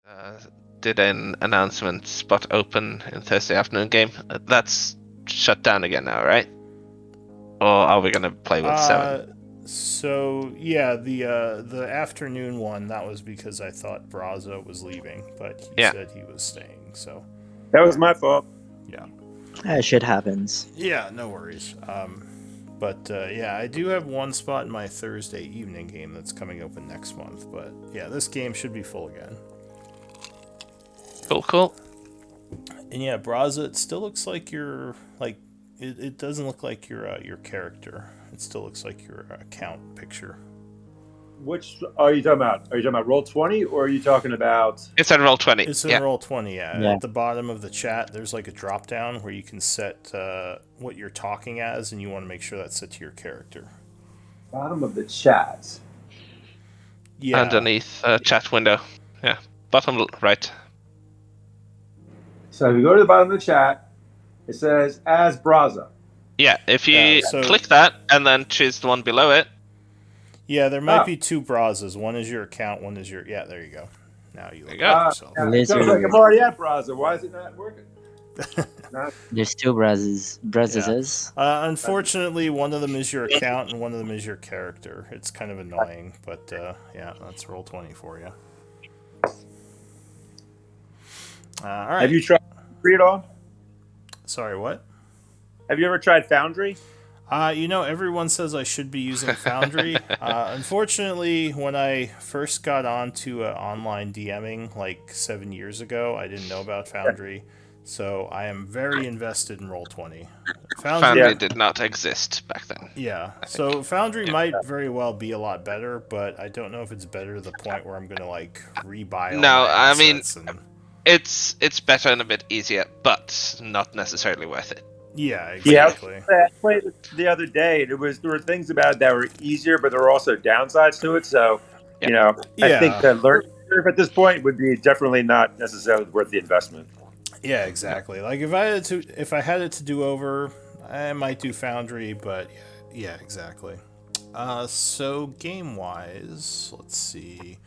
uh, did an announcement spot open in Thursday afternoon game. That's shut down again now, right? Or are we gonna play with 7? So yeah, the afternoon one, that was because I thought Braza was leaving, but he Yeah. said he was staying. So That was my fault. yeah, Shit happens. yeah, no worries. But yeah, I do have one spot in my Thursday evening game that's coming open next month. But yeah, this game should be full again. Cool. And yeah, Braza, it still looks like you're like it doesn't look like your character. It still looks like your account picture. Which are you talking about? Are you talking about Roll20 or are you talking about? It's at Roll20. It's in Yeah. Roll20, yeah. Yeah. At the bottom of the chat, there's like a drop down where you can set what you're talking as, and you want to make sure that's set to your character. Bottom of the chat. Yeah. Underneath chat window. Yeah. Bottom right. So if you go to the bottom of the chat, it says as Braza. Yeah, if you Yeah, so- click that and then choose the one below it. Yeah, there might Oh. be two Brazas. One is your account, one is your. Yeah, there you go. Now you There look you at go. yourself. Yeah, it Lizard. sounds like I'm already at Braza. Why is it not working? There's two brothers. Unfortunately, one of them is your account and one of them is your character. It's kind of annoying, but yeah, that's Roll20 for you. All right. Have you tried Foundry at all? Sorry, what? Have you ever tried Foundry? Everyone says I should be using Foundry. Unfortunately, when I first got onto online DMing like 7 years ago, I didn't know about Foundry. So I am very invested in Roll20. Foundry Yeah. did not exist back then. Yeah. So Foundry might very well be a lot better, but I don't know if it's better to the point where I'm going to like rebuy all No, my I mean- assets and... It's better and a bit easier, but not necessarily worth it. Yeah, Yeah. exactly. I played it the other day. There were things about it that were easier, but there were also downsides to it. So, Yeah. you know, I Yeah. think the learning curve at this point would be definitely not necessarily worth the investment. Yeah, exactly. Like if I had it to do over, I might do Foundry, but yeah, exactly. So game wise, let's see.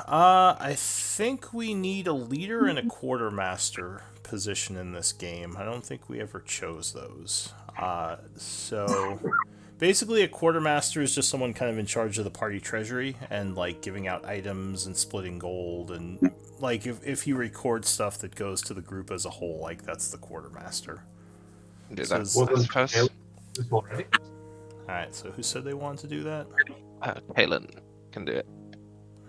I think we need a leader and a quartermaster position in this game. I don't think we ever chose those. So basically, a quartermaster is just someone kind of in charge of the party treasury and like giving out items and splitting gold and like if you record stuff that goes to the group as a whole, like that's the quartermaster. Do So that, it's- I suppose. Already. All right. So who said they wanted to do that? Kalen can do it.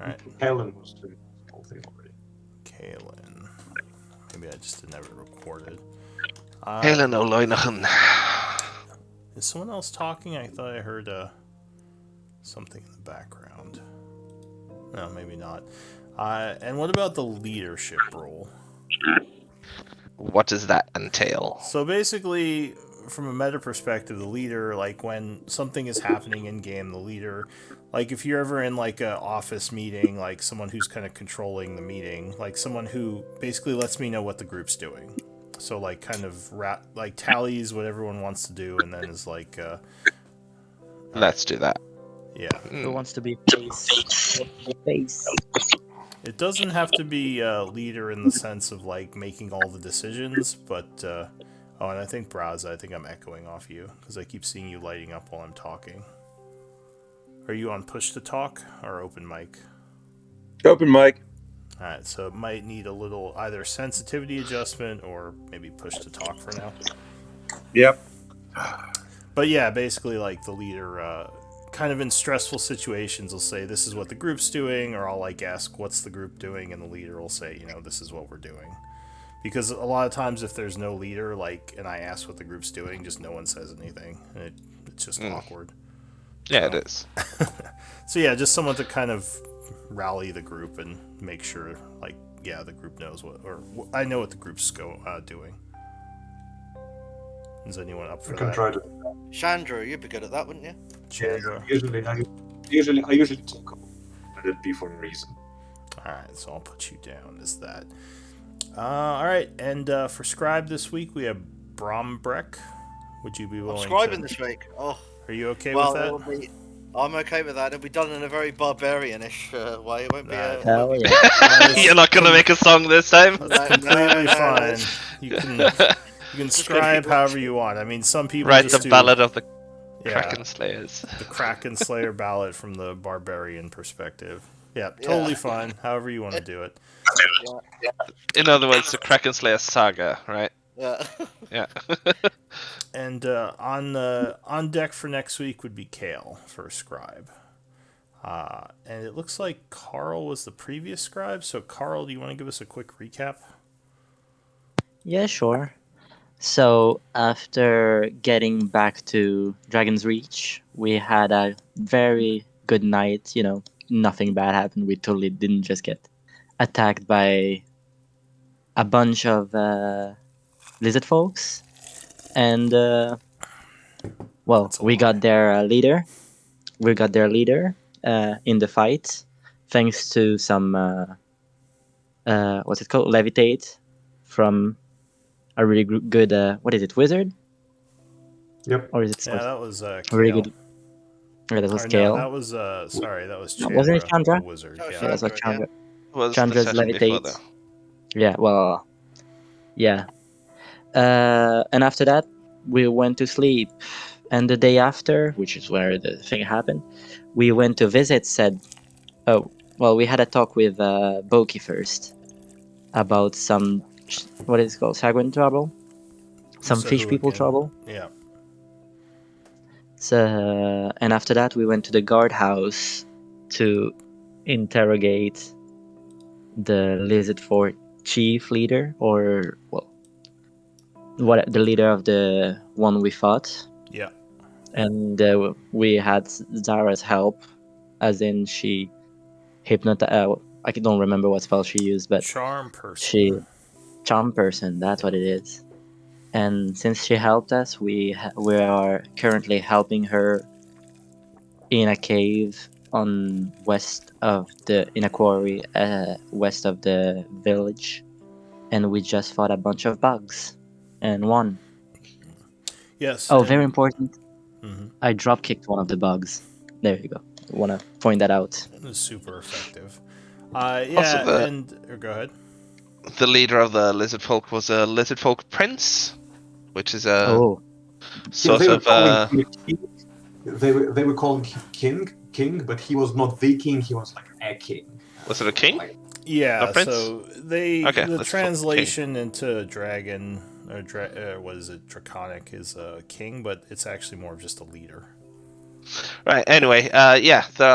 All right, Helen was doing the whole thing already. Kaylin. Maybe I just didn't have it recorded. Kalen O'Loynahan. Is someone else talking? I thought I heard something in the background. No, maybe not. And what about the leadership role? What does that entail? So basically, from a meta perspective, the leader, like when something is happening in game, the leader, like if you're ever in like a office meeting, like someone who's kind of controlling the meeting, like someone who basically lets me know what the group's doing. So like kind of like tallies what everyone wants to do, and then is like, Let's do that. yeah. Who wants to be face? It doesn't have to be a leader in the sense of like making all the decisions, but oh, and I think Braza, I think I'm echoing off you because I keep seeing you lighting up while I'm talking. Are you on push to talk or open mic? Open mic. All right, so it might need a little either sensitivity adjustment or maybe push to talk for now. Yep. But yeah, basically like the leader, kind of in stressful situations, will say this is what the group's doing, or I'll like ask what's the group doing, and the leader will say, you know, this is what we're doing. Because a lot of times if there's no leader, like, and I ask what the group's doing, just no one says anything, and it's just awkward. Yeah, it is. So yeah, just someone to kind of rally the group and make sure, like, yeah, the group knows what, or I know what the group's doing. Is anyone up for I can that? try to. Chandra, you'd be good at that, wouldn't you? Chandra. Usually talk about it before a reason. Alright, so I'll put you down as that. Alright, and for Scribe this week we have Brombreck. Would you be I'm willing scribing to... this week. Oh, Are you okay well, with that? it'll be. I'm okay with that. It'll be done in a very barbarian-ish way. It won't be a. Hell won't be- yeah. You're not gonna make a song this time. That's No, completely no, fine. it's- You can Just gonna scribe keep however watching. you want. I mean, some people Write just the do Ballad of the yeah, Kraken Slayers. the Kraken Slayer ballad from the barbarian perspective. Yeah, Yeah. totally fine. However you want to do it. In other words, the Kraken Slayer saga, right? Yeah. Yeah. And on deck for next week would be Kale for scribe. And it looks like Carl was the previous scribe. So Carl, do you want to give us a quick recap? Yeah, sure. So after getting back to Dragon's Reach, we had a very good night. You know, nothing bad happened. We totally didn't just get attacked by a bunch of lizard folks, and well, That's a we lie. got their leader. We got their leader in the fight, thanks to some what's it called, levitate from a really good what is it, wizard? Yep. Or is it Yeah, that was Kale. really good? Yeah, that was Or Kale. no, that was sorry, that was No, Chandra, wasn't it Chandra? the wizard. Oh, Yeah. Yeah, that's what Chandra, Chandra. Was Chandra's the session before levitate. though? Yeah, well, yeah. And after that, we went to sleep. And the day after, which is where the thing happened, we went to visit said. Oh, well, we had a talk with Boki first about some what is it called, Sagrin trouble, some fish people Sahuagin. trouble. Yeah. So, and after that, we went to the guardhouse to interrogate the Lizard Fort chief leader, or well, what the leader of the one we fought. Yeah. And we had Zara's help, as in she hypnotized. I don't remember what spell she used, but Charm person. she charm person. That's what it is. And since she helped us, we are currently helping her in a cave on west of the in a quarry west of the village, and we just fought a bunch of bugs and won. Yes. Oh, and- very important. Mhm. I drop kicked one of the bugs. There you go. Want to point that out. It was super effective. Also Yeah, the- and or go ahead. The leader of the lizard folk was a lizard folk prince, which is a Oh, sort they were of calling him a king. They were calling him king, but he was not the king. He was like a king. was it a king? Like, Yeah, A prince? so they Okay, the let's translation into dragon or what is it, draconic is a king, but it's actually more of just a leader. Right. Anyway, yeah, there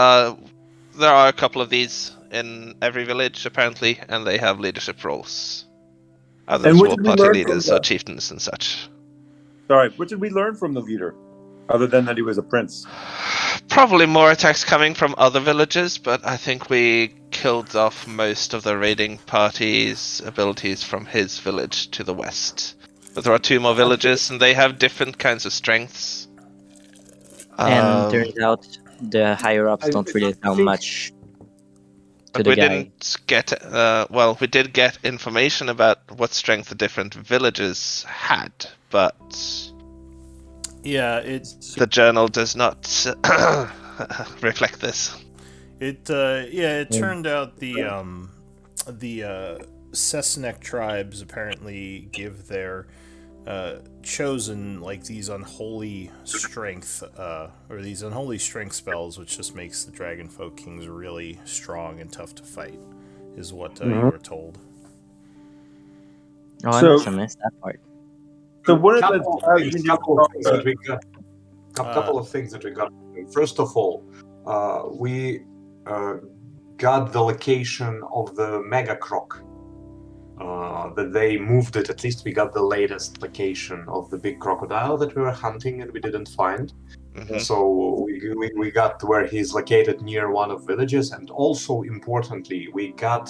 are a couple of these in every village apparently, and they have leadership roles. Either And as what war did we party learn from leaders or that? chieftains and such. Sorry, what did we learn from the leader, other than that he was a prince? Probably more attacks coming from other villages, but I think we killed off most of the raiding party's abilities from his village to the west. But there are two more villages, and they have different kinds of strengths. and turns out the higher ups I- don't really I tell think- much to But the we guy. didn't get, well, we did get information about what strength the different villages had, but Yeah, the journal does not reflect this. it turned out the Cessnek tribes apparently give their chosen like these unholy strength or these unholy strength spells, which just makes the dragon folk kings really strong and tough to fight, is what you were told. Oh, I So- must have missed that part. So what are the couple tribes of in things, your couple of things that we got. Uh, Couple of things that we got. First of all, we got the location of the mega croc. That they moved it. At least we got the latest location of the big crocodile that we were hunting and we didn't find. Mhm. So we got where he's located near one of villages, and also importantly, we got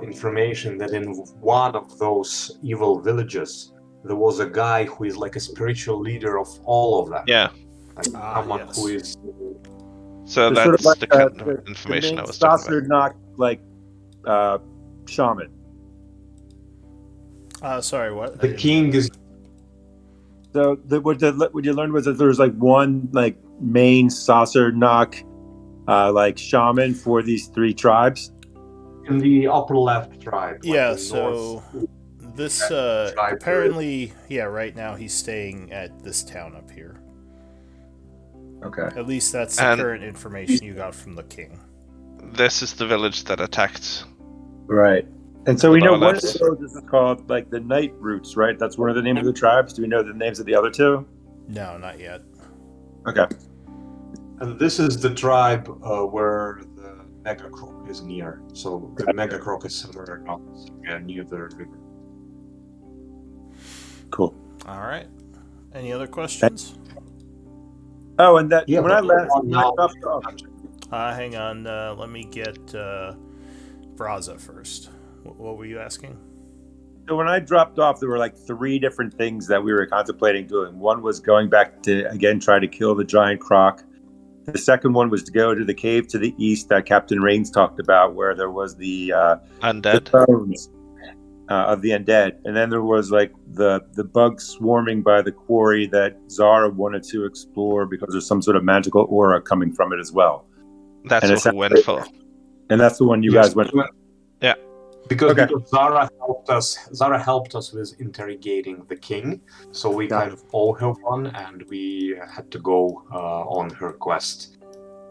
information that in one of those evil villages there was a guy who is like a spiritual leader of all of them. Yeah, Like Ah, someone yes. who is so the that's sort of like the kind the of information I main was talking saucer about. knock like shaman. Sorry, what? I the didn't- king is So what you learned was that there was like one like main saucer knock like shaman for these 3 tribes? In the upper left tribe. Yeah, the so north. this tribe apparently, yeah, right now he's staying at this town up here. Okay. At least that's the And- current information you got from the king. This is the village that attacked. Right. And so we know Lower one of left. those is called like the Night Roots, right? That's one of the names of the tribes. Do we know the names of the other 2? No, not yet. Okay. And this is the tribe where the Mega Croc is near. So the Mega Croc is somewhere not near the river. Cool. All right. Any other questions? Oh, and that Yeah, when I but last on now- dropped off, Hang on. Let me get Braza first. What were you asking? so when I dropped off, there were like 3 different things that we were contemplating doing. One was going back to again try to kill the giant croc. The second one was to go to the cave to the east that Captain Rains talked about, where there was the Undead. bones of the undead, and then there was like the bugs swarming by the quarry that Zara wanted to explore because there's some sort of magical aura coming from it as well. That's And what it's- we went for. And that's the one you Yes, guys went. Yeah. Because Okay. Zara helped us with interrogating the king, so we Got kind of owe her one, and we had to go on her quest.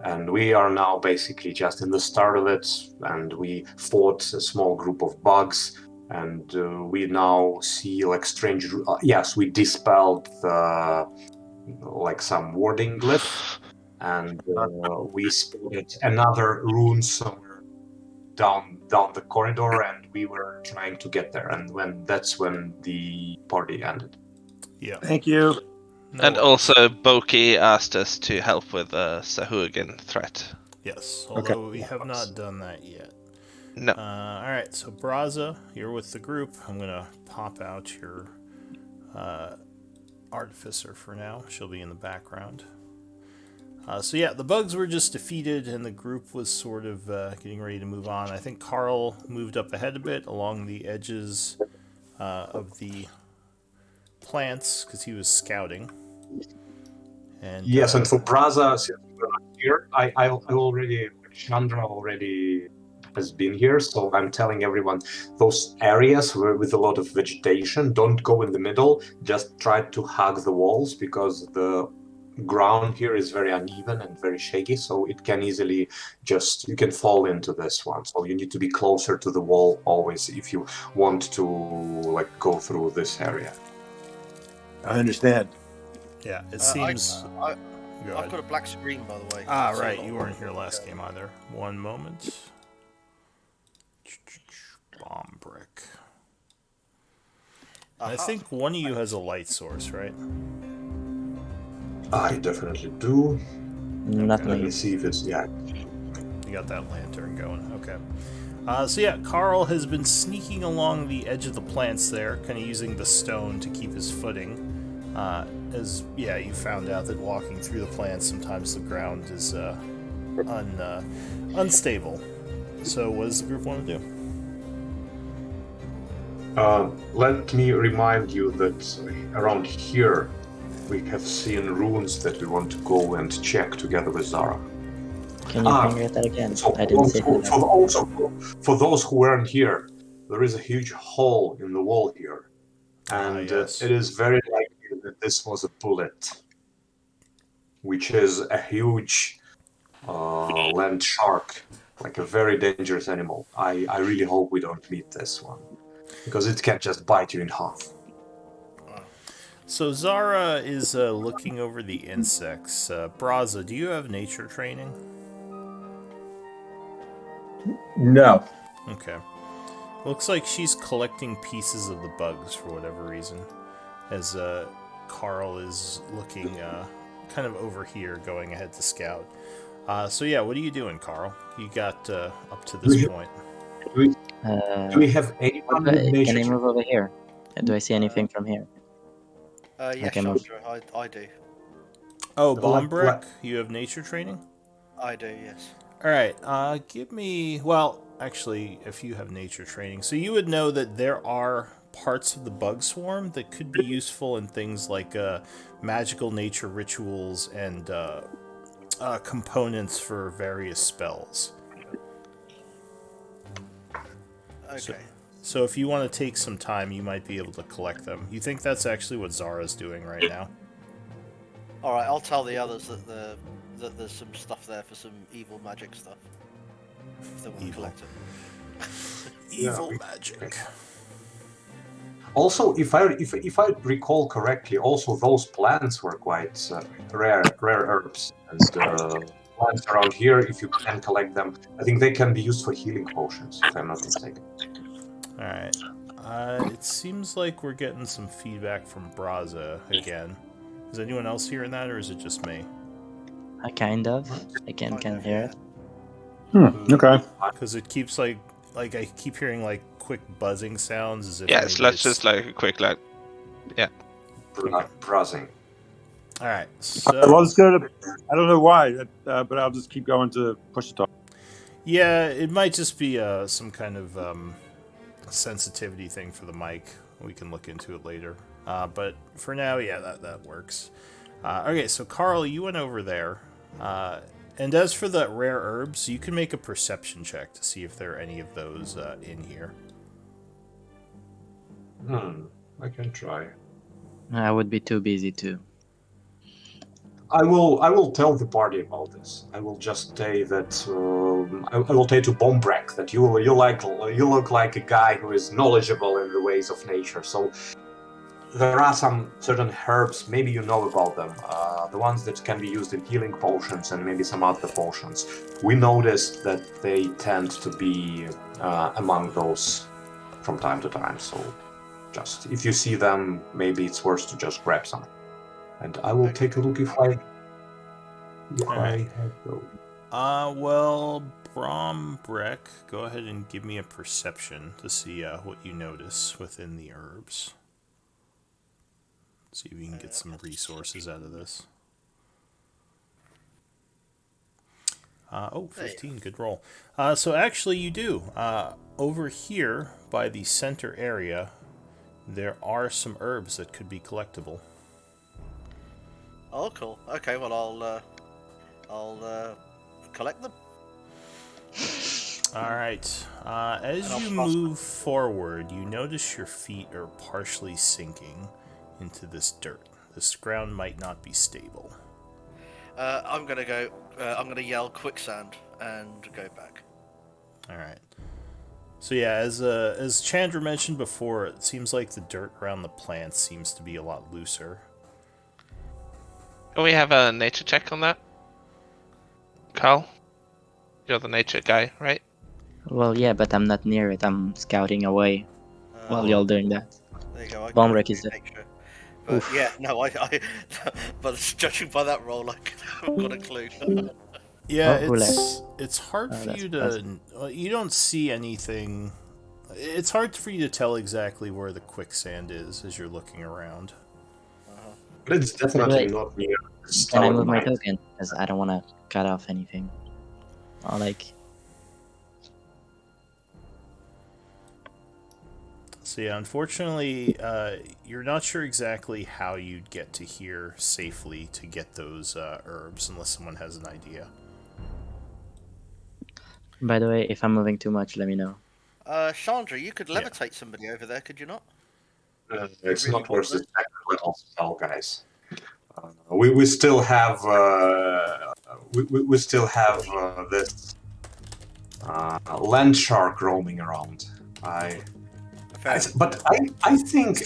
And we are now basically just in the start of it, and we fought a small group of bugs, and we now see like strange. Yes, we dispelled the like some warding glyph, and we spotted another rune somewhere down the corridor, and we were trying to get there, and that's when the party ended. Yeah. Thank you. No And worries. also, Boki asked us to help with the Sahuagin threat. Yes, although we have not done that yet. No. All right, so Braza, you're with the group. I'm gonna pop out your artificer for now. She'll be in the background. So yeah, the bugs were just defeated, and the group was sort of getting ready to move on. I think Carl moved up ahead a bit along the edges of the plants because he was scouting. And Yes, and for Braza, since we're not here, I already, Chandra already has been here, so I'm telling everyone those areas where with a lot of vegetation, don't go in the middle, just try to hug the walls because the ground here is very uneven and very shaky, so it can easily you can fall into this one. So you need to be closer to the wall always if you want to like go through this area. I understand. yeah, it seems. Go I've ahead. got a black screen, by the way. Ah, So- right, you weren't here last game either. One moment. Bomb brick. I Aha. think one of you has a light source, right? I definitely do. Not Let me. me see if it's You got that lantern going. Okay. So yeah, Carl has been sneaking along the edge of the plants there, kind of using the stone to keep his footing. As yeah, you found out that walking through the plants, sometimes the ground is unstable. So what does the group want to do? Let me remind you that around here we have seen runes that we want to go and check together with Zara. Can you finger that again? So I didn't see for those who weren't here, there is a huge hole in the wall here, and yes. it is very likely that this was a bullet, which is a huge land shark, like a very dangerous animal. I really hope we don't meet this one, because it can just bite you in half. So Zara is looking over the insects. Braza, do you have nature training? No. Okay. Looks like she's collecting pieces of the bugs for whatever reason, as Carl is looking kind of over here, going ahead to scout. So yeah, what are you doing, Carl? You got up to this point. Do we have anyone with Can I nature? move over here? Do I see anything from here? Yeah, Okay, move. Chandra, I do. Oh, Let- Bomb Brick, let- you have nature training? I do, yes. All right, give me. Well, actually, if you have nature training, so you would know that there are parts of the bug swarm that could be useful in things like magical nature rituals and components for various spells. Okay. So if you want to take some time, you might be able to collect them. You think that's actually what Zara's doing right now? All right, I'll tell the others that there's some stuff there for some evil magic stuff. If they want to Evil. collect it. Evil magic. Also, if I recall correctly, also those plants were quite rare herbs, and plants around here, if you can collect them, I think they can be used for healing potions, if I'm not mistaken. All right. It seems like we're getting some feedback from Braza again. Is anyone else hearing that, or is it just me? I kind of. I can hear it. Okay. Because it keeps like I keep hearing like quick buzzing sounds as if Yes, maybe let's just like a quick like. Browsing. All right. Well, let's So go to. I don't know why, but I'll just keep going to push to talk. yeah, it might just be some kind of sensitivity thing for the mic. We can look into it later. But for now, yeah, that works. Okay, so Carl, you went over there. And as for the rare herbs, you can make a perception check to see if there are any of those in here. I can try. I would be too busy to. I will tell the party about this. I will just say that I will say to Bombrek that you look like a guy who is knowledgeable in the ways of nature. So there are some certain herbs, maybe you know about them, the ones that can be used in healing potions and maybe some other potions. We noticed that they tend to be among those from time to time. So just if you see them, maybe it's worth to just grab some. And I will take a look if I have those. Well, Brombrek, go ahead and give me a perception to see what you notice within the herbs. See if we can get some resources out of this. 15, good roll. So actually you do. Over here, by the center area, there are some herbs that could be collectible. Oh, cool. Okay, well I'll collect them. All right. As you move forward, you notice your feet are partially sinking into this dirt. This ground might not be stable. I'm gonna yell quicksand and go back. All right. So yeah, as Chandra mentioned before, it seems like the dirt around the plants seems to be a lot looser. Can we have a nature check on that? Carl? You're the nature guy, right? Well, yeah, but I'm not near it. I'm scouting away while y'all doing that. There you go. Bombrek is it. But yeah, no, I but judging by that roll, I haven't got a clue. Yeah, Oh, it's hard for that's you to. You don't see anything. It's hard for you to tell exactly where the quicksand is as you're looking around. But it's definitely Wait. not near. Can I move my token? Because I don't want to cut off anything. Or like. So yeah, unfortunately, you're not sure exactly how you'd get to here safely to get those herbs, unless someone has an idea. By the way, if I'm moving too much, let me know. Chandra, you could levitate somebody over there, could you not? It's Really not worth the want second level spell, guys. We still have we still have this land shark roaming around. But I think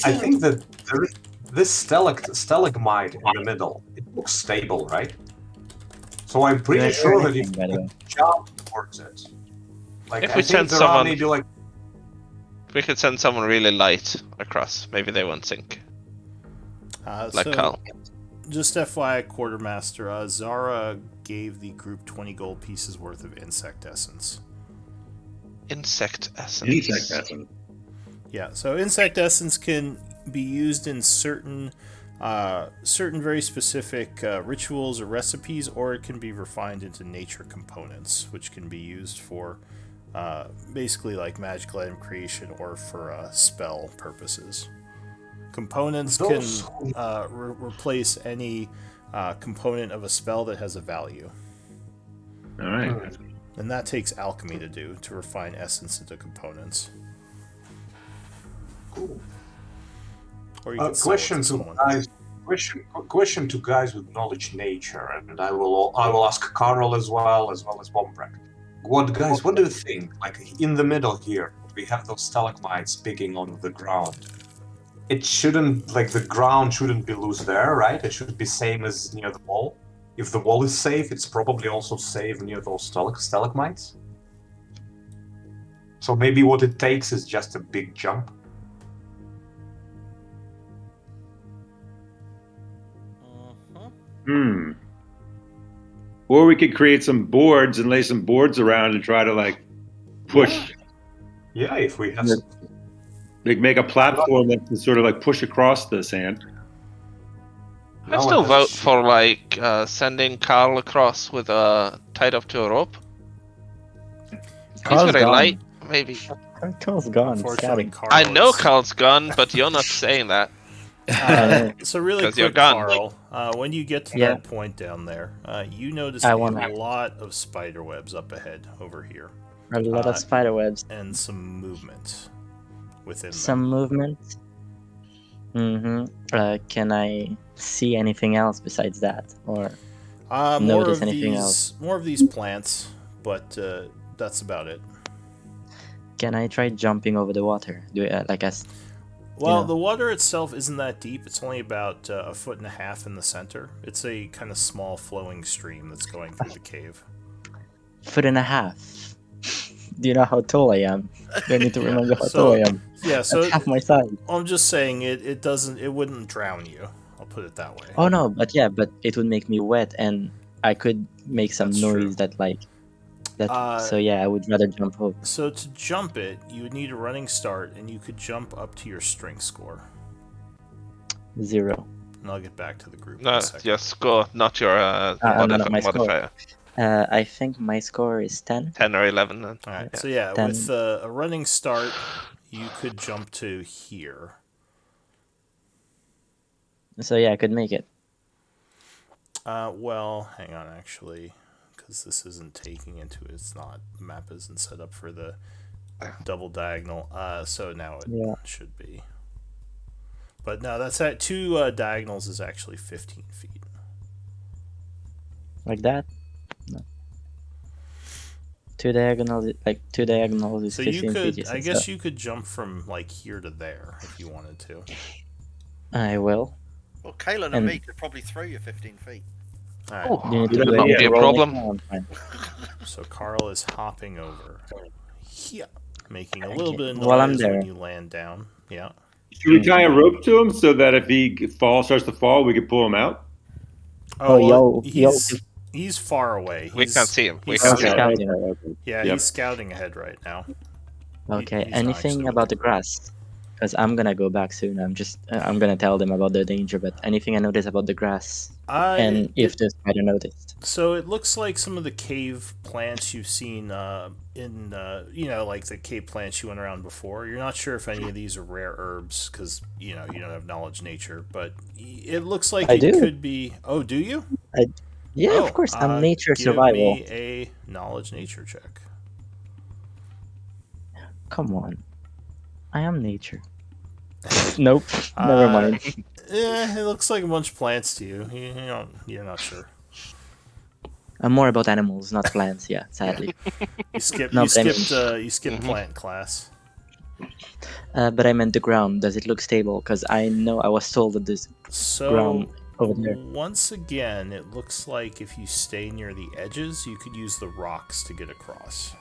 that there is this stalagmite in the middle. It looks stable, right? So I'm pretty sure that if you jump towards it, like If I we think send there someone- are maybe like We could send someone really light across. Maybe they won't sink. Like So, Carl. just FYI, Quartermaster, Zara gave the group 20 gold pieces worth of insect essence. Insect essence. Yeah, so insect essence can be used in certain very specific rituals or recipes, or it can be refined into nature components, which can be used for Basically like magical item creation or for spell purposes. Components can Those replace any component of a spell that has a value. All right. And that takes alchemy to do, to refine essence into components. Cool. Or you can sell it Question to to someone. guys. Question to guys with knowledge nature, and I will ask Carl as well as Bombrek. What do you think? Like in the middle here, we have those stalagmites picking on the ground. It shouldn't, like, the ground shouldn't be loose there, right? It should be same as near the wall. If the wall is safe, it's probably also safe near those stalagmites. So maybe what it takes is just a big jump. Hmm. Or we could create some boards and lay some boards around and try to like push, Yeah, if we have. like make a platform that can sort of like push across the sand. I still vote for like sending Carl across with tied up to a rope. He's Carl's very gone. light, maybe. Carl's gone. Unfortunately, Scouting. Carl I know is- Carl's gone, but you're not saying that. So really 'Cause you're quick, gone. Carl, when you get to Yeah. that point down there, you notice I a wanna- lot of spider webs up ahead over here, A lot of spider webs. and some movement within Some movement. Can I see anything else besides that, or them. notice anything else? More of these plants, but that's about it. Can I try jumping over the water? Do it like as Well, know. the water itself isn't that deep. It's only about a foot and a half in the center. It's a kind of small flowing stream that's going through the cave. foot and a half? Do you know how tall I am? Do I need to remember how So- tall I am? Yeah, so That's half my size. I'm just saying it wouldn't drown you. I'll put it that way. Oh no, but it would make me wet, and I could make some That's noise true. that like that. Uh, So yeah, I would rather jump over. So to jump it, you would need a running start, and you could jump up to your strength score. 0. And I'll get back to the group in No, a second. your score, not your no, my score. modifier. I think my score is 10. 10 or 11 then. All right. Yeah. So yeah, Then- with a running start, you could jump to here. So yeah, I could make it. Well, hang on, actually, because this isn't taking into it. It's not. The map isn't set up for the double diagonal. So now it Yeah. should be. But no, that's at 2 diagonals is actually 15 feet. Like that? No. 2 diagonals, like 2 diagonals is So 15 you could, feet. I guess you could jump from like here to there if you wanted to. I will. Well, Kalen and And- me could probably throw you 15 feet. All right. You need to That do would not it. be a Roll me problem. down, fine. So Carl is hopping over. Yeah. Making a little Okay, bit of noise while I'm there. when you land down. Yeah. Should we tie a rope to him so that if he starts to fall, we can pull him out? Oh, well, yo. he's far away. We can't see him. We he's can't see him. scouting. Yeah, Yep. he's scouting ahead right now. Okay, he's not anything actually about the with grass? Because I'm gonna go back soon. I'm gonna tell them about the danger, but anything I notice about the grass, and if the spider noticed. So it looks like some of the cave plants you've seen in, like the cave plants you went around before. You're not sure if any of these are rare herbs because, you don't have knowledge nature, but it looks like I it do. could be... Oh, do you? Yeah, Oh, of course. I'm nature give survival. me a knowledge nature check. Come on, I am nature. Nope. Never Uh, mind. It looks like a bunch of plants to you. You're not sure. I'm more about animals, not plants. Yeah, sadly. You skipped. No, you but I mean- skipped. You skipped Mhm. plant class. But I meant the ground. Does it look stable? Because I know I was told that this So ground over there. once again, it looks like if you stay near the edges, you could use the rocks to get across.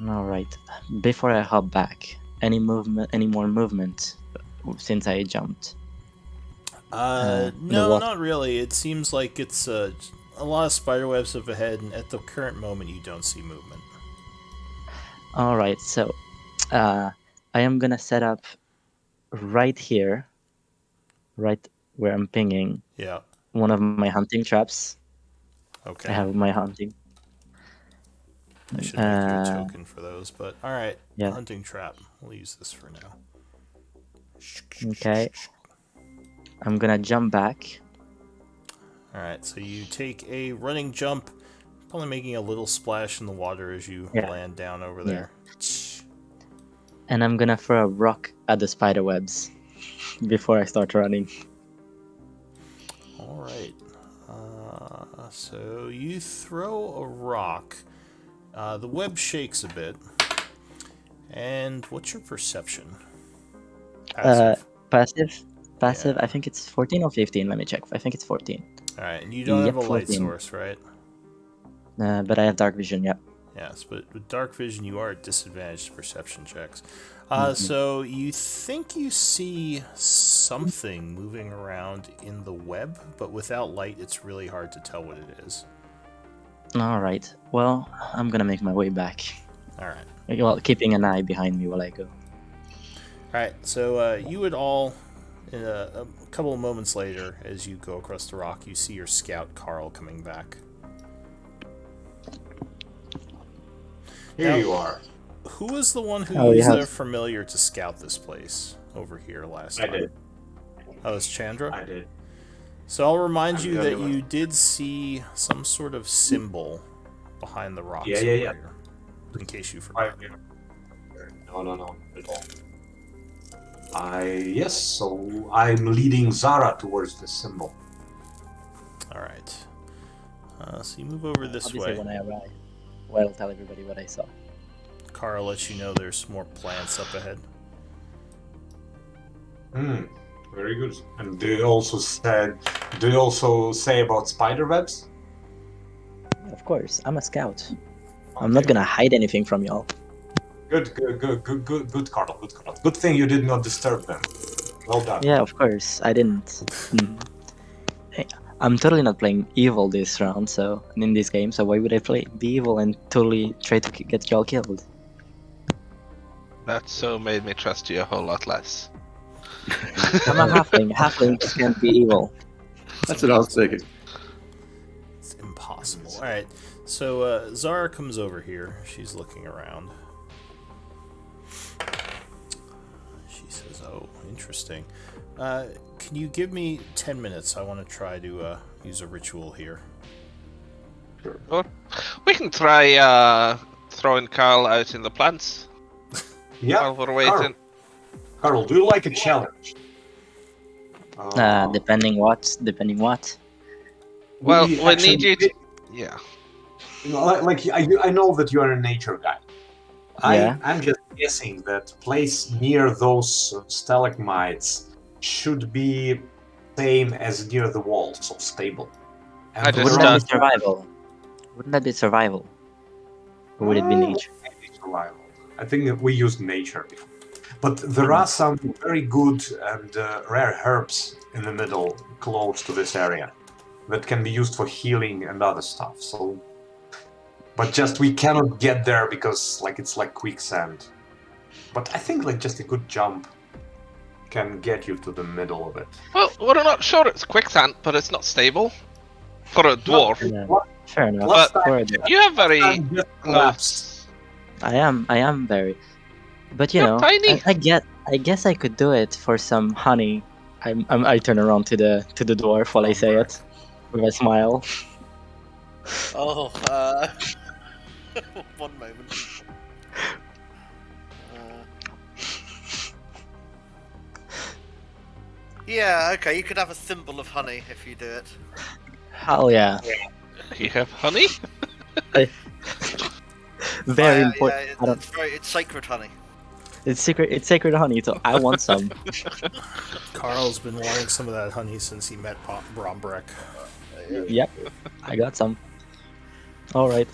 All right. Before I hop back, any more movement since I jumped? No, the water. not really. It seems like it's a lot of spider webs up ahead, and at the current moment, you don't see movement. All right. So, I am gonna set up right here, right where I'm pinging, Yeah. one of my hunting traps. Okay. I have my hunting. I should make you a token for those, but alright. Yeah. Hunting trap. We'll use this for now. Okay. I'm gonna jump back. Alright, so you take a running jump, probably making a little splash in the water as you Yeah. land down over there. And I'm gonna throw a rock at the spider webs before I start running. Alright. So you throw a rock. The web shakes a bit. And what's your perception? Passive. Passive. Yeah. I think it's 14 or 15. Let me check. I think it's 14. Alright, and you don't have a light 14. source, right? But I have dark vision. Yep. Yes, but with dark vision, you are at disadvantage to perception checks. Mm-hmm. So you think you see something moving around in the web, but without light, it's really hard to tell what it is. All right. Well, I'm gonna make my way back. All right. Well, keeping an eye behind me while I go. All right. So you would all, in a couple of moments later, as you go across the rock, you see your scout Carl coming back. Here Now- you are. Who was the one who Oh, used yeah. their familiar to scout this place over here last I time? did. That was Chandra? I did. So I'll remind I'm you the that only you one. did see some sort of symbol behind the rocks Yeah, over yeah. here. In case you forgot. No, at all. Yes, so I'm leading Zara towards the symbol. Alright. So you move over this Obviously, way. when I arrive, well, I'll tell everybody what I saw. Carl lets you know there's more plants up ahead. Very good. And do you also say about spider webs? Of course, I'm a scout. I'm not gonna hide anything from y'all. Good, Carl. Good thing you did not disturb them. Well done. Yeah, of course, I didn't. Hey, I'm totally not playing evil this round, so in this game. So why would I be evil and totally try to get y'all killed? That so made me trust you a whole lot less. I'm a halfling. Halflings can't be evil. That's what I was thinking. It's impossible. Alright. So Zara comes over here. She's looking around. She says, oh, interesting. Can you give me 10 minutes? I want to try to use a ritual here. Or we can try throwing Carl out in the plants Yeah. while we're waiting. Carl, do you like a challenge? Depending what. Well, we actually- need you to... Yeah. You know, I know that you are a nature guy. Yeah. I'm just guessing that place near those stalagmites should be same as near the walls, so stable. And I just, Wouldn't that be uh, survival? Wouldn't that be survival? Or would it be nature? maybe survival. I think that we used nature before. But there are some very good and rare herbs in the middle, close to this area, that can be used for healing and other stuff. So, but just we cannot get there because it's like quicksand. But I think just a good jump can get you to the middle of it. Well, we're not sure it's quicksand, but it's not stable. For a dwarf. Yeah. Fair enough. Last But- For a dwarf. You have very And just collapse. close... I am very. But you You're know, tiny. I guess I could do it for some honey. I turn around to the dwarf while I say it with a smile. Oh, one moment. Yeah, okay, you could have a thimble of honey if you do it. Hell yeah! You have honey? Very Yeah, important. yeah, I don't- it's sacred honey. It's secret. It's sacred honey. So I want some. Carl's been wanting some of that honey since he met Brombrek. Yep, I got some. All right.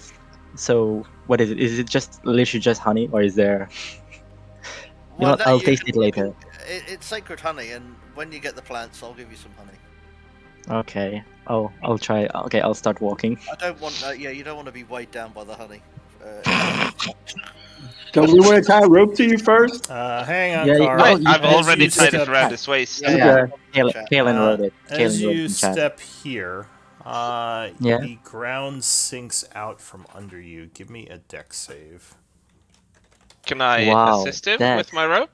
So what is it? Is it just literally just honey, or is there? You know what? I'll taste it later. It's sacred honey, and when you get the plants, I'll give you some honey. Okay. Oh, I'll try. Okay, I'll start walking. I don't want. You don't want to be weighed down by the honey. Don't we want to tie a rope to you first? Hang on, Yeah, Carl. well, I've As already you tied step- it around his waist. Yeah. Okay. Kalen wrote it. As Kalen wrote it you in chat. step here, Yeah. The ground sinks out from under you. Give me a dex save. Can I Wow, assist him that- with my rope?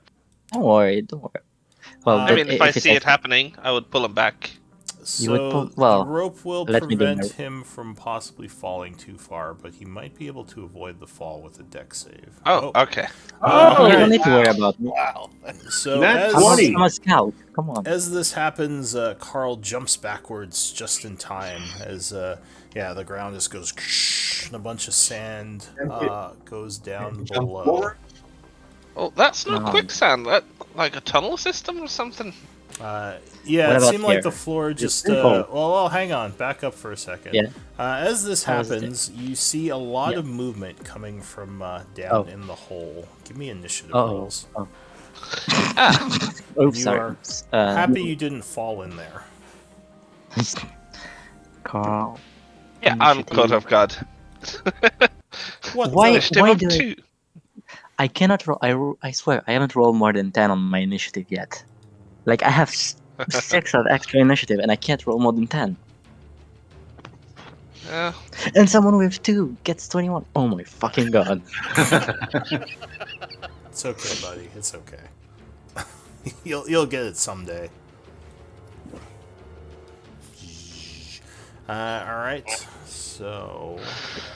Don't worry, don't worry. Well, I I but mean, if I it's see it like- happening, I would pull him back. You would So pull- the well, rope will let me do my- prevent him from possibly falling too far, but he might be able to avoid the fall with a dex save. Oh, okay. Oh, you don't need to worry about me. Wow. So Nat as 20. I'm a scout. Come on. As this happens, Carl jumps backwards just in time as, the ground just goes and a bunch of sand goes down Jump below. forward. Well, that's not Um, quicksand. That like a tunnel system or something. Yeah, What it about seemed like here? the floor just. simple. Well, hang on. Back up for a second. Yeah. As this How is it? happens, you see a lot Yeah. of movement coming from down Oh. in the hole. Give me initiative Oh. rolls. Oh. Ah, Oops, You sorry. are Oops. Happy you didn't fall in there. Carl. yeah, I'm Initiative. caught off guard. What? Why- Initiative of do I- 2. I cannot roll. I swear, I haven't rolled more than 10 on my initiative yet. Like, I have 6 of extra initiative, and I can't roll more than 10. Yeah. And someone with 2 gets 21. Oh my fucking god. It's okay, buddy. It's okay. You'll get it someday. All right. So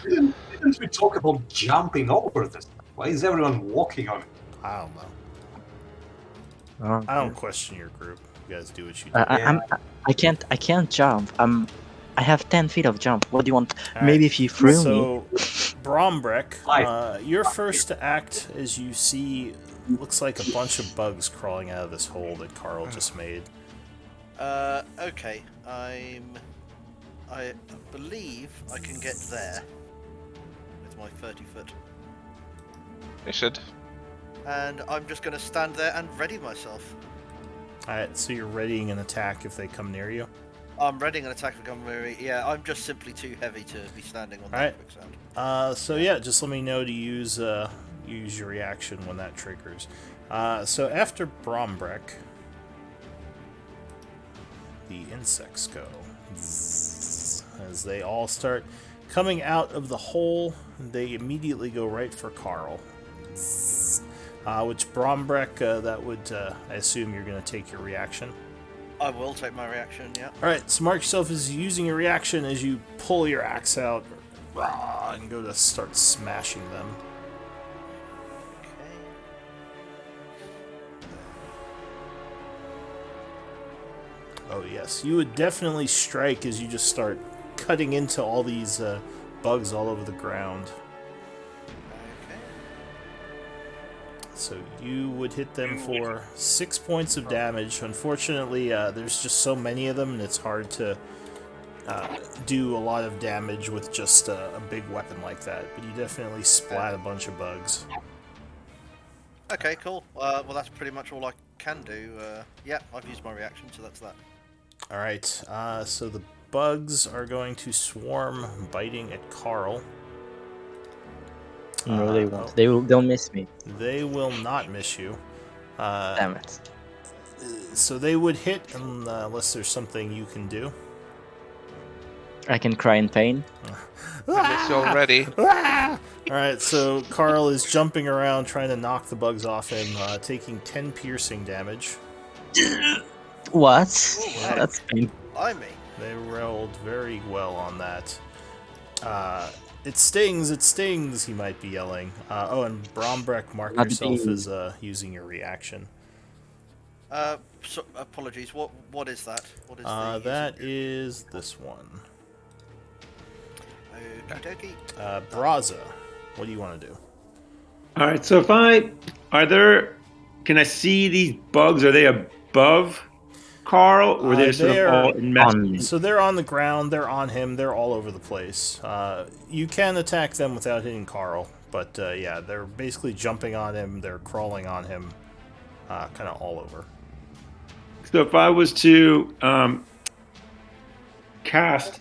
Didn't we talk about jumping over this? Why is everyone walking on it? I don't know. Oh, I don't question your group. You guys do what you do. I can't jump. I have 10 feet of jump. What do you want? All Maybe right. if you threw me. So, Brombrek, Hi. you're first to act as you see looks like a bunch of bugs crawling out of this hole that Carl just made. Okay. I believe I can get there with my 30 foot. You should. And I'm just going to stand there and ready myself. Alright, so you're readying an attack if they come near you. I'm readying an attack for Montgomery. Yeah, I'm just simply too heavy to be standing on that Alright. quicksand. So yeah, just let me know to use your reaction when that triggers. So after Brombrek, the insects go. Zzz. As they all start coming out of the hole, they immediately go right for Carl. Zzz. Which Brombrek, that would, I assume you're going to take your reaction. I will take my reaction, yeah. Alright, so mark yourself as using your reaction as you pull your axe out and go to start smashing them. Okay. Oh yes, you would definitely strike as you just start cutting into all these bugs all over the ground. Okay. So you would hit them for 6 points of damage. Unfortunately, there's just so many of them, and it's hard to do a lot of damage with just a big weapon like that. But you definitely splat a bunch of bugs. Okay, cool. Well, that's pretty much all I can do. Yeah, I've used my reaction, so that's that. Alright, so the bugs are going to swarm, biting at Carl. No, they won't. They'll miss me. They will not miss you. Damn it. So they would hit unless there's something you can do. I can cry in pain. I miss you already. Alright, so Carl is jumping around trying to knock the bugs off him, taking 10 piercing damage. What? wow. That's painful. Blimey. They rolled very well on that. It stings, he might be yelling. And Brombrek, mark Not yourself me. as using your reaction. So, apologies. What is that? What is That is this one. Okie dokie. Braza, what do you want to do? All right. So can I see these bugs? Are they above Carl, or are they sort they're of all enmeshed? on me. So they're on the ground, they're on him, they're all over the place. You can attack them without hitting Carl, but yeah, they're basically jumping on him, they're crawling on him, kind of all over. So if I was to cast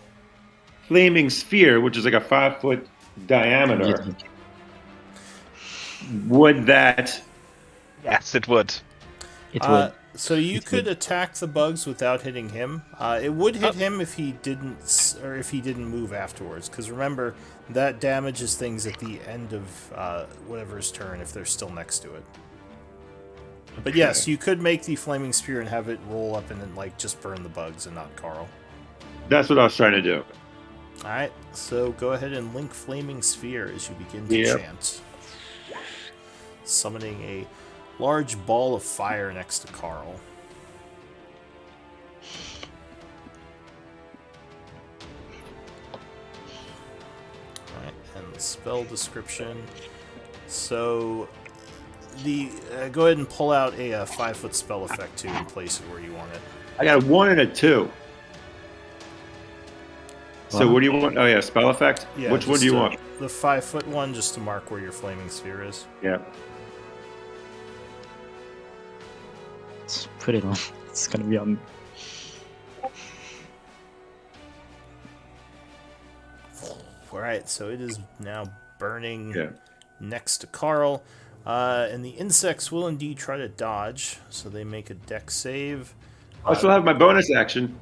Flaming Sphere, which is like a 5-foot diameter, would that? Yes, it would. It would. So you could attack the bugs without hitting him. It would hit him if he didn't move afterwards. Because remember, that damages things at the end of whatever's turn if they're still next to it. But yes, you could make the flaming spear and have it roll up and then like just burn the bugs and not Carl. That's what I was trying to do. All right, so go ahead and link flaming sphere as you begin to chant, summoning a large ball of fire next to Carl. Alright, and the spell description. So, go ahead and pull out a 5-foot spell effect too and place it where you want it. I got a 1 and a 2. So what do you want? Oh yeah, spell effect? Yeah, Which one do you want? The 5-foot one, just to mark where your flaming sphere is. Yeah. Let's put it on. It's gonna be on. Alright, so it is now burning next to Carl. And the insects will indeed try to dodge, so they make a dex save. I still have my bonus action.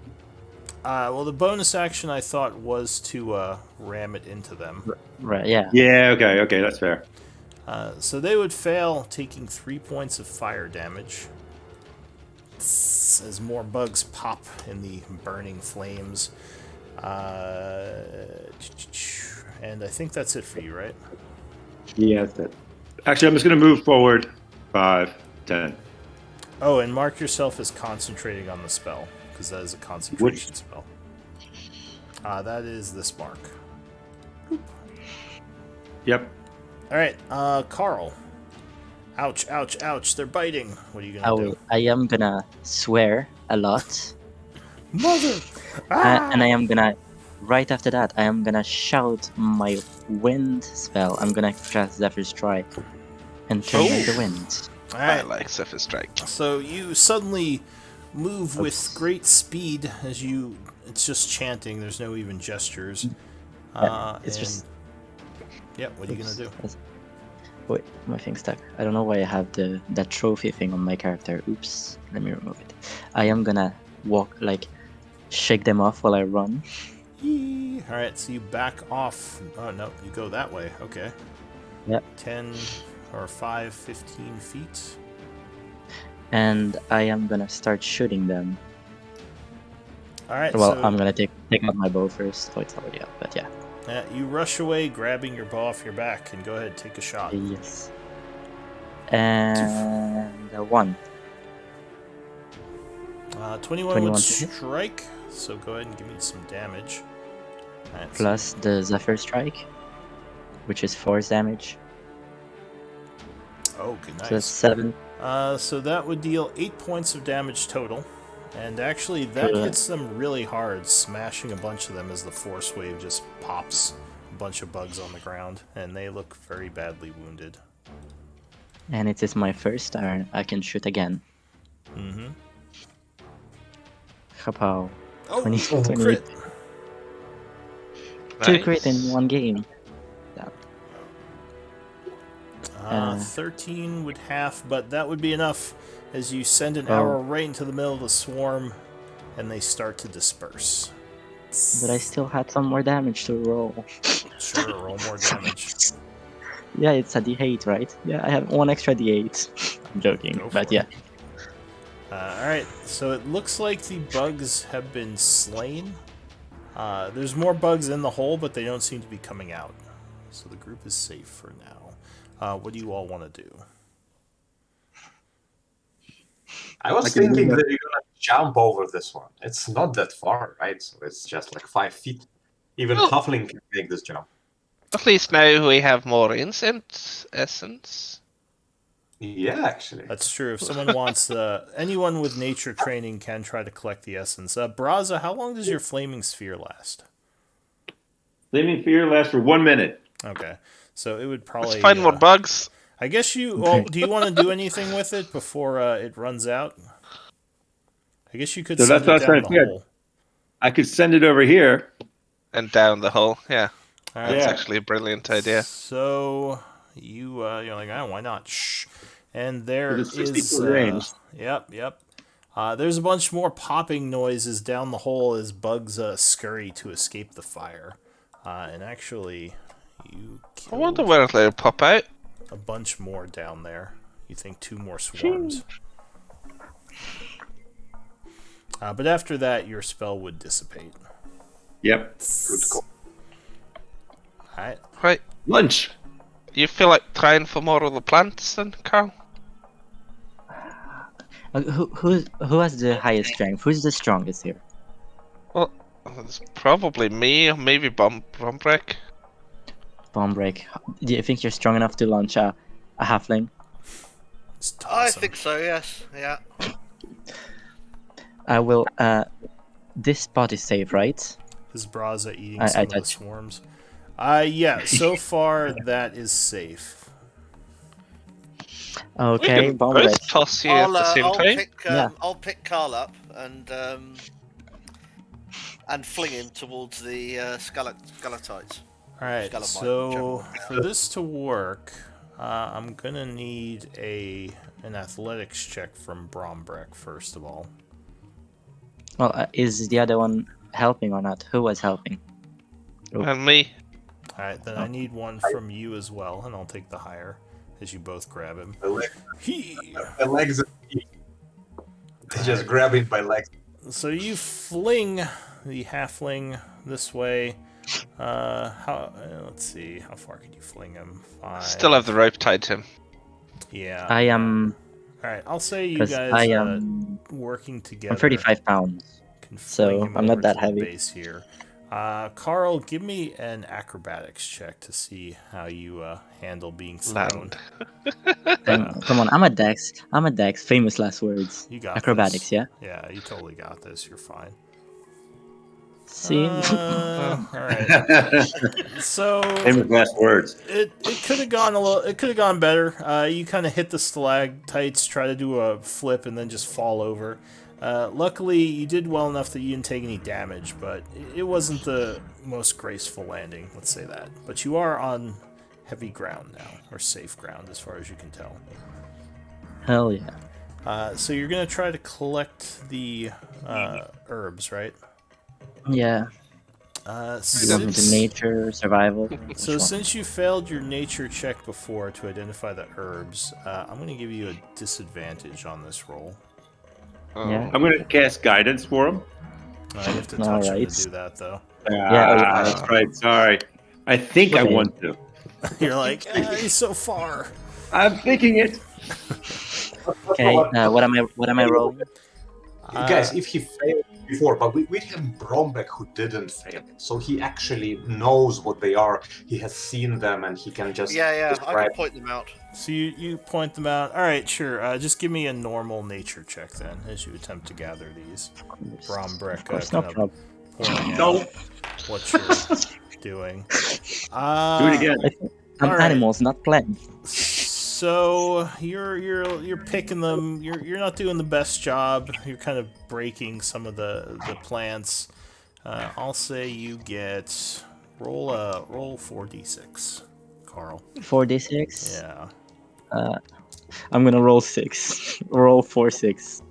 Well, the bonus action I thought was to ram it into them. Right, yeah. Yeah, okay, that's fair. So they would fail, taking 3 points of fire damage. As more bugs pop in the burning flames. And I think that's it for you, right? Yeah, that's it. Actually, I'm just going to move forward 5, 10. Oh, and mark yourself as concentrating on the spell, because that is a concentration spell. That is this mark. Yep. Alright, Carl. Ouch, ouch, ouch, they're biting. What are you gonna do? I am gonna swear a lot. Mother! And I am gonna, right after that, I am gonna shout my wind spell. I'm gonna cast Zephyr Strike and turn into wind. I like Zephyr Strike. So you suddenly move with great speed as you... It's just chanting, there's no even gestures. It's just... Yeah, what are you gonna do? Wait, my thing's stuck. I don't know why I have that trophy thing on my character. Oops, let me remove it. I am gonna walk, like, shake them off while I run. Alright, so you back off. Oh, no, you go that way. Okay. Yep. 10 or 5, 15 feet. And I am gonna start shooting them. Alright, Well, so... I'm gonna take out my bow first. Oh, it's already out, but yeah. You rush away, grabbing your bow off your back, and go ahead, take a shot. Yes. And 1. 21 would strike, so go ahead and give me some damage. Right, plus the Zephyr Strike, which is force damage. Oh, good, nice. So that's 7. So that would deal 8 points of damage total. And actually, that hits them really hard, smashing a bunch of them as the force wave just pops a bunch of bugs on the ground, and they look very badly wounded. And it is my first turn. I can shoot again. Mm-hmm. Kapow. Oh, 20. crit! 2 crit in one game. 13 would half, but that would be enough as you send an arrow right into the middle of the swarm, and they start to disperse. But I still had some more damage to roll. Sure, roll more damage. Yeah, it's a d8, right? Yeah, I have 1 extra d8. I'm joking, but yeah. Alright, so it looks like the bugs have been slain. There's more bugs in the hole, but they don't seem to be coming out. So the group is safe for now. What do you all want to do? I was thinking that you're gonna jump over this one. It's not that far, right? So it's just like 5 feet. Even Huffling can make this jump. At least now we have more incense essence. Yeah, actually. That's true. If someone wants... anyone with nature training can try to collect the essence. Braza, how long does your flaming sphere last? Flaming Fear lasts for 1 minute. Okay. So it would probably... Let's find more bugs. I guess you... Well, do you want to do anything with it before it runs out? I guess you could send it down the hole. I could send it over here. And down the hole, yeah. Right. That's actually a brilliant idea. So you're like, oh, why not? Shh. And there is... range. Yep. There's a bunch more popping noises down the hole as bugs scurry to escape the fire. And actually, you I wonder killed where they'll pop out. a bunch more down there. You think 2 more swarms. But after that, your spell would dissipate. Yep. Good call. Alright. Right. Lunch. You feel like trying for more of the plants then, Carl? Who has the highest strength? Who's the strongest here? Well, it's probably me or maybe Bombrek. Bomb break. Do you think you're strong enough to launch a halfling? Just I toss 'em. think so. Yes. Yeah. I will. This spot is safe, right? Is Braza eating I some of the touch. swarms? Yeah, so far that is safe. Okay, We can bomb both break. toss you at the same time. Yeah. I'll pick Carl up and fling him towards the stalactites. Alright, Scalamite, so whichever. for this to work, I'm gonna need an athletics check from Brombrek first of all. Well, is the other one helping or not? Who was helping? And me. Alright, then I need one from you as well, and I'll take the higher as you both grab him. My legs. They just grab him by legs. So you fling the halfling this way. Let's see, how far could you fling him? 5. Still have the rope tied to him. Yeah. I am. Alright, I'll say you 'Cause guys I am. working together. I'm 35 pounds. Can so fling him I'm not over that to the heavy. Base here. Carl, give me an acrobatics check to see how you handle being thrown. Land. Come on, I'm a Dex. I'm a Dex. Famous last words. You got Acrobatics, this. yeah. Yeah, you totally got this. You're fine. See. All right. So Famous last words. it could have gone it could have gone better. You kind of hit the stalactites, try to do a flip, and then just fall over. Luckily, you did well enough that you didn't take any damage, but it wasn't the most graceful landing. Let's say that. But you are on heavy ground now, or safe ground, as far as you can tell. Hell yeah. So you're gonna try to collect the herbs, right? Yeah. You want me to Since- nature, survival? So Which one? since you failed your nature check before to identify the herbs, I'm going to give you a disadvantage on this roll. Yeah. I'm gonna cast guidance for him. You have to touch him to Alright. do that, though. yeah. That's right. Sorry. I think I Okay. want to. You're like, he's so far. I'm thinking it. Okay. What am I rolling? Guys, if he failed before, but we have Brombeck who didn't fail, so he actually knows what they are. He has seen them, and he can just Yeah, I describe. can point them out. So you point them out. All right, sure. Just give me a normal nature check then, as you attempt to gather these. Brombrek, Of course, no kind of problem. pointing No. out what you're doing. Do it again. I'm Alright. animals, not plants. So you're picking them. You're not doing the best job. You're kind of breaking some of the plants. I'll say you get roll 4d6, Carl. 4d6. Yeah, I'm gonna roll 6. roll 4 6.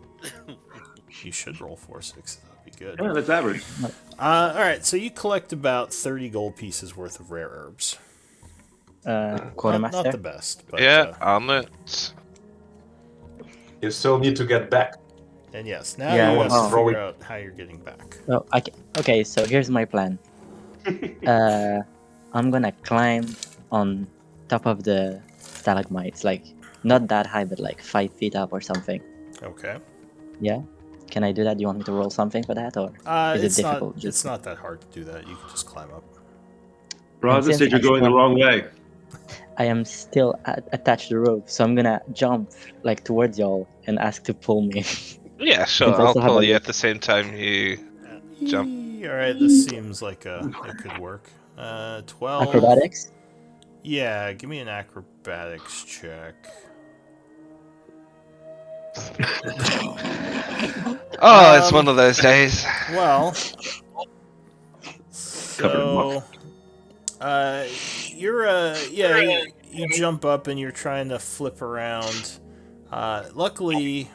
you should roll 4 6. That'd be good. Yeah, that's average. All right, so you collect about 30 gold pieces worth of rare herbs. Not Quartermaster. the best, but Yeah, on it. You still need to get back. and yes, now Yeah, you have to well- figure out how you're getting back. Oh, okay. So here's my plan. I'm gonna climb on top of the stalagmites, like not that high, but like 5 feet up or something. Okay. Yeah. Can I do that? Do you want me to roll something for that, or is it It's difficult? not. It's not that hard to do that. You can just climb up. Braza since said you're I going the swam- wrong way. I am still attached to the rope, so I'm gonna jump like towards y'all and ask to pull me. Yeah, sure. Since I I'll still have pull a you look. at the same time you jump. All right, this seems like it could work. 12. Acrobatics. Yeah, give me an acrobatics check. Oh, it's one of those days. Well, Covered in so you jump up and you're trying to flip around. Luckily,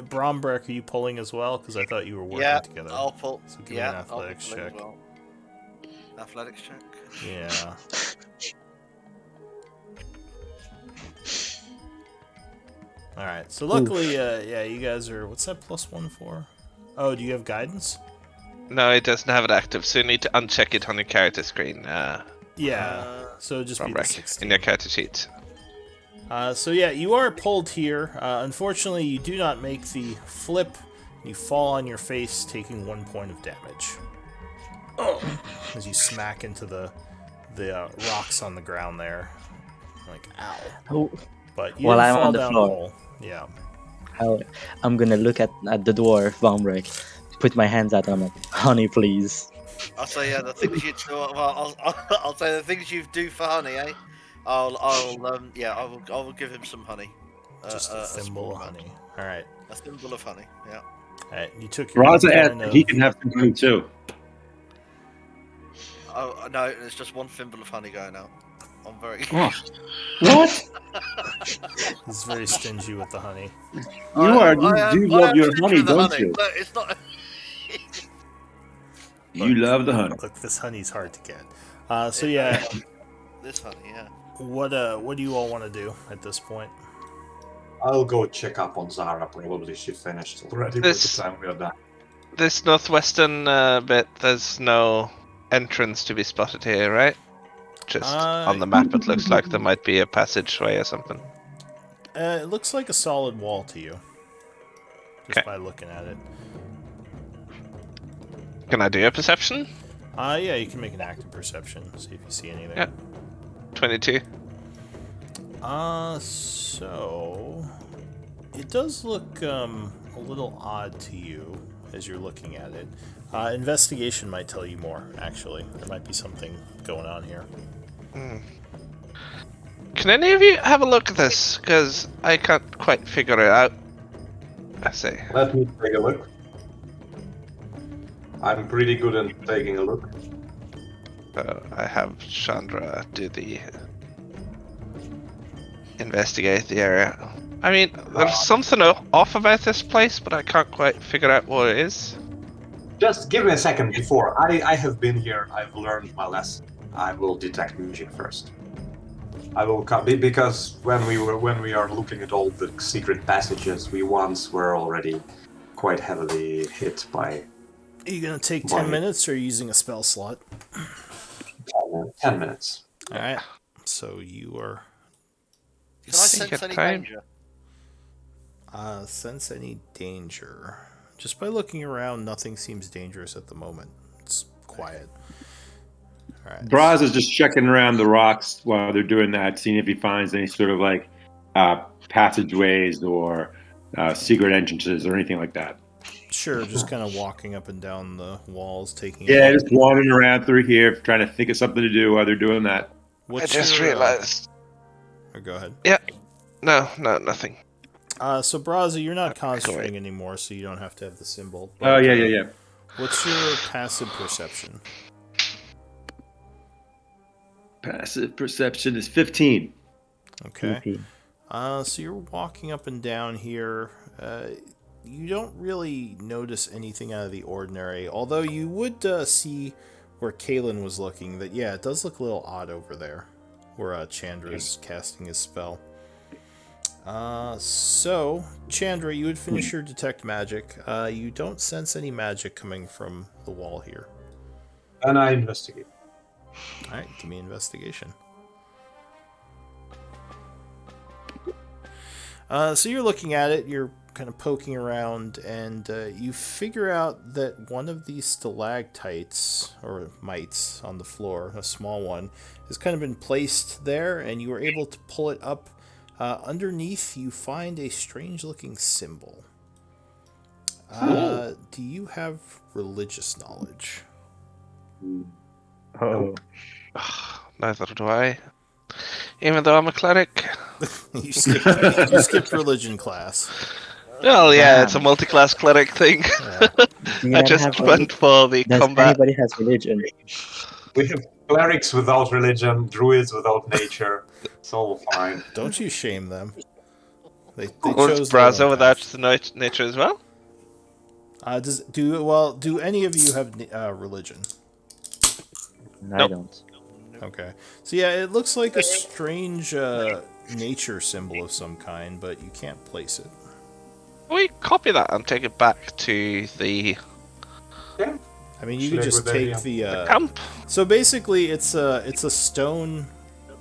Bromberg, are you pulling as well? Because I thought you were working Yeah, together. I'll pull. So give me Yeah, an I'll athletics pull it as check. well. Athletics check. Yeah. All right. So luckily, yeah, you guys are. What's that +1 for? Oh, do you have guidance? No, it doesn't have it active, so you need to uncheck it on your character screen. Yeah. So just be the Bromberg, 16. in your character sheet. So yeah, you are pulled here. Unfortunately, you do not make the flip. You fall on your face, taking 1 point of damage. As you smack into the rocks on the ground there. Like, ow. Oh, But you While didn't I'm fall on the down floor. the hole. Yeah. I'm gonna look at the dwarf, Vombrick, put my hands out, and I'm like, honey, please. I'll say the things you do. Well, I'll say the things you do for honey, eh? I will give him some honey. Just a thimble small of amount. honey. Alright. A thimble of honey. Yeah. Alright, you took your Raza asked point if of... he can have some honey too. Oh no, there's just one thimble of honey going out. I'm very. Oh. What? He's very stingy with the honey. You do love your honey, don't you? Look, it's not. You love the honey. Look, this honey's hard to get. So yeah, This honey, yeah. what do you all want to do at this point? I'll go check up on Zara. Probably she finished already by the time we are done. This northwestern bit, there's no entrance to be spotted here, right? Just on the map, it looks like there might be a passageway or something. It looks like a solid wall to you, just Okay. by looking at it. Can I do a perception? Yeah, you can make an active perception, see if you see anything. Yeah. 22. So it does look a little odd to you as you're looking at it. Investigation might tell you more, actually. There might be something going on here. Can any of you have a look at this? Because I can't quite figure it out. I see. Let me take a look. I'm pretty good at taking a look. I have Chandra do the investigate the area. I mean, there's something off about this place, but I can't quite figure out what it is. Just give me a second before. I have been here. I've learned my lesson. I will detect music first. I will come because when we are looking at all the secret passages, we once were already quite heavily hit by. Are you going to take 10 minutes or are you using a spell slot? 10 minutes. Alright, so you are... Can I sense any danger? Sense any danger. Just by looking around, nothing seems dangerous at the moment. It's quiet. Alright. Braz is just checking around the rocks while they're doing that, seeing if he finds any sort of like passageways or secret entrances or anything like that. Sure, just kind of walking up and down the walls, taking... Yeah, just wandering around through here, trying to think of something to do while they're doing that. What's I just realized. Go ahead. Yeah. No, nothing. So Braza, you're not concentrating anymore, so you don't have to have the symbol. Oh, yeah. What's your passive perception? Passive perception is 15. Okay. So you're walking up and down here. You don't really notice anything out of the ordinary, although you would see where Kalen was looking that, yeah, it does look a little odd over there, where Chandra is casting his spell. So, Chandra, you would finish your detect magic. You don't sense any magic coming from the wall here. And I investigate. Alright, give me investigation. So you're looking at it, you're kind of poking around, and you figure out that one of these stalactites, or mites, on the floor, a small one, has kind of been placed there, and you were able to pull it up. Underneath, you find a strange-looking symbol. Do you have religious knowledge? Oh. Neither do I. Even though I'm a cleric. You skipped religion class. Well, yeah, Damn. it's a multi-class cleric thing. Yeah. Do you I not just have went for the Does combat. anybody has religion? We have clerics without religion, druids without nature. It's all fine. Don't you shame them. They Was chose their Brazo own without path. the nature as well? Do any of you have religion? I Nope. don't. Okay. So yeah, it looks like a strange nature symbol of some kind, but you can't place it. We copy that and take it back to the Yeah. I mean, you Should could I just go there, take yeah? the. camp. So basically, it's a stone,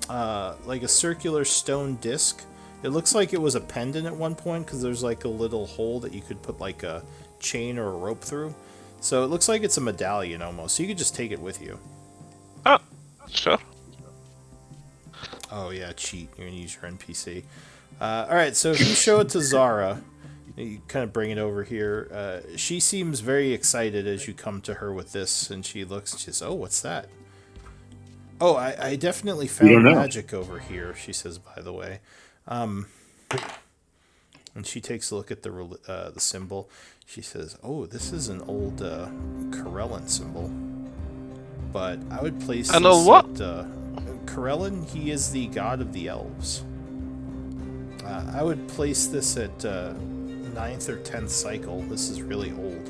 like a circular stone disc. It looks like it was a pendant at one point because there's like a little hole that you could put like a chain or a rope through. So it looks like it's a medallion almost. So you could just take it with you. Oh, sure. Oh yeah, cheat. You're gonna use your NPC. All right, so if you show it to Zara, you kind of bring it over here. She seems very excited as you come to her with this, and she looks. She says, "Oh, what's that?" Oh, I definitely found don't know. magic over here. She says, by the way, and she takes a look at the symbol. She says, "Oh, this is an old Karellan symbol, but I would place An this old what? at Karellan. He is the god of the elves. I would place this at 9th or 10th cycle. This is really old.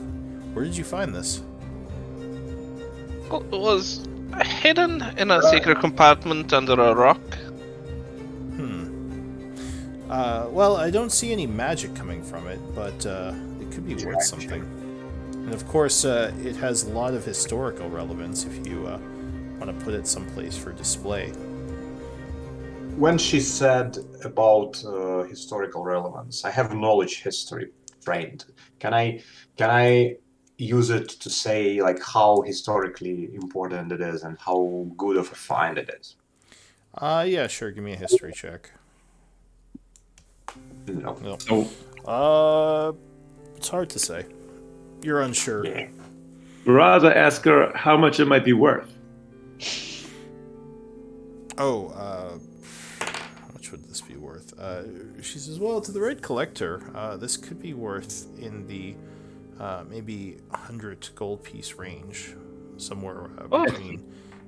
Where did you find this?" It was hidden in a secret compartment under a rock. Well, I don't see any magic coming from it, but it could be worth something. And of course, it has a lot of historical relevance if you want to put it someplace for display. When she said about historical relevance, I have knowledge history trained. Can I use it to say like how historically important it is and how good of a find it is? Yeah, sure. Give me a history check. No. No. Oh, It's hard to say. You're unsure. Yeah. Baraza asked her how much it might be worth. Oh, how much would this be worth? She says, well, to the right collector, this could be worth in the maybe 100 gold piece range, somewhere between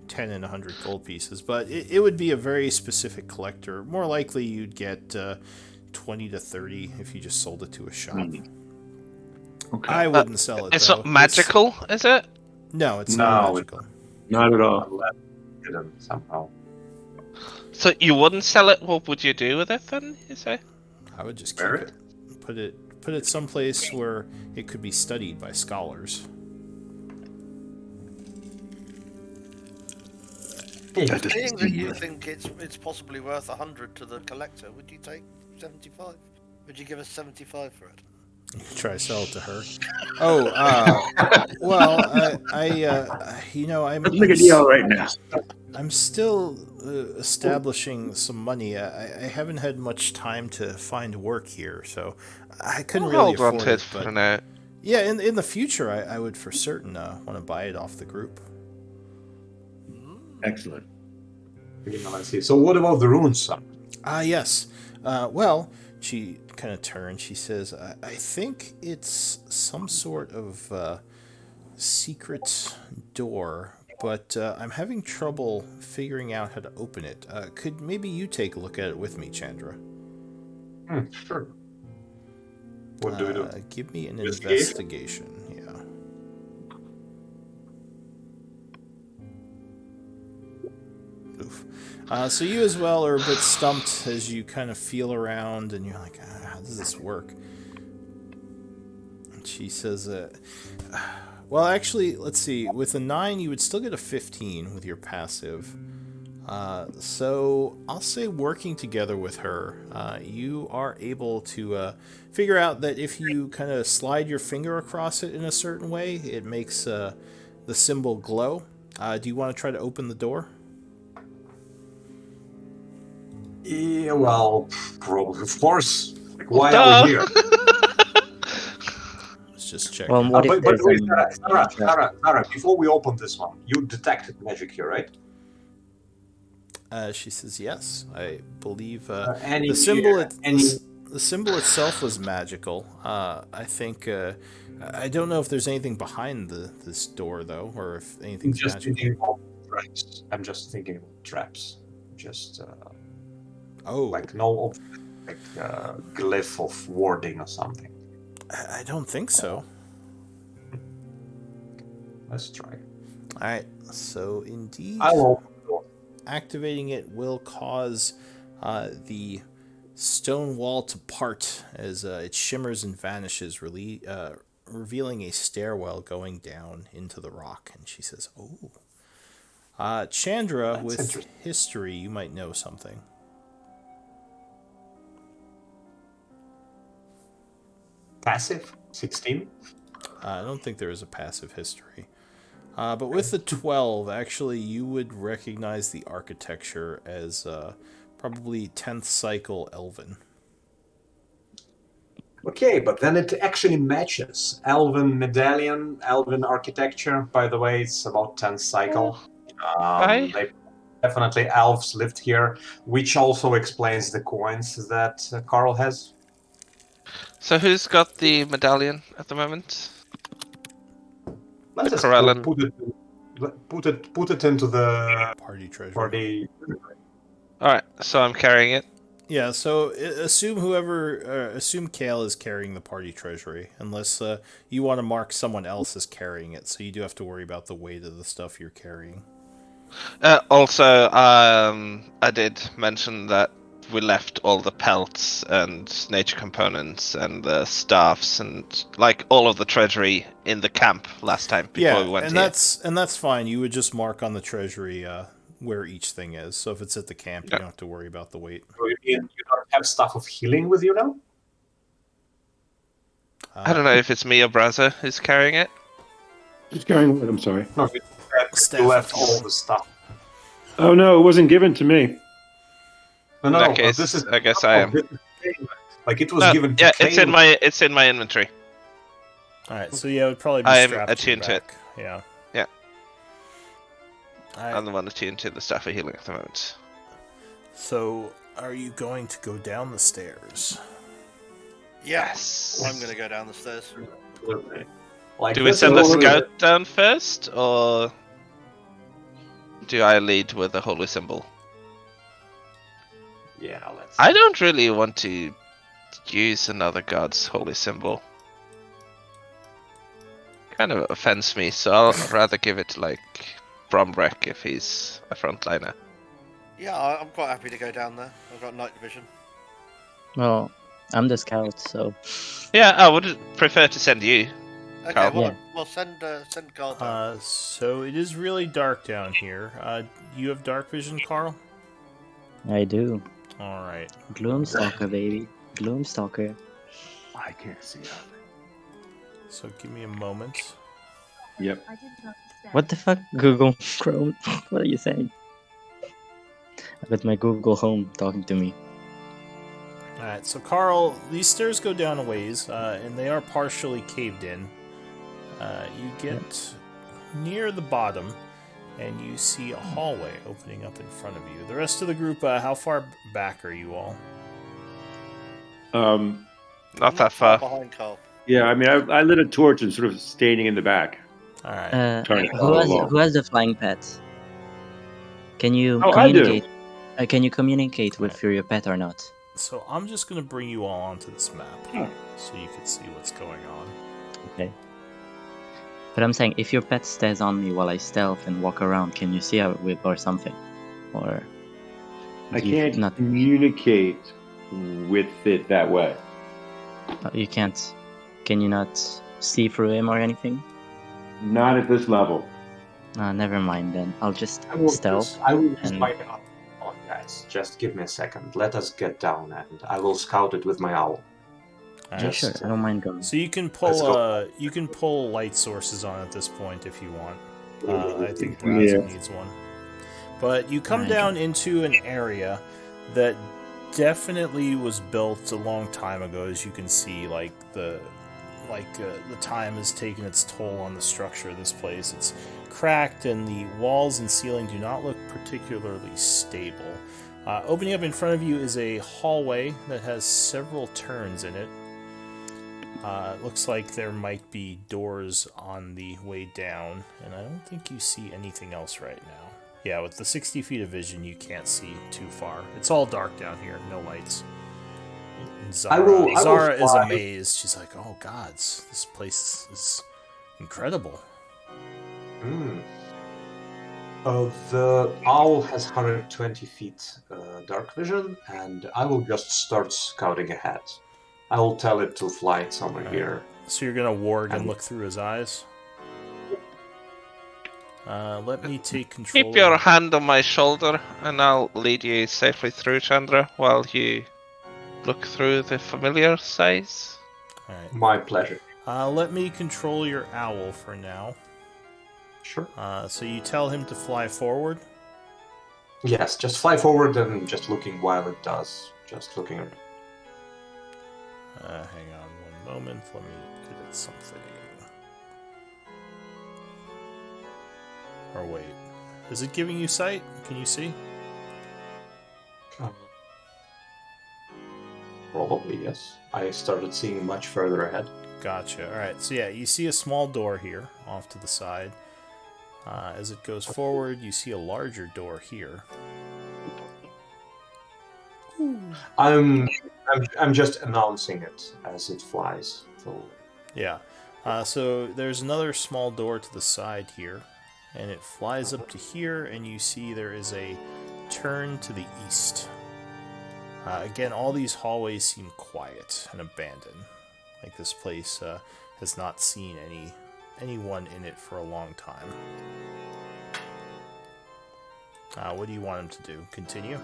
10 and 100 gold pieces. But it would be a very specific collector. More likely you'd get 20 to 30 if you just sold it to a shop. Okay. I wouldn't sell it, It's though. not magical, is it? No, it's No, not it- magical. Not at all. Unless hidden somehow. So you wouldn't sell it? What would you do with it then, you say? I would just keep Wear it. Put it someplace where it could be studied by scholars. That Being doesn't that seem you worth it. think it's possibly worth 100 to the collector, would you take 75? Would you give us 75 for it? Try to sell it to her. Oh, well, I'm Let's make a deal right now. I'm still establishing some money. I haven't had much time to find work here, so I couldn't We'll really hold on afford to it it. for But now. yeah, in the future, I would for certain want to buy it off the group. Excellent. Yeah, let's see. So what about the runes, son? Yes. Well, she kind of turns. She says, I think it's some sort of secret door, but I'm having trouble figuring out how to open it. Could maybe you take a look at it with me, Chandra? Sure. What do we do? Give me an Investigation? investigation. Yeah. Oof. So you as well are a bit stumped as you kind of feel around and you're like, how does this work? And she says, well, actually, let's see. With a 9, you would still get a 15 with your passive. So I'll say working together with her, you are able to figure out that if you kind of slide your finger across it in a certain way, it makes the symbol glow. Do you want to try to open the door? Yeah, well, probably, of course. Like, why Duh. are we here? Let's just check. Well, what if But there's wait, a Sarah, before we open this one, you detected magic here, right? She says yes. I believe Any the symbol. any The symbol itself was magical. I think. I don't know if there's anything behind this door though, or if I'm anything's just magical. thinking of traps. I'm just thinking of traps. Just Oh, like no. like a glyph of warding or something. I don't think so. Let's try. Alright, so indeed, I will. activating it will cause the stone wall to part as it shimmers and vanishes, revealing a stairwell going down into the rock. And she says, "Oh, Chandra, That's with interesting. history, you might know something." Passive 16. I don't think there is a passive history. But with the 12, actually, you would recognize the architecture as probably 10th cycle Elven. Okay, but then it actually matches. Elven medallion, Elven architecture. By the way, it's about 10th cycle. Why? They definitely elves lived here, which also explains the coins that Carl has. So who's got the medallion at the moment? Let's The just Corellan. put it into the Party treasure. party. Alright, so I'm carrying it. Yeah, so assume assume Kale is carrying the party treasury, unless you want to mark someone else as carrying it. So you do have to worry about the weight of the stuff you're carrying. Also, I did mention that we left all the pelts and nature components and the staffs and like all of the treasury in the camp last time before we went and here. that's fine. You would just mark on the treasury where each thing is. So if it's at the camp, you don't have to worry about the weight. So you don't have stuff of healing with you now? I don't know if it's me or Braza who's carrying it. Who's carrying what? I'm sorry. No, Staff you left of all healing. the stuff. Oh no, it wasn't given to me. No, In no, that case, this is I guess I am. Like it was No, given to yeah, Kale. it's in my inventory. All right, so yeah, it would probably be I'm strapped attuned to to your it. back. Yeah. Yeah. All right. I'm the one attuned to the stuff of healing at the moment. So are you going to go down the stairs? Yes. I'm gonna go down the stairs. Like Do we this send is the all- scout down first, or do I lead with the holy symbol? Yeah, let's. I don't really want to use another god's holy symbol. Kind of offends me, so I'll rather give it to like Brombrek if he's a frontliner. Yeah, I'm quite happy to go down there. I've got night vision. Well, I'm the scout, so Yeah, I would prefer to send you. Okay, Carl. well, Yeah. well send Carl down. So it is really dark down here. You have dark vision, Carl? I do. All right. Gloomstalker, baby. Gloomstalker. I can't see nothing. So give me a moment. Yep. What the fuck? Google Chrome? What are you saying? I got my Google Home talking to me. All right. So Carl, these stairs go down a ways, and they are partially caved in. You get near the bottom, and you see a hallway opening up in front of you. The rest of the group, how far back are you all? Not that far. behind Carl. Yeah, I mean, I lit a torch and sort of standing in the back. All right. Trying to follow along. Who has the flying pet? Can you Oh, I do. communicate? Can you communicate with your pet or not? So I'm just gonna bring you all onto this map, Oh. so you can see what's going on. Okay. But I'm saying, if your pet stays on me while I stealth and walk around, can you see how it or something? Or I do you can't not? communicate with it that way. You can't. Can you not see through him or anything? Not at this level. Never mind then. I'll just I will stealth. just, I will just and- wait up. Oh, guys, just give me a second. Let us get down, and I will scout it with my owl. All Yeah, right. sure. I don't mind going. So you can pull light sources on at this point if you want. I think Braza needs one. But you come down into an area that definitely was built a long time ago. As you can see, the time has taken its toll on the structure of this place. It's cracked, and the walls and ceiling do not look particularly stable. Opening up in front of you is a hallway that has several turns in it. It looks like there might be doors on the way down, and I don't think you see anything else right now. Yeah, with the 60 feet of vision, you can't see too far. It's all dark down here, no lights. Zara is amazed. She's like, "Oh gods, this place is incredible." The owl has 120 feet dark vision, and I will just start scouting ahead. I will tell it to fly somewhere here. So you're gonna warg and look through his eyes. Let me take control. Keep your hand on my shoulder, and I'll lead you safely through, Chandra, while you look through the familiar size. All right. My pleasure. Let me control your owl for now. Sure. So you tell him to fly forward. Yes, just fly forward and just looking while it does. Just looking around. Hang on one moment. Let me edit something. Or wait. Is it giving you sight? Can you see? Probably, yes. I started seeing much further ahead. Gotcha. Alright, so yeah, you see a small door here, off to the side. As it goes forward, you see a larger door here. I'm just announcing it as it flies. So Yeah. So there's another small door to the side here, and it flies up to here, and you see there is a turn to the east. Again, all these hallways seem quiet and abandoned. Like this place has not seen anyone in it for a long time. What do you want him to do? Continue?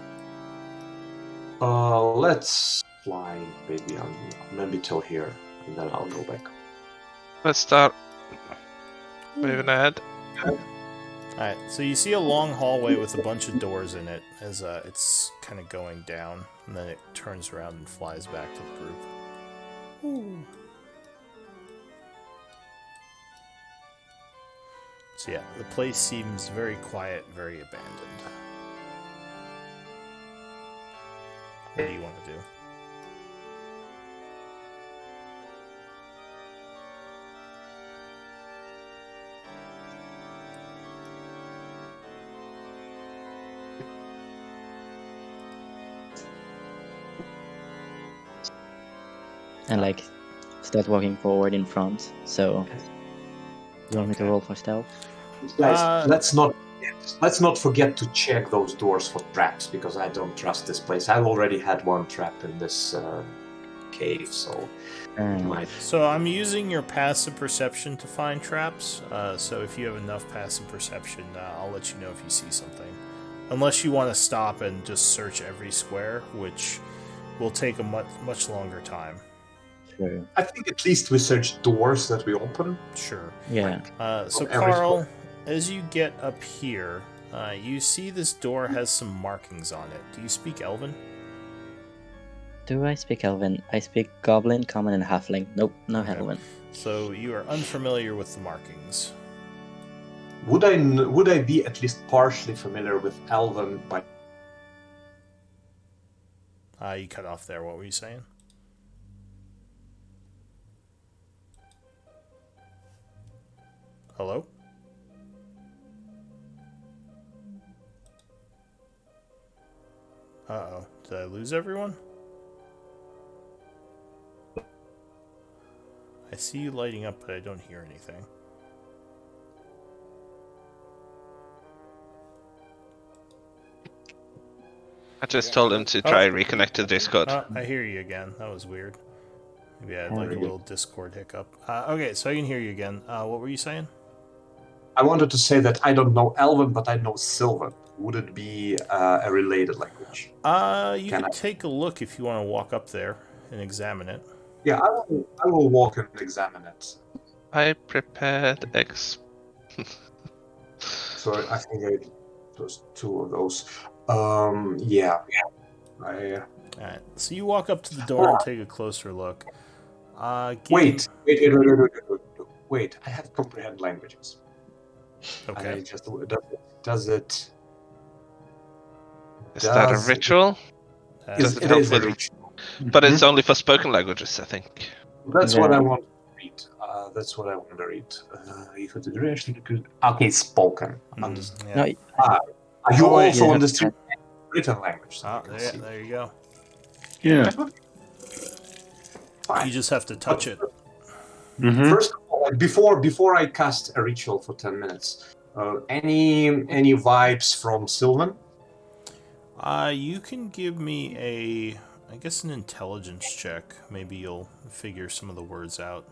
let's fly maybe till here, and then I'll go back. Let's start moving ahead. Alright, so you see a long hallway with a bunch of doors in it as it's kind of going down, and then it turns around and flies back to the group. So yeah, the place seems very quiet, very abandoned. What do you want to do? And like start walking forward in front. So you want me to roll for stealth? Guys, let's not forget to check those doors for traps, because I don't trust this place. I've already had one trap in this cave, so it might. So I'm using your passive perception to find traps. So if you have enough passive perception, I'll let you know if you see something. Unless you want to stop and just search every square, which will take a much longer time. Sure. I think at least we search doors that we open. Sure. Yeah. So every Carl, as you get up here, you see this door has some markings on it. Do you speak Elven? Do I speak Elven? I speak Goblin, Common, and Halfling. Nope, no Okay. Elven. So you are unfamiliar with the markings. Would I be at least partially familiar with Elven by? You cut off there. What were you saying? Hello? Uh-oh. Did I lose everyone? I see you lighting up, but I don't hear anything. I just told him to try reconnect to Discord. I hear you again. That was weird. Maybe I had like a little Discord hiccup. Okay, so I can hear you again. What were you saying? I wanted to say that I don't know Elven, but I know Sylvan. Would it be a related language? You can take a look if you want to walk up there and examine it. Yeah, I will walk and examine it. I prepared So I think I those two of those. Yeah. Alright, so you walk up to the door and take a closer look. Wait. Wait, I have comprehend languages. Okay. I just does it? Is that a ritual? Does it help with? But it's only for spoken languages, I think. That's what I want to read. That's what I want to read. If it's okay, spoken. Understand. Yeah. No, You wait, also yeah. understand written language. So you can see. There you go. Yeah. fine. You just have to touch it. Mhm. First of all, like, before I cast a ritual for 10 minutes, any vibes from Sylvan? You can give me I guess an intelligence check. Maybe you'll figure some of the words out.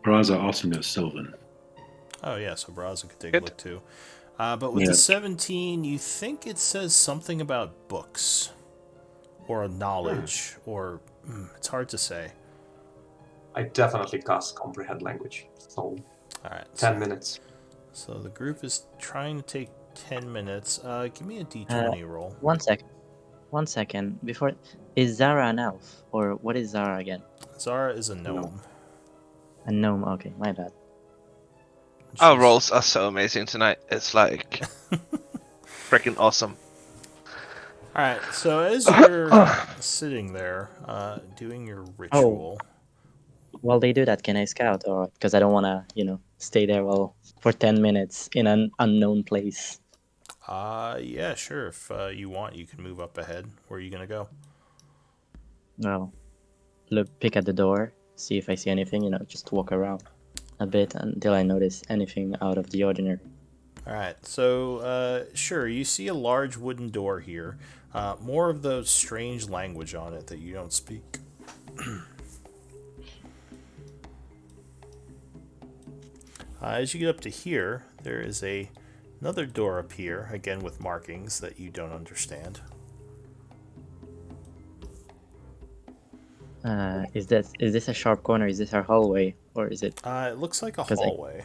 Braza also knows Sylvan. Oh yeah, so Braza could take a Good. look too. But with Yeah. the 17, you think it says something about books or knowledge, or it's hard to say. I definitely cast comprehend language. So All right, 10 minutes. So the group is trying to take 10 minutes. Give me a d20 roll. 1 second. 1 second. Before, is Zara an elf or what is Zara again? Zara is a gnome. A gnome. Okay, my bad. Our She's- rolls are so amazing tonight. It's like freaking awesome. All right, so as you're sitting there doing your ritual, While they do that, can I scout or because I don't want to, stay there for 10 minutes in an unknown place. yeah, sure. If you want, you can move up ahead. Where are you gonna go? Well, look, pick at the door, see if I see anything. Just walk around a bit until I notice anything out of the ordinary. All right, so sure, you see a large wooden door here. More of the strange language on it that you don't speak. As you get up to here, there is another door up here, again with markings that you don't understand. Is this a sharp corner? Is this our hallway, or is it? It looks like a 'Cause hallway.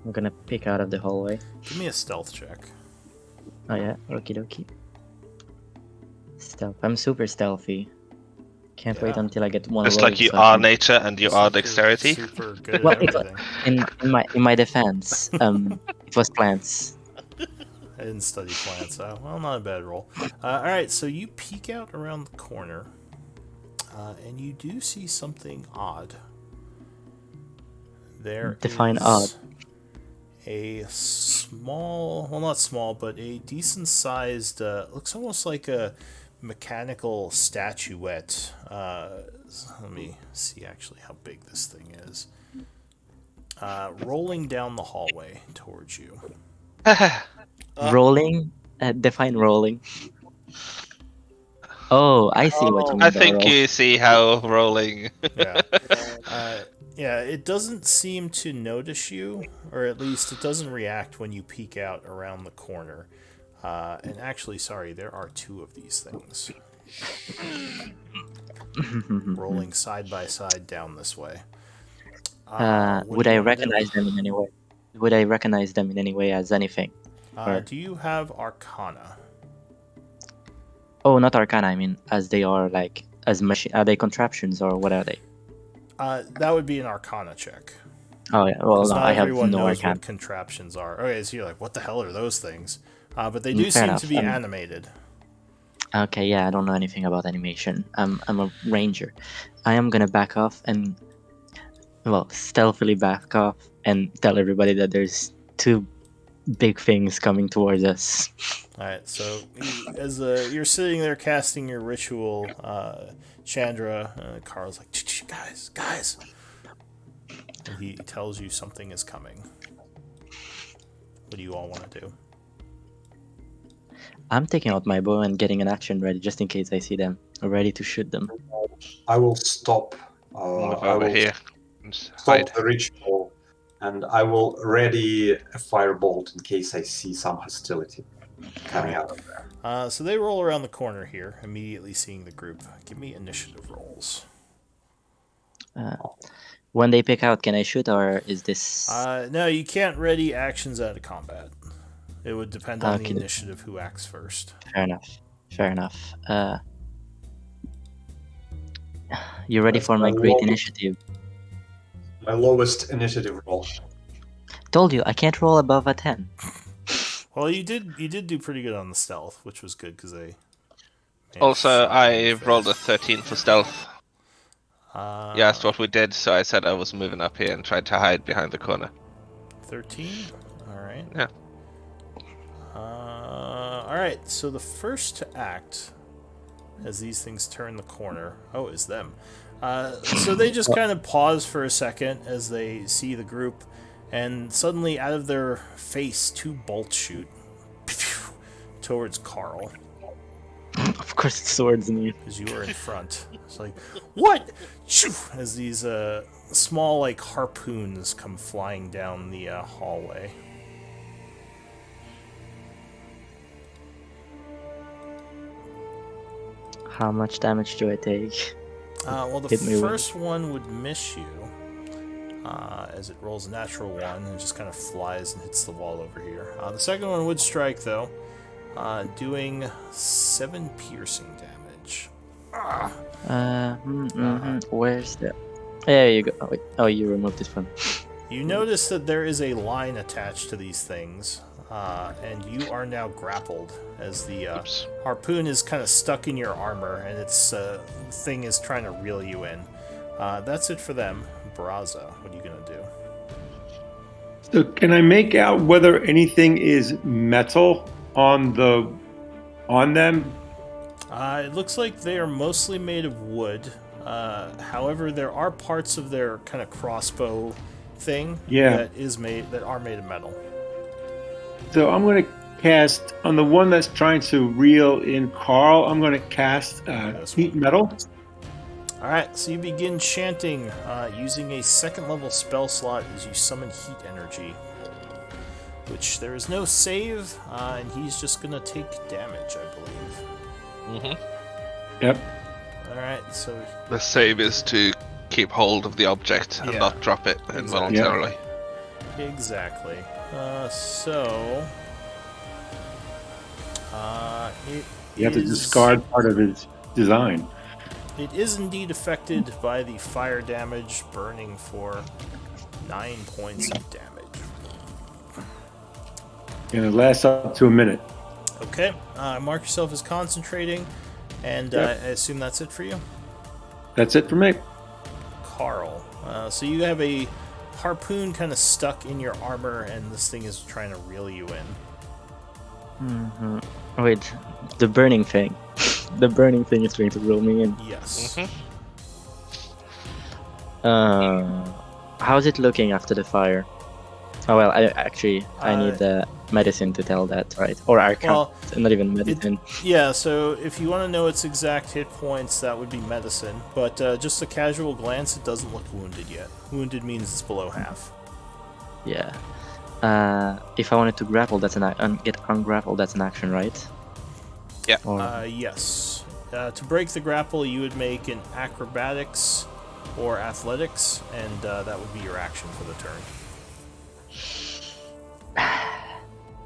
I'm gonna pick out of the hallway. Give me a stealth check. Oh yeah, okie dokie. Stealth. I'm super stealthy. Can't wait Yeah. until I get one. Just roll like you so I are can- nature and you Looks are like you're dexterity. Super good Well, at everything. in my defense, it was plants. I didn't study plants, so well, not a bad roll. All right, so you peek out around the corner, and you do see something odd. There Define is odd. a small, well, not small, but a decent-sized. Looks almost like a mechanical statuette. Let me see actually how big this thing is. Rolling down the hallway towards you. Rolling. Define rolling. Oh, I see what you mean. I by think roll. you see how rolling. Yeah. Yeah, it doesn't seem to notice you, or at least it doesn't react when you peek out around the corner. And actually, sorry, there are two of these things rolling side by side down this way. What Would do you I wanna do? recognize them in any way? Would I recognize them in any way as anything? or- Do you have Arcana? Oh, not Arcana. I mean, as they are like as machine. Are they contraptions or what are they? That would be an Arcana check. Oh yeah. Well, 'Cause no, not I have everyone no knows Arcana. what contraptions are. Okay, so you're like, what the hell are those things? But they do Fair seem enough, to be and- animated. Okay, yeah, I don't know anything about animation. I'm a ranger. I am gonna back off and, well, stealthily back off and tell everybody that there's two big things coming towards us. All right, so as you're sitting there casting your ritual, Chandra, Carl's like, guys. And he tells you something is coming. What do you all want to do? I'm taking out my bow and getting an action ready just in case I see them, ready to shoot them. I will stop. Move I over will here. And stop hide. the ritual, and I will ready a firebolt in case I see some hostility coming out of there. So they roll around the corner here, immediately seeing the group. Give me initiative rolls. When they pick out, can I shoot or is this? No, you can't ready actions out of combat. It would depend on the Okay. initiative who acts first. Fair enough. Fair enough. You ready That's for my my great lowest- initiative? My lowest initiative roll. Told you I can't roll above a 10. Well, you did do pretty good on the stealth, which was good because they. may have Also, shot you in I the rolled a face. 13 for stealth. You asked what we did, so I said I was moving up here and tried to hide behind the corner. 13. All right. Yeah. All right. So the first to act as these things turn the corner. Oh, it's them. So they just kind of pause for a second as they see the group, and suddenly out of their face, 2 bolts shoot towards Carl. Of course, it's swords in you. As you are in front. It's like, what? As these small, like, harpoons come flying down the hallway. How much damage do I take? Well, the Hit me first one would miss you, as it rolls a natural 1 and just kind of flies and hits the wall over here. The second one would strike, though, doing 7 piercing damage. Where's the... There you go. Oh, wait. Oh, you removed this one. You notice that there is a line attached to these things, and you are now grappled as the harpoon is kind of stuck in your armor, and its thing is trying to reel you in. That's it for them. Braza, what are you going to do? So can I make out whether anything is metal on them? It looks like they are mostly made of wood. However, there are parts of their kind of crossbow thing that are made of metal. So I'm going to cast on the one that's trying to reel in Carl. I'm going to cast heat metal. All right, so you begin chanting using a 2nd level spell slot as you summon heat energy, which there is no save, and he's just going to take damage, I believe. Yep. All right, so The save is to keep hold of the object and not drop it involuntarily. exactly. You have to discard part of his design. It is indeed affected by the fire damage, burning for 9 points of damage. And it lasts up to a minute. Okay, mark yourself as concentrating, and I assume that's it for you? That's it for me. Carl. So you have a harpoon kind of stuck in your armor, and this thing is trying to reel you in. Wait, the burning thing. The burning thing is trying to reel me in. Yes. How's it looking after the fire? Oh well, I need the medicine to tell that, right? Or Arcana, not even medicine. So if you want to know its exact hit points, that would be medicine. But just a casual glance, it doesn't look wounded yet. Wounded means it's below half. Yeah. If I wanted to grapple, get ungrappled, that's an action, right? Yeah. Yes. To break the grapple, you would make an acrobatics or athletics, and that would be your action for the turn.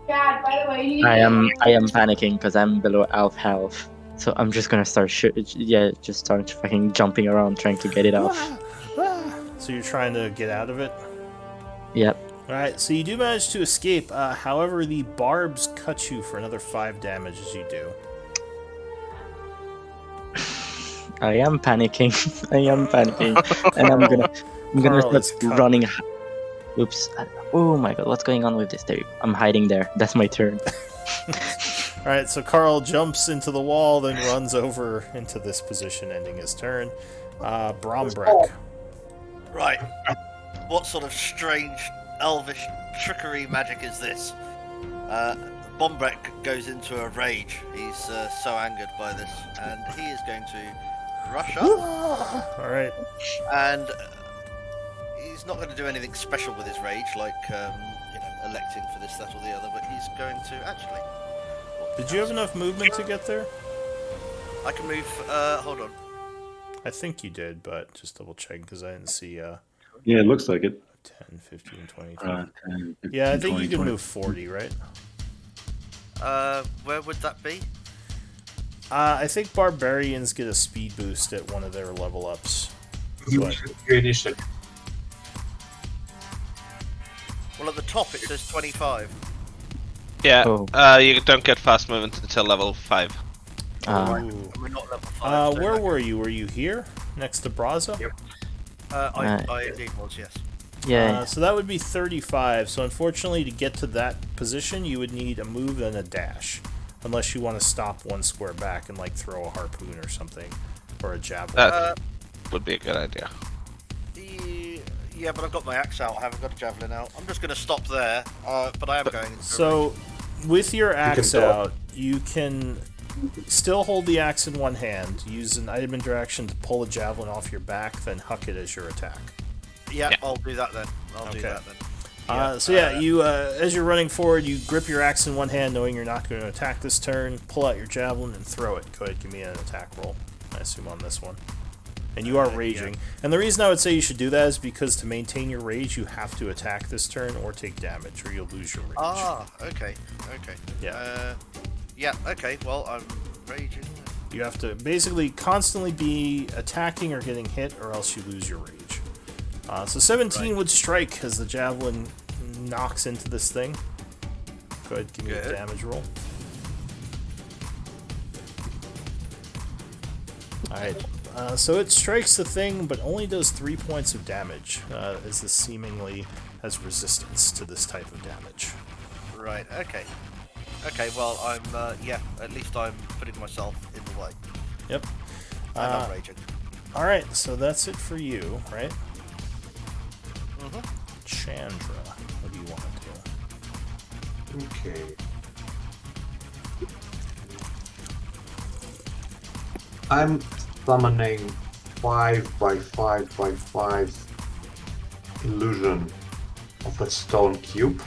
Dad, by the way, I am panicking because I'm below elf health, so I'm just gonna start just start fucking jumping around trying to get it off. So you're trying to get out of it? Yep. Alright, so you do manage to escape. However, the barbs cut you for another 5 damage as you do. I am panicking. And I'm gonna start running. Oops. Oh my god, what's going on with this? I'm hiding there. That's my turn. Alright, so Carl jumps into the wall, then runs over into this position, ending his turn. Brombrek. Right. What sort of strange elvish trickery magic is this? Bombrek goes into a rage. He's so angered by this, and he is going to rush up. Alright. And he's not going to do anything special with his rage, like electing for this, that, or the other. But he's going to actually. Did you have enough movement to get there? I can move. Hold on. I think you did, but just double check because I didn't see. Yeah, it looks like it. 10, 15, 20. 10, 15, yeah, I think 20, you can 20. move 40, right? Where would that be? I think barbarians get a speed boost at one of their level ups. Your initiative. Well, at the top it says 25. Yeah, Oh. you don't get fast movement until level 5. Ooh. We're not level 5. so Where that- were you? Were you here? Next to Braza? Yep. I indeed was, yes. Yeah. So that would be 35. So unfortunately, to get to that position, you would need a move and a dash. unless you want to stop one square back and like throw a harpoon or something, or a javelin. That would be a good idea. Yeah, but I've got my axe out. I haven't got a javelin out. I'm just going to stop there. But I am going. Into So, with your axe do it. out, you can still hold the axe in one hand, use an item interaction to pull a javelin off your back, then huck it as your attack. Yeah, I'll do that then. I'll do Okay. that then. You as you're running forward, you grip your axe in one hand, knowing you're not going to attack this turn. Pull out your javelin and throw it. Go ahead, give me an attack roll. I assume on this one. And you are raging. And the reason I would say you should do that is because to maintain your rage, you have to attack this turn or take damage, or you'll lose your rage. Okay. Yeah. Okay. Well, I'm raging. You have to basically constantly be attacking or getting hit, or else you lose your rage. So 17 would strike as the javelin knocks into this thing. Go ahead, give me a damage roll. Alright, so it strikes the thing, but only does 3 points of damage, as this seemingly has resistance to this type of damage. Right. Okay. Well, I'm. At least I'm putting myself in the way. Yep. I'm not raging. Alright, so that's it for you, right? Mhm. Chandra, what do you want to do? Okay. I'm summoning 5x5x5 illusion of a stone cube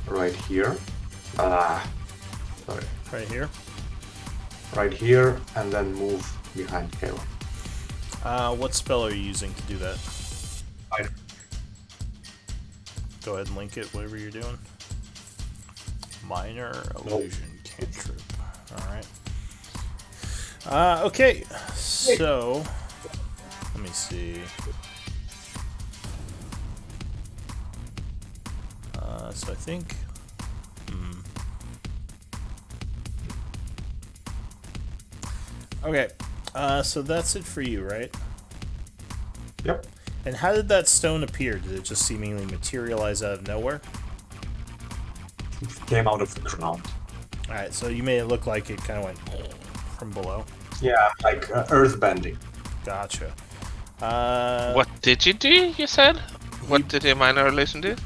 right here. Sorry. Right here. Right here, and then move behind Caleb. What spell are you using to do that? I- Go ahead and link it, whatever you're doing. Minor illusion cantrip. Alright. Okay, so let me see. So I think. Okay, so that's it for you, right? Yep. And how did that stone appear? Did it just seemingly materialize out of nowhere? It came out of the ground. Alright, so you made it look like it kind of went from below. Yeah, like earth bending. Gotcha. What did you do, you said? What did your minor illusion do?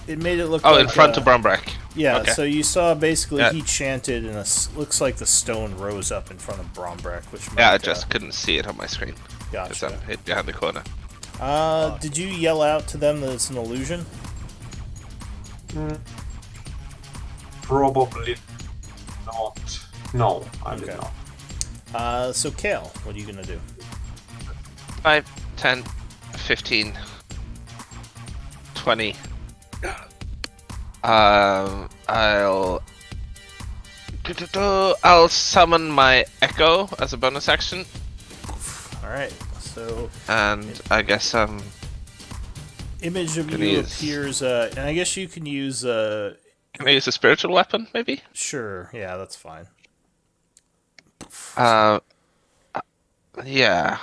It made it look Oh, like... in front of Brombrack. Yeah, Okay. so you saw basically Yeah. he chanted and looks like the stone rose up in front of Brombrack, which might... Yeah, I just couldn't see it on my screen. Because Gotcha. I'm hid behind the corner. Did you yell out to them that it's an illusion? Probably not. No, I did Okay. not. So Kale, what are you gonna do? 5, 10, 15, 20. I'll summon my Echo as a bonus action, Alright, so and I guess image of Can you use- appears, and I guess you can use, can I use a spiritual weapon, maybe? sure, yeah, that's fine. Yeah,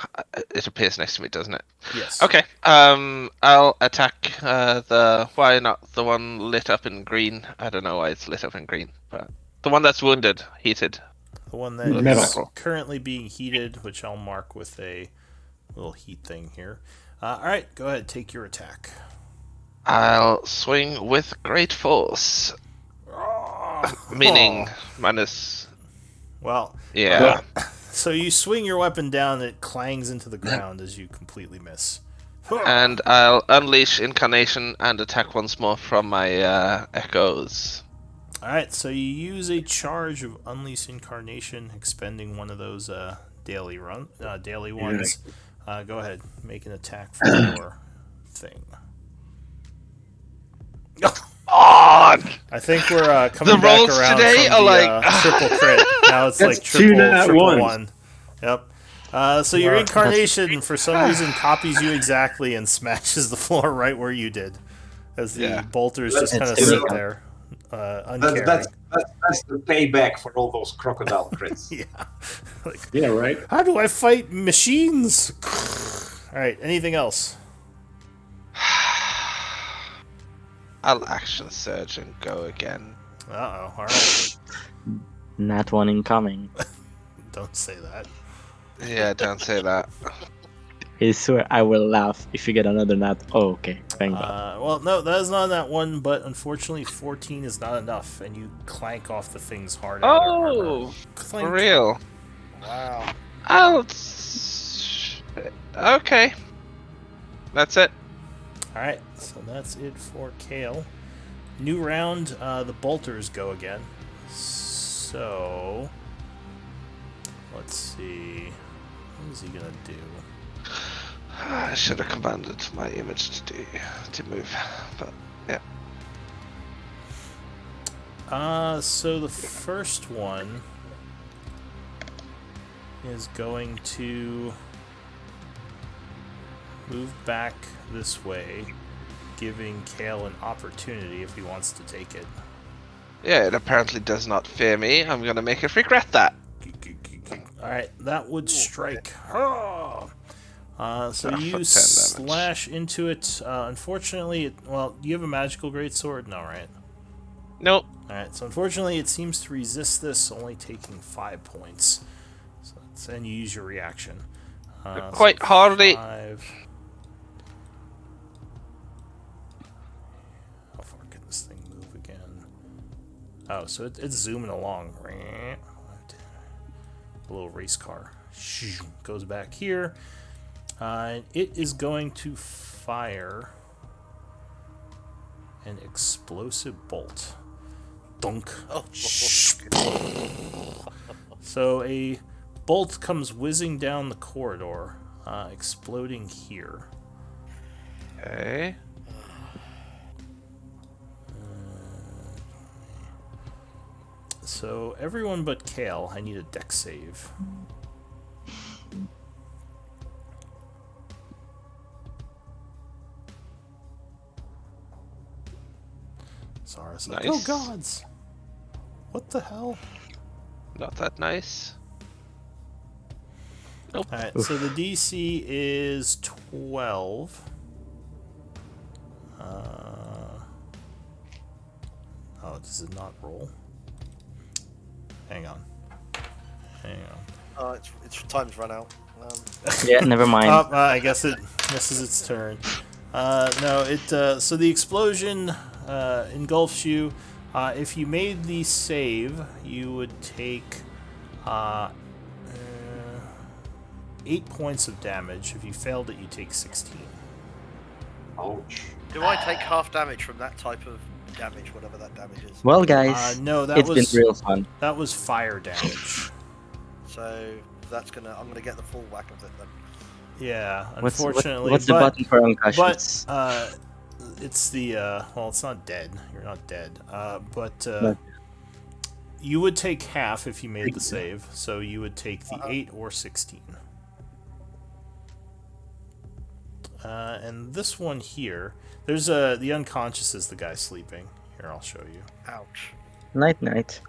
it appears next to me, doesn't it? Yes. Okay, I'll attack why not the one lit up in green? I don't know why it's lit up in green, but the one that's wounded, heated. The one that Metal. is currently being heated, which I'll mark with a little heat thing here. Alright, go ahead, take your attack. I'll swing with great force, meaning minus. Well, Yeah. so you swing your weapon down, it clangs into the ground as you completely miss. And I'll unleash incarnation and attack once more from my echoes. Alright, so you use a charge of Unleash Incarnation, expending one of those daily ones. Go ahead, make an attack for your thing. On! I think we're coming The back rolls around today from are the like- triple crit. Now it's That's like two nat triple ones. one. Yep. So your incarnation, for some reason, copies you exactly and smashes the floor right where you did, as the Yeah. bolters just kind of It's- sit there, uncaring. That's the payback for all those crocodile crits. Yeah. Like, Yeah, right. how do I fight machines? All right. Anything else? I'll action surge and go again. Uh-oh, alright. Nat 1 incoming. Don't say that. Yeah, don't say that. I swear I will laugh if you get another nat. Oh, okay. Thank God. Well, no, that is not that one, but unfortunately 14 is not enough, and you clank off the thing's hard outer armor. Oh, Clink. for real. Wow. Okay. That's it. Alright, so that's it for Kale. New round, the bolters go again. So, let's see. What is he gonna do? I should have commanded my image to move, but yeah. So the first one is going to move back this way, giving Kale an opportunity if he wants to take it. Yeah, it apparently does not fear me. I'm gonna make it regret that. Alright, that would strike. So for you 10 damage. slash into it. Unfortunately, do you have a magical greatsword? No, right? Nope. Alright, so unfortunately it seems to resist this, only taking 5 points. So and you use your reaction. Quite hardly. 5. How far can this thing move again? Oh, so it's zooming along. A little race car. Goes back here. It is going to fire an explosive bolt. Dunk. Oh. So a bolt comes whizzing down the corridor, exploding here. Okay. So everyone but Kale, I need a dex save. Zara's like, Nice. oh gods! What the hell? Not that nice. Nope. Alright, so the DC is 12. Oh, does it not roll? Hang on. It's time's run out. Yeah, never mind. I guess it misses its turn. No, so the explosion engulfs you. If you made the save, you would take 8 points of damage. If you failed it, you take 16. Ouch. Do I take half damage from that type of damage, whatever that damage is? Well, guys, No, that it's was been real fun. that was fire damage. So I'm gonna get the full whack of it then. Yeah, What's unfortunately. the button for concussions? But it's the well, it's not dead. You're not dead. But No. you would take half if you made the save. So you would take the 8 or 16. And this one here, there's the unconscious is the guy sleeping. Here, I'll show you. Ouch. Night.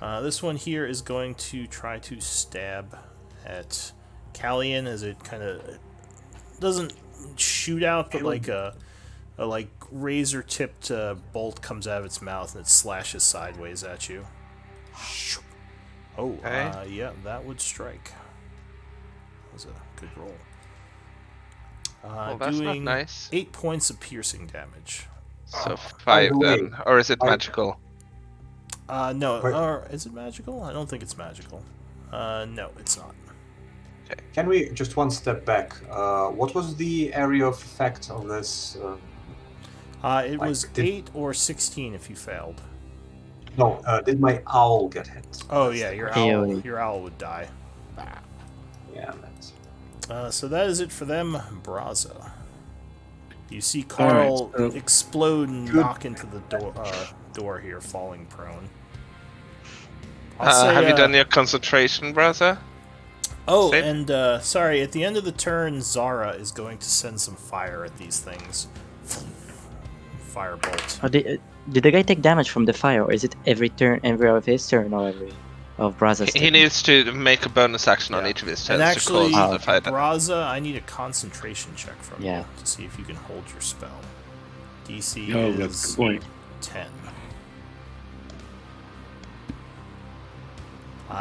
This one here is going to try to stab at Callian as it kind of doesn't shoot out, but like a razor-tipped bolt comes out of its mouth and it slashes sideways at you. Oh, Okay. yeah, that would strike. That was a good roll. Well, that's not Doing nice. 8 points of piercing damage. So by 5 the way, then, or is it magical? No, Wait. or is it magical? I don't think it's magical. No, it's not. Can we just one step back? What was the area of effect on this? It Like, was did- 8 or 16 if you failed. No, did my owl get hit? Oh That's yeah, the your question. owl, Ew. your owl would die. Yeah, that's. So that is it for them. Braza. You see Carl so- explode and Good. knock into the door here, falling prone. I'll say, Have you done your concentration, brother? Oh, save? and sorry, at the end of the turn, Zara is going to send some fire at these things. Firebolt. Oh, did the guy take damage from the fire, or is it every of his turn, or every of Braza's He turn? needs to make a bonus action on Yeah. each of his And turns actually, to cause the fight. Braza, I need a concentration check from Yeah. you to see if you can hold your spell. DC Oh, that's a is good point. 10.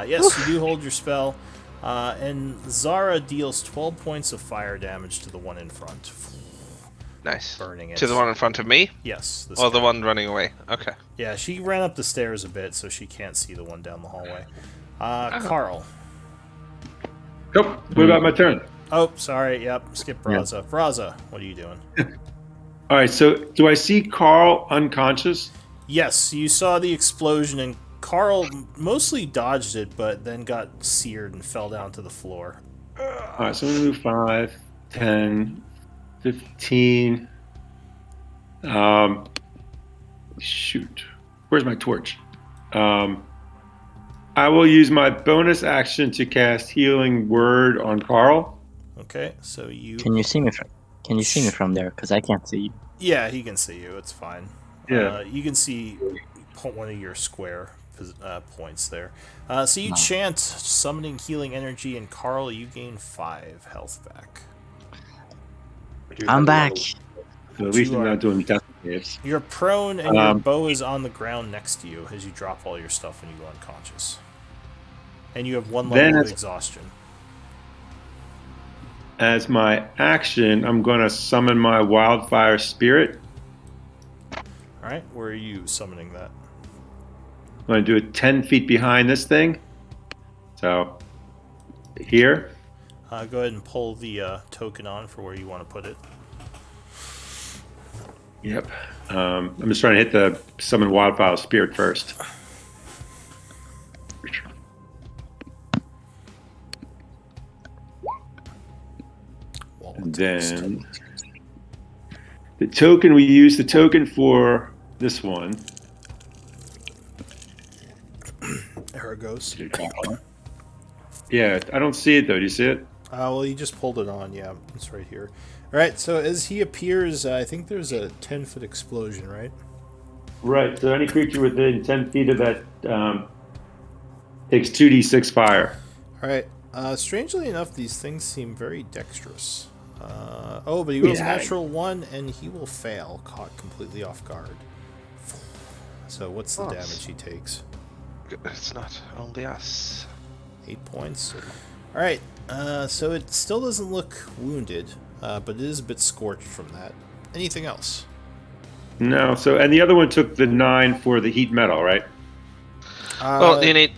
Yes, you do hold your spell. And Zara deals 12 points of fire damage to the one in front. Nice. Burning it. To the one in front of me? Yes. Or the one running away? Okay. Yeah, she ran up the stairs a bit, so she can't see the one down the hallway. Carl. Nope. What about my turn? Oh, sorry. Yep. Skip Braza. Braza, what are you doing? All right. So do I see Carl unconscious? Yes, you saw the explosion, and Carl mostly dodged it, but then got seared and fell down to the floor. All right. So I'm gonna move 5, 10, 15. Shoot. Where's my torch? I will use my bonus action to cast Healing Word on Carl. Okay, so you... Can you see me from there? Because I can't see you. Yeah, he can see you. It's fine. Yeah. You can see one of your square points there. So you chant summoning healing energy, and Carl, you gain 5 health back. I'm back. So at least You I'm are- not doing death saves. You're prone, and your bow is on the ground next to you as you drop all your stuff when you go unconscious. And you have 1 level Then of it's- exhaustion. As my action, I'm going to summon my Wildfire Spirit. Alright, where are you summoning that? I'm going to do it 10 feet behind this thing. So, here. Go ahead and pull the token on for where you want to put it. Yep. I'm just trying to hit the summon Wildfire Spirit first. And then the token, we use the token for this one. There it goes. Yeah, I don't see it though. Do you see it? Well, you just pulled it on. Yeah, it's right here. All right, so as he appears, I think there's a 10-foot explosion, right? Right. So any creature within 10 feet of that takes 2d6 fire. All right. Strangely enough, these things seem very dexterous. But he rolls a natural 1, and he will fail, caught completely off guard. So what's the damage he takes? It's not only us. 8 points. All right. So it still doesn't look wounded, but it is a bit scorched from that. Anything else? No. So and the other one took the 9 for the heat metal, right? Well, you need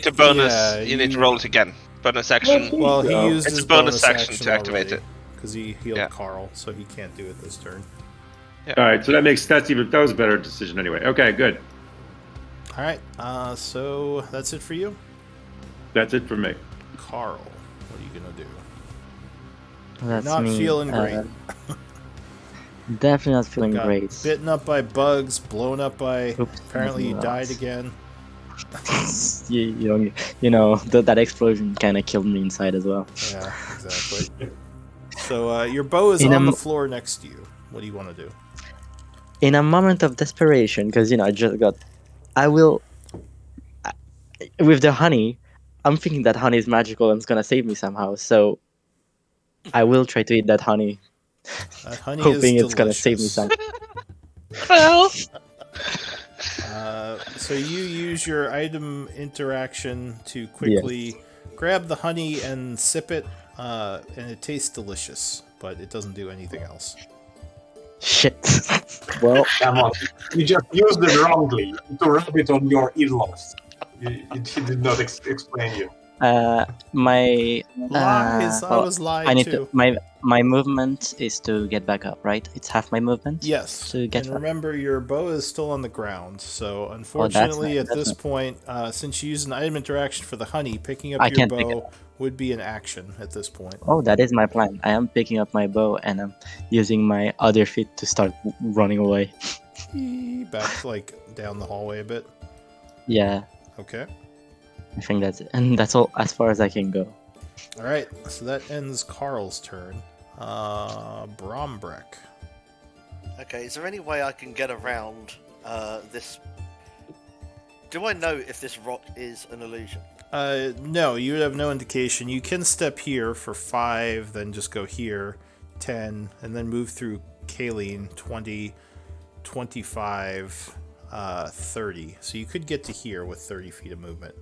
to bonus. yeah, you need to roll it again. Bonus action. Well, he used It's his a bonus action to activate already, it. because he healed Yeah. Carl, so he can't do it this turn. All right. So that was a better decision anyway. Okay. Good. All right. So that's it for you, That's it for me. Carl. What are you gonna do? That's Not me. feeling great. Definitely not feeling Got great. bitten up by bugs, blown up by. Oops, Apparently, you nothing died else. again. That explosion kind of killed me inside as well. Yeah, exactly. So your bow is In on a- the floor next to you. What do you want to do? In a moment of desperation, because I just got, with the honey, I'm thinking that honey is magical and it's gonna save me somehow. So I will try to eat that honey, That honey hoping is it's gonna save me delicious. some. Well, So you use your item interaction to quickly grab the honey and sip it, and it tastes delicious, but it doesn't do anything else. Shit. Well, Come on, you just used it wrongly to rub it on your earlobes. He did not explain you. my Lies! I well, was lied I need to. to. My movement is to get back up, right? It's half my movement. Yes, To get and up. remember your bow is still on the ground, so unfortunately not- at that's this not- point, since you used an item interaction for the honey, picking up I your can't pick it bow would be an action at this point. Oh, that is my plan. I am picking up my bow and I'm using my other feet to start running away. Back, like, down the hallway a bit. Yeah, Okay. I think that's it. And that's all as far as I can go. Alright, so that ends Carl's turn. Brombrek. Okay, is there any way I can get around this? Do I know if this rock is an illusion? No, you would have no indication. You can step here for 5, then just go here, 10, and then move through Kayleen, 20, 25, 30. So you could get to here with 30 feet of movement.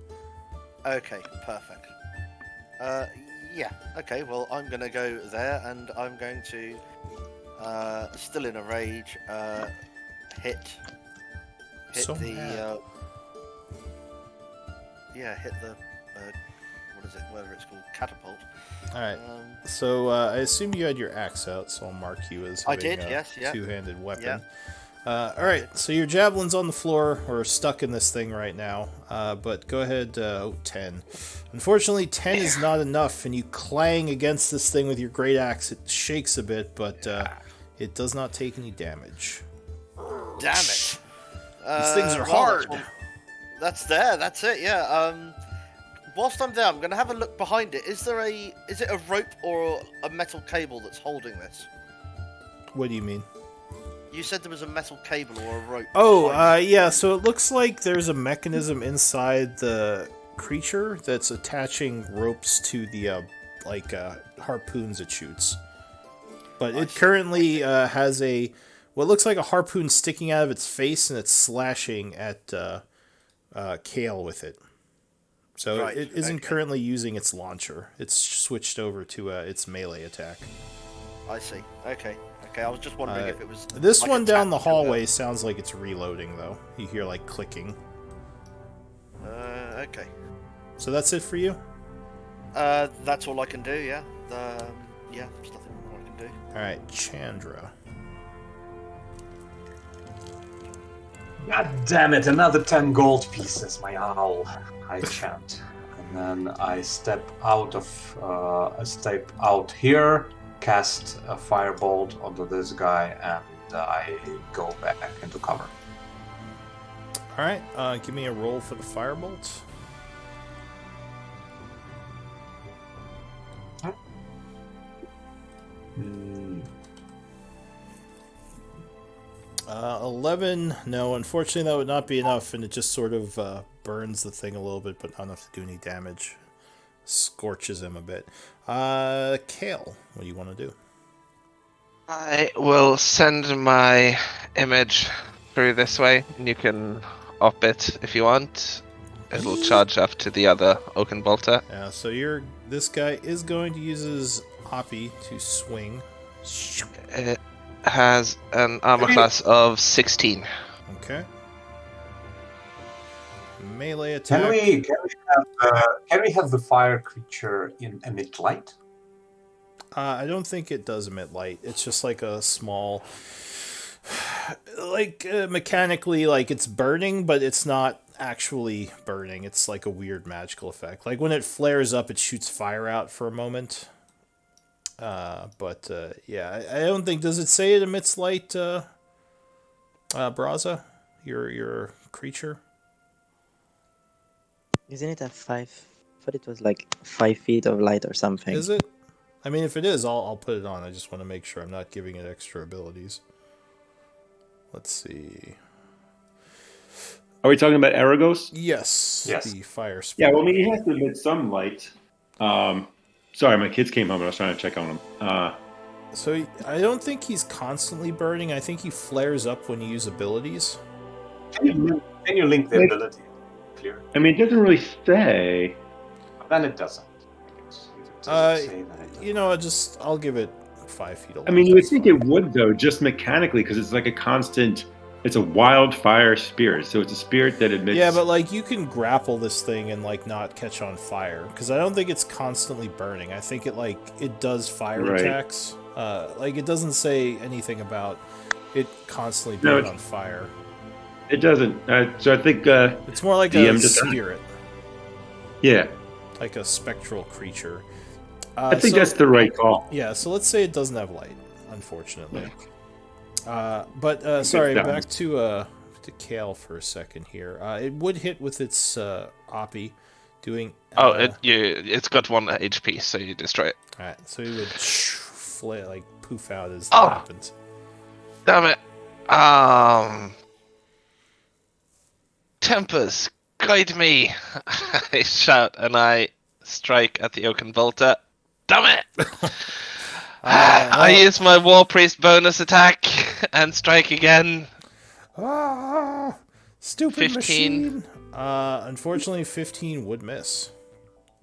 Okay, perfect. Yeah. Okay. Well, I'm gonna go there, and I'm going to, still in a rage, hit So the, mad. hit the, what is it? Whatever it's called, catapult. All right. Um, So I assume you had your axe out, so I'll mark you as I having did, a yes, yeah. two-handed weapon. Yeah. All right. So your javelin's on the floor or stuck in this thing right now. But go ahead. 10. Unfortunately, 10 is not enough, and you clang against this thing with your great axe. It shakes a bit, but it does not take any damage. Damn it! These things are well, hard. That's it. Yeah. Whilst I'm there, I'm gonna have a look behind it. Is it a rope or a metal cable that's holding this? What do you mean? You said there was a metal cable or a rope. Oh, behind it. yeah, so it looks like there's a mechanism inside the creature that's attaching ropes to the, harpoons it shoots. But it currently has what looks like a harpoon sticking out of its face, and it's slashing at Kale with it. So Right, it isn't okay. currently using its launcher. It's switched over to its melee attack. I see. Okay. I was just wondering if it was. This like one a down the tactical hallway sounds like it's reloading, though. You hear, like, clicking. Okay. So that's it for you? That's all I can do. Yeah. Yeah. There's nothing more I can do. Alright, Chandra. God damn it, another 10 gold pieces, my owl. I chant. And then I step out here, cast a firebolt onto this guy, and I go back into cover. Alright, give me a roll for the firebolt. Mm, 11. No, unfortunately that would not be enough, and it just sort of burns the thing a little bit, but not enough to do any damage. Scorches him a bit. Kale, what do you want to do? I will send my image through this way, and you can op it if you want. It'll charge up to the other Oaken Bolter. Yeah, so this guy is going to use his Hoppy to swing. It has an armor class of 16. Okay. Melee attack. Can we have the fire creature emit light? I don't think it does emit light. It's just like a small, mechanically, like it's burning, but it's not actually burning. It's like a weird magical effect. Like when it flares up, it shoots fire out for a moment. Yeah, I don't think. Does it say it emits light? Braza, your creature. Isn't it at 5? I thought it was like 5 feet of light or something. Is it? I mean, if it is, I'll put it on. I just want to make sure I'm not giving it extra abilities. Let's see. Are we talking about Aragos? Yes. Yes. The fire Yeah, spirit. well, I mean, he has to emit some light. Sorry, my kids came home and I was trying to check on them. So I don't think he's constantly burning. I think he flares up when you use abilities. Can you link the ability? Clear. I mean, it doesn't really say. Then it doesn't. It doesn't say that it You know, I'll give it 5 feet of light. I mean, you would That's think fine. it would, though, just mechanically, because it's like a constant. It's a wildfire spirit, so it's a spirit that emits. Yeah, but like you can grapple this thing and like not catch on fire because I don't think it's constantly burning. I think it does fire Right. attacks. Like it doesn't say anything about it constantly being on fire. It doesn't. So I think. It's more like DM a just- spirit, Yeah, like a spectral creature. I think that's the right call. Yeah, so let's say it doesn't have light, unfortunately. Sorry, that back to Kale for a second here. It would hit with its Oppie, doing. It's got 1 HP, so you destroy it. Alright, so he would poof out as Oh. that happens. Damn it. Tempers, guide me! I shout and I strike at the Oaken Bolter. Damn it! I use my War Priest bonus attack and strike again. Stupid 15. machine! Unfortunately, 15 would miss.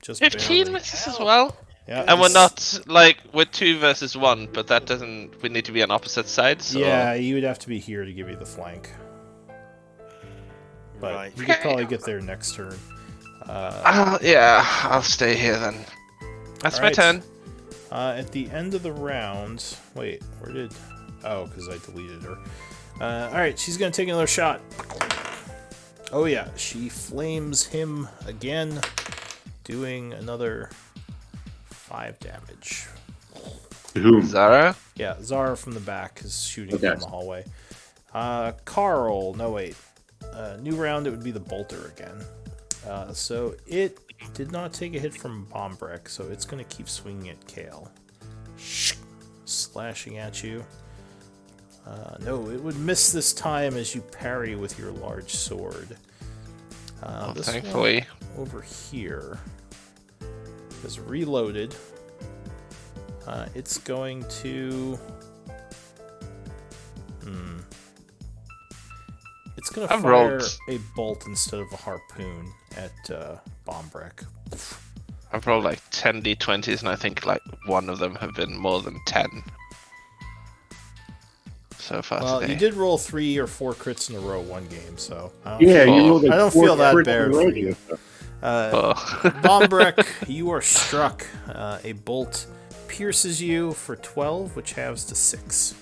Just 15 barely. misses as well. Yeah, And we're it's- not like we're 2 versus 1, but that doesn't. We need to be on opposite sides. So... Yeah, you would have to be here to give you the flank. But Right. you could probably get there next turn. yeah, I'll stay here then. That's my Alright. turn. At the end of the round... Wait, where did... Oh, because I deleted her. Alright, she's going to take another shot. Oh yeah, she flames him again, doing another 5 damage. Whom? Zara. Yeah, Zara from the back is shooting Okay. down the hallway. Carl, no wait. New round, it would be the bolter again. So it did not take a hit from Bombrek, so it's going to keep swinging at Kale. Slashing at you. No, it would miss this time as you parry with your large sword. This Thankfully. one over here is reloaded. It's going to... It's going to I've fire rolled- a bolt instead of a harpoon at Bombrek. I've rolled like 10 d20s, and I think like one of them have been more than 10 so far Well, today. you did roll 3 or 4 crits in a row one game, so... Yeah, Four. you rolled like I don't 4 feel that crits bad in a for row. you. Oh. Bombrek, you are struck. A bolt pierces you for 12, which halves to 6.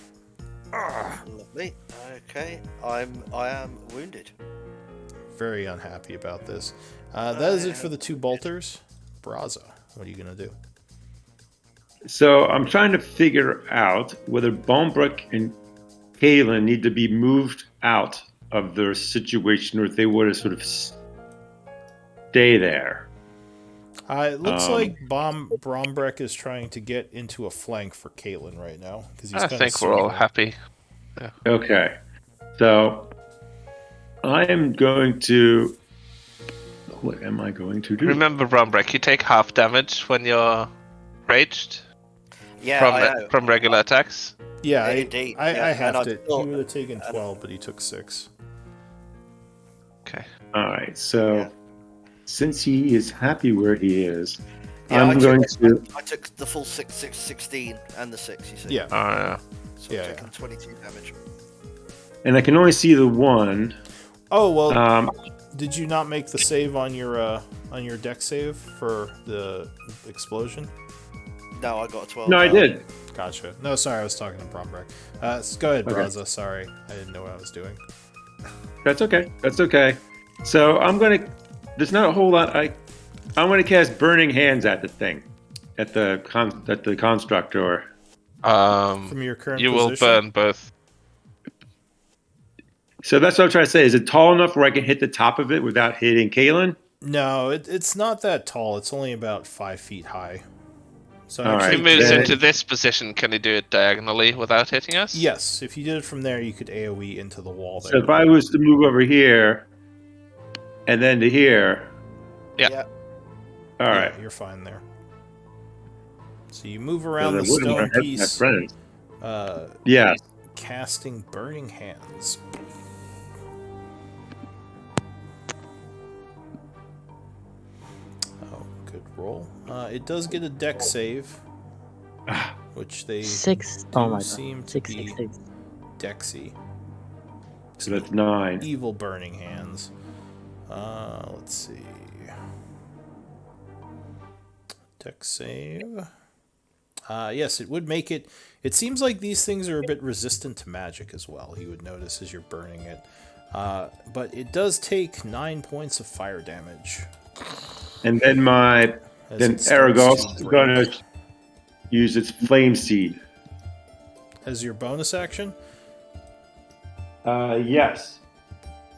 Lovely. Okay, I am wounded. Very unhappy about this. That is it for the 2 bolters. Braza, what are you going to do? So I'm trying to figure out whether Bombrek and Kalen need to be moved out of their situation, or if they want to sort of stay there. It looks like Bombrek is trying to get into a flank for Caitlyn right now. He's I kinda think we're all circling. happy. Okay. So I am going to. What am I going to do? Remember, Brombrek, you take half damage when you're raged Yeah, I know. from regular attacks. Yeah, Indeed, I yeah, and halved I'd it. still- He would have taken 12, but he took 6. Okay. All right. So since he is happy where he is, Yeah, I'm going to. I took the full 16 and the 6, you see. Yeah. So Yeah, I'm taking 22 damage. And I can only see the one. Oh, well, Um, did you not make the save on your deck save for the explosion? No, I got a 12. no, I did. Gotcha. No, sorry, I was talking to Brombrek. Go ahead, Okay. Braza. Sorry, I didn't know what I was doing. That's okay. That's okay. So I'm gonna. There's not a whole lot. I'm gonna cast Burning Hands at the thing, at the construct, or From your current You position? will burn both. so that's what I'm trying to say. Is it tall enough where I can hit the top of it without hitting Kalen? No, it's not that tall. It's only about 5 feet high. So All If right, he moves then- into this position, can he do it diagonally without hitting us? yes, if you did it from there, you could AoE into the wall there. So if I was to move over here, and then to here, Yeah. all right. Yeah, you're fine there. So you move So around then the what am I stone having my piece, friends? uh, Yes. casting Burning Hands. Oh, good roll. It does get a deck save, which they 6. do Oh my god. seem to 6, be 6, 6. Dexy. So that's 9. Evil Burning Hands. Let's see. Deck save. Yes, it would make it. It seems like these things are a bit resistant to magic as well. You would notice as you're burning it. But it does take 9 points of fire damage. And then as then it starts Aragos to is break. going to use its Flame Seed. As your bonus action. Yes.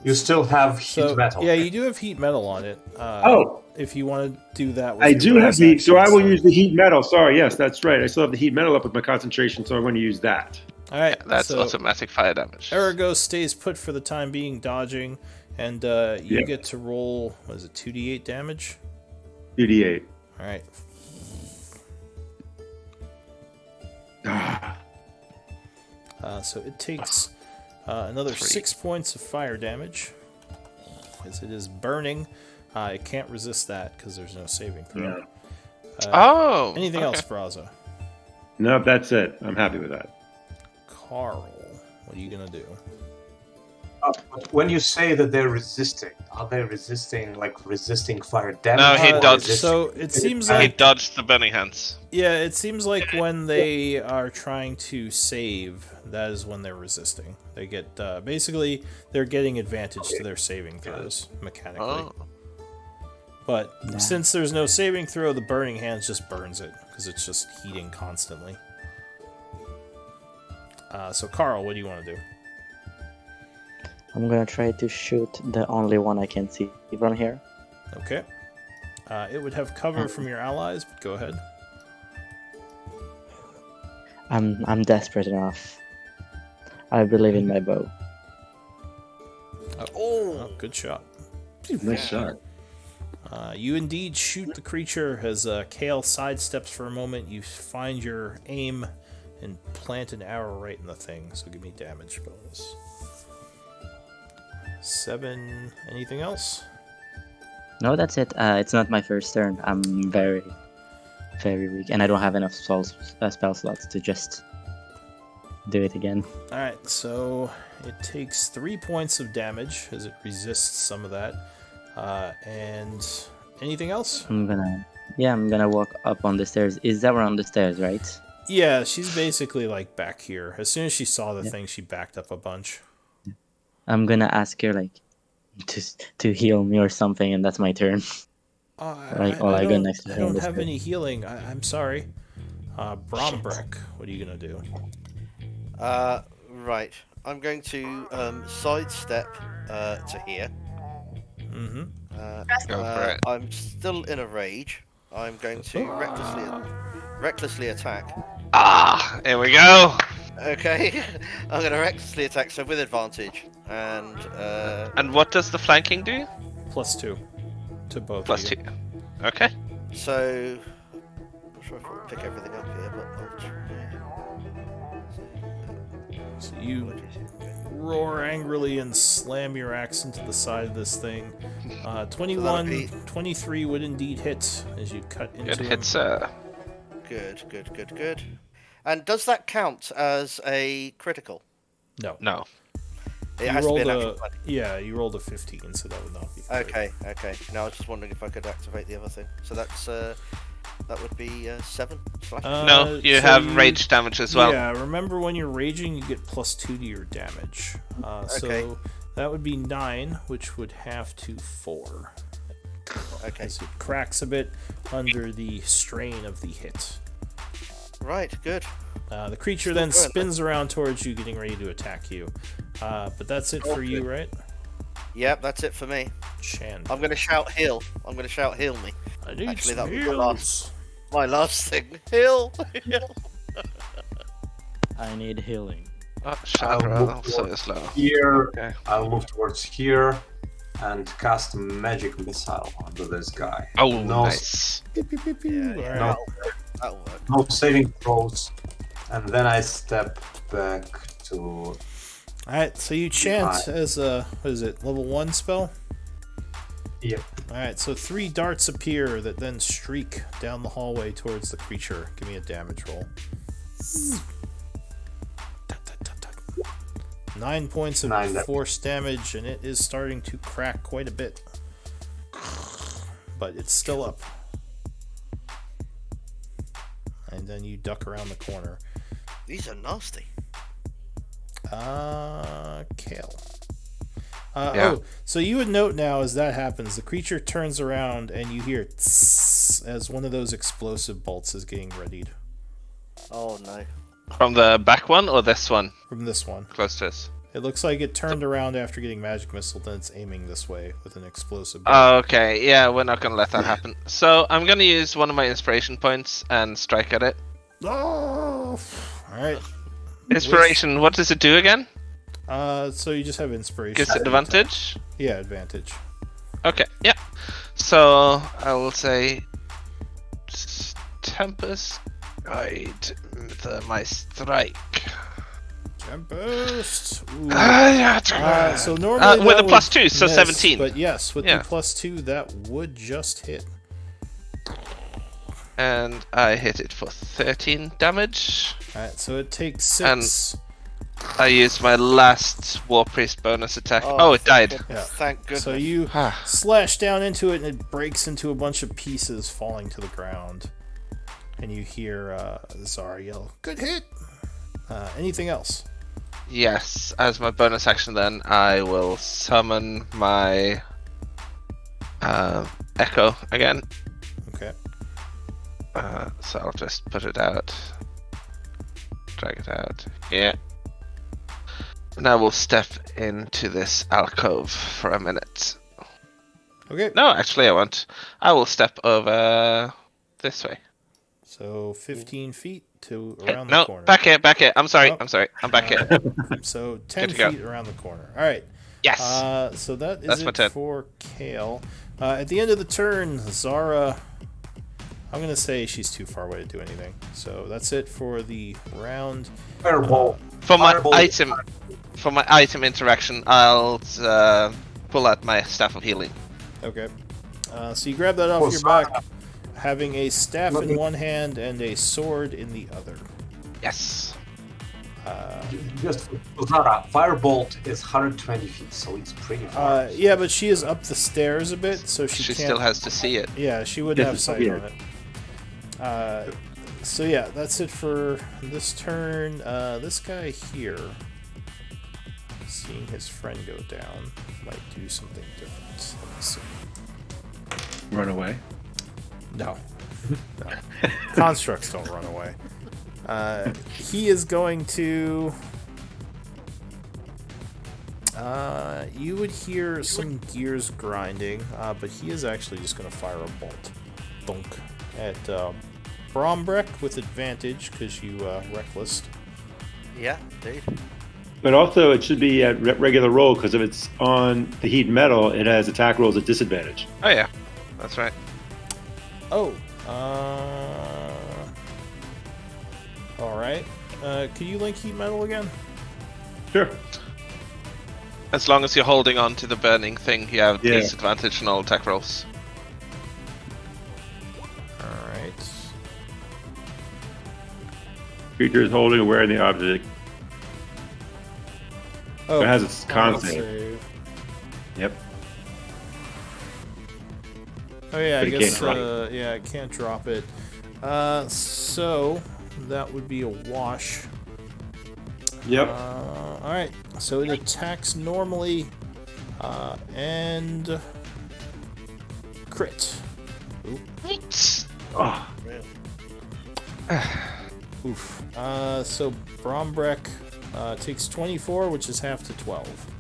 You still have heat So metal. yeah, you do have heat metal on it. Oh. If you want to do that, with I your do have bonus the, so I action, will use the heat metal. Sorry, yes, that's right. I still have the heat metal up with my concentration, so I'm going to use that. All right, That's so automatic fire damage. Aragos stays put for the time being, dodging, and you Yeah. get to roll. What is it? 2d8 damage. 2d8. All right. Ah, So it takes another 3. 6 points of fire damage. as it is burning. It can't resist that because there's no saving throw. Anything else, Braza? No, that's it. I'm happy with that. Carl, what are you gonna do? But when you say that they're resisting, are they resisting fire damage? No, he or dodged. So it seems He like dodged the burning hands. yeah, it seems like when they are trying to save, that is when they're resisting. They get basically they're getting advantage to their saving throws mechanically. Oh. But since there's no saving throw, the burning hands just burns it because it's just heating constantly. So Carl, what do you want to do? I'm gonna try to shoot the only one I can see from here. Okay. It would have cover from your allies, but go ahead. I'm desperate enough. I believe in my bow. Oh, good shot. Nice shot. You indeed shoot the creature as Kale sidesteps for a moment. You find your aim and plant an arrow right in the thing. So give me damage bonus. 7. Anything else? No, that's it. It's not my first turn. I'm very, very weak, and I don't have enough spell slots to just do it again. Alright, so it takes 3 points of damage as it resists some of that. And anything else? I'm gonna walk up on the stairs. Is that on the stairs, right? Yeah, she's basically like back here. As soon as she saw the thing, she backed up a bunch. I'm gonna ask her like to heal me or something, and that's my turn. I don't have any healing. I'm sorry. Brombrek, what are you gonna do? Right. I'm going to sidestep to here. Mm-hmm. Go for it. I'm still in a rage. I'm going to recklessly attack. Here we go. Okay, I'm going to recklessly attack, so with advantage. And what does the flanking do? +2 to both. +2. of you. Okay. So, I'm not sure if I'll pick everything up here, but I'll try. So you roar angrily and slam your axe into the side of this thing. 21, 23 would indeed hit as you cut into Good him. hit, sir. Good. And does that count as a critical? No. No. It has to be an actual 20. Yeah, you rolled a 15, so that would not be. Okay. Now I was just wondering if I could activate the other thing. So that's that would be 7 slash. No, you have rage damage as well. Yeah, remember when you're raging, you get +2 to your damage. Okay. So that would be 9, which would have to 4. Okay. As it cracks a bit under the strain of the hit. Right, good. The creature then spins around towards you, getting ready to attack you. But that's it for you, right? Yep, that's it for me. Shand. I'm going to shout heal. Heal me. I need Actually, some that was heals. my last thing. Heal. I need healing. Oh, so slow. Here, Okay. I'll move towards here and cast a magic missile onto this guy. Oh, no, nice. Yeah, that'll work. no saving throws, and then I step back to. Alright, so you chant as a, what is it, level 1 spell? Yep. Alright, so 3 darts appear that then streak down the hallway towards the creature. Give me a damage roll. 9 points of 9 force damage, and it is starting to crack quite a bit. But it's still up. And then you duck around the corner. These are nasty. Kale. Yeah. Oh, so you would note now as that happens, the creature turns around and you hear tss as one of those explosive bolts is getting readied. Oh no. From the back one or this one? From this one. Close to us. It looks like it turned around after getting magic missile, then it's aiming this way with an explosive bolt. Okay, yeah, we're not gonna let that happen. So I'm gonna use one of my inspiration points and strike at it. Oh! Alright. Inspiration, what does it do again? So you just have inspiration. Gives it advantage? Yeah, advantage. Okay, yeah. So I will say Tempest Guide my strike. Tempest. Ooh. Yeah. So normally with that a plus would 2, so miss, 17. But yes, with Yeah. the plus 2, that would just hit. And I hit it for 13 damage. Alright, so it takes 6. And I used my last War Priest bonus attack. Oh, it died. Yeah. Thank goodness. So you slash down into it, and it breaks into a bunch of pieces, falling to the ground. And you hear Zara yell, "Good hit!" Anything else? Yes, as my bonus action then, I will summon my Echo again. Okay. So I'll just put it out. Drag it out. Yeah. And I will step into this alcove for a minute. Okay. No, actually I won't. I will step over this way. So 15 feet to around the No, corner. back here. I'm sorry. Oh. I'm sorry. I'm back here. So 10 to go. feet around the corner. All right. Yes. So that's my it turn. for Kale. At the end of the turn, Zara. I'm gonna say she's too far away to do anything. So that's it for the round. Fireball. For my Fireball. item interaction, I'll pull out my Staff of Healing. Okay. So you grab that off your back, having a staff in one hand and a sword in the other. Yes. Just Zara, Firebolt is 120 feet, so it's pretty far. Yeah, but she is up the stairs a bit, so she can't. still has to see it. Yeah, she wouldn't have Yes, sight yeah. on it. So yeah, that's it for this turn. This guy here, seeing his friend go down, might do something different. Let me see. Run away. No. Constructs don't run away. He is going to... you would hear some gears grinding, but he is actually just going to fire a bolt. Thunk. At Brombrek with advantage, because you reckless. Yeah, indeed. But also, it should be at regular roll, because if it's on the heat metal, it has attack rolls at disadvantage. Oh yeah, that's right. Oh. Alright. Could you link heat metal again? Sure. As long as you're holding on to the burning thing, you have Yeah. disadvantage on all attack rolls. Alright. Creature is holding or wearing the object. Oh, It has its con save. save. Yep. Oh yeah, I But it guess can't drop yeah, I can't drop it. So that would be a wash. Yep. Alright, so it attacks normally and crit. Oh, Oof. So Brombrek takes 24, which is half to 12.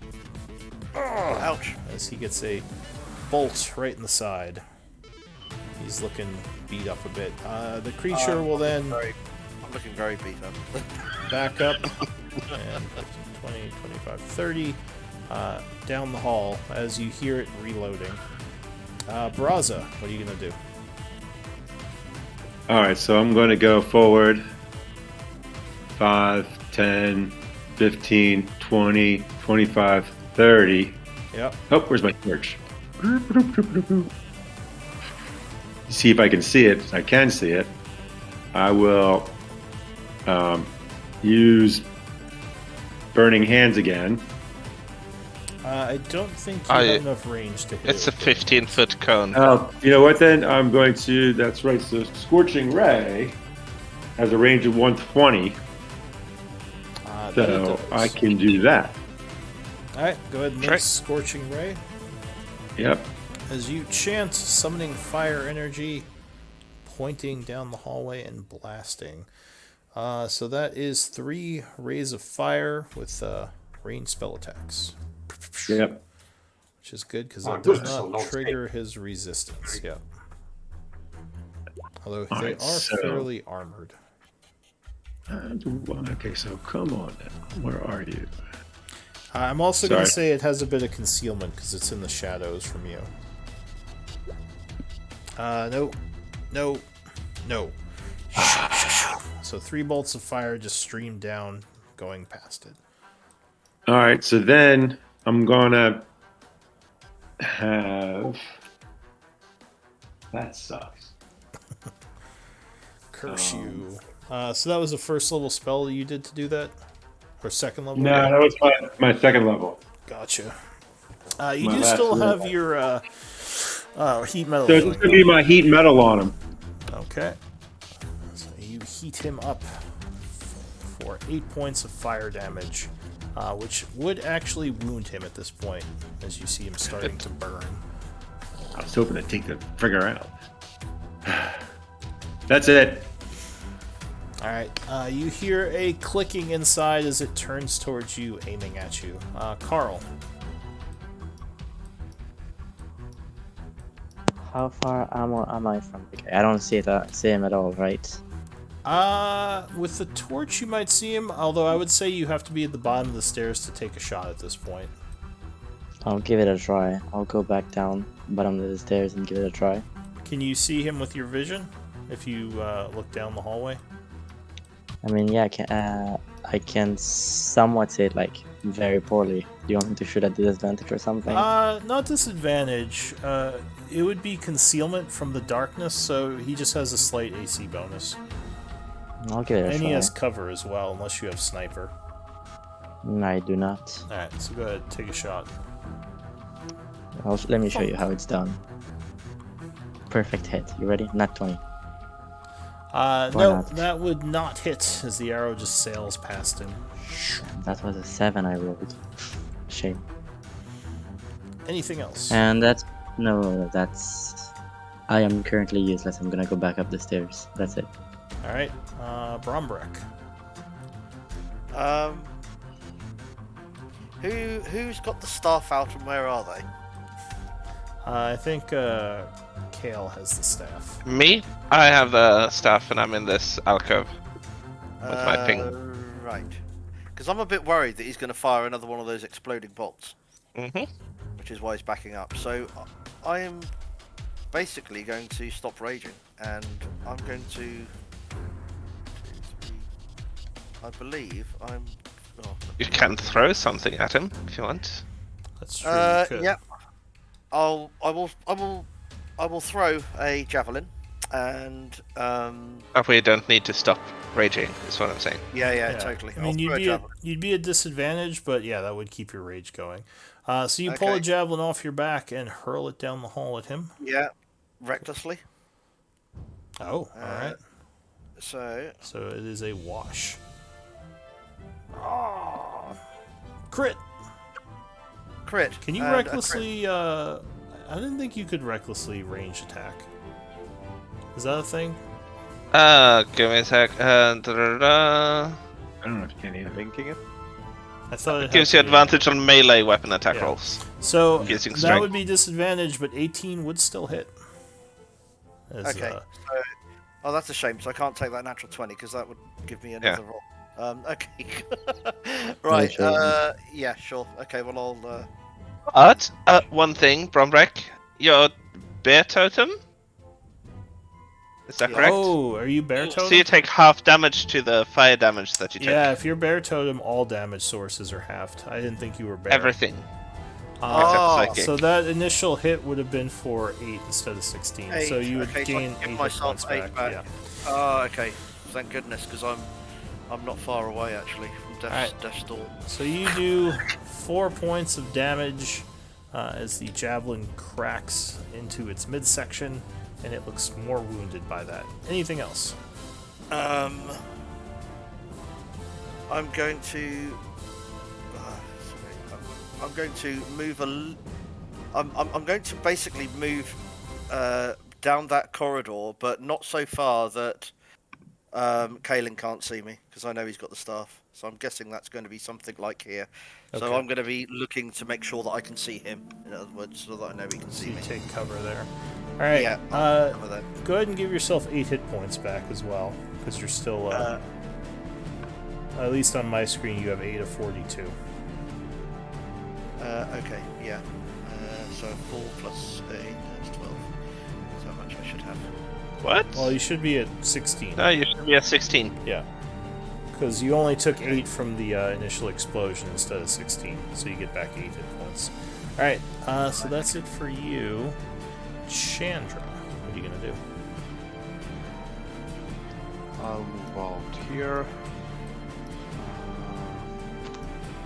Ouch. As he gets a bolt right in the side. He's looking beat up a bit. The creature will then I'm looking very beat up. back up and 20, 25, 30 down the hall as you hear it reloading. Braza, what are you going to do? all right, so I'm going to go forward 5, 10, 15, 20, 25, 30. Yep. Oh, where's my torch? See if I can see it. I can see it. I will use Burning Hands again. I don't think you have enough range to hit It's a it with 15-foot cone. Oh, you know what then? I'm going to, that's right, so Scorching Ray has a range of 120, that it so does. I can do that. Alright, go ahead and make Right. Scorching Ray. Yep. As you chant, summoning fire energy, pointing down the hallway and blasting. So that is 3 rays of fire with range spell attacks. Yep. Which is good because Oh, that does good, so not no trigger his resistance. Yeah. Although they Alright, are so- fairly armored. Okay, so come on then. Where are you? I'm also going to Sorry. say it has a bit of concealment because it's in the shadows from you. No. So 3 bolts of fire just stream down going past it. All right, so then I'm gonna have. That sucks. Curse you. So that was the first level spell that you did to do that? Or second level? No, that was my second level. Gotcha. You My do last still level. have your heat metal. So it's going gonna be my heat metal on him. Okay. So you heat him up for 8 points of fire damage, which would actually wound him at this point, as you see him starting to burn. I was hoping to take the trigger out. That's it. Alright, you hear a clicking inside as it turns towards you, aiming at you. Carl. How far am I from the guy? I don't see him at all, right? With the torch you might see him, although I would say you have to be at the bottom of the stairs to take a shot at this point. I'll give it a try. I'll go back down bottom of the stairs and give it a try. Can you see him with your vision if you look down the hallway? I mean, yeah, I can somewhat see it, like, very poorly. Do you want me to shoot at disadvantage or something? Not disadvantage. It would be concealment from the darkness, so he just has a slight AC bonus. I'll give it a And try. he has cover as well, unless you have sniper. No, I do not. Alright, so go ahead, take a shot. Let me show you how it's done. Perfect hit. You ready? Not 20. No, not? that would not hit, as the arrow just sails past him. That was a 7 I rolled. Shame. Anything else? And that's... I am currently useless. I'm gonna go back up the stairs. That's it. Alright, Brombrek. Who's got the staff out and where are they? I think Kale has the staff. Me? I have the staff and I'm in this alcove with my ping. Right. Because I'm a bit worried that he's going to fire another one of those exploding bolts, Mm-hmm. which is why he's backing up. So I am basically going to stop raging, and I'm going to. I believe I'm. Oh, You can throw something at him if you want. That's true. You could. yeah. I will throw a javelin, and But we don't need to stop raging, is what I'm saying. yeah, totally. I mean, I'll throw a javelin. you'd be at disadvantage, but yeah, that would keep your rage going. So you pull a Okay. javelin off your back and hurl it down the hall at him. Yeah, recklessly. Oh, all right. So So it is a wash. Oh, crit. crit. Can you and a recklessly? I didn't think you could recklessly range attack. Is that a thing? Give me a sec. Da-da-da. I don't know if you can either. Linking it. I thought it Gives had you to be- advantage on melee weapon attack Yeah. rolls. So Using that strength. would be disadvantage, but 18 would still hit. As, Okay. Oh, that's a shame. So I can't take that natural 20 because that would give me another roll. Okay. Right. sure. Yeah. Sure. Okay. Well, I'll. But, one thing, Brombrek, your bear totem? Is that Yeah. correct? Oh, are you bear totem? So you take half damage to the fire damage that you took. Yeah, if you're bear totem, all damage sources are halved. I didn't think you were bear. Everything. Oh, Except psychic. So that initial hit would have been for 8 instead of 16. So 8, you would okay, so I gain can 8 give hit myself points 8 back. back. Yeah. Oh, okay. Thank goodness, because I'm not far away actually from Alright. Death's Door. So you do 4 points of damage as the javelin cracks into its midsection, and it looks more wounded by that. Anything else? I'm going to. Sorry. I'm going to move I'm going to basically move down that corridor, but not so far that Kalen can't see me, because I know he's got the staff. So I'm guessing that's going to be something like here. So Okay. I'm going to be looking to make sure that I can see him. In other words, so that I know he can So see you me. take cover there. Alright, Yeah. I'll cover that. go ahead and give yourself 8 hit points back as well, because you're still, at least on my screen, you have 8 of 42. Okay. Yeah. So 4 plus 8 is 12. That's how much I should have. What? Well, you should be at 16. No, you should be at 16. Yeah. because you only took 8 from the initial explosion instead of 16, so you get back 8 hit points. Alright, so that's it for you. Chandra, what are you gonna do? I'll move out here.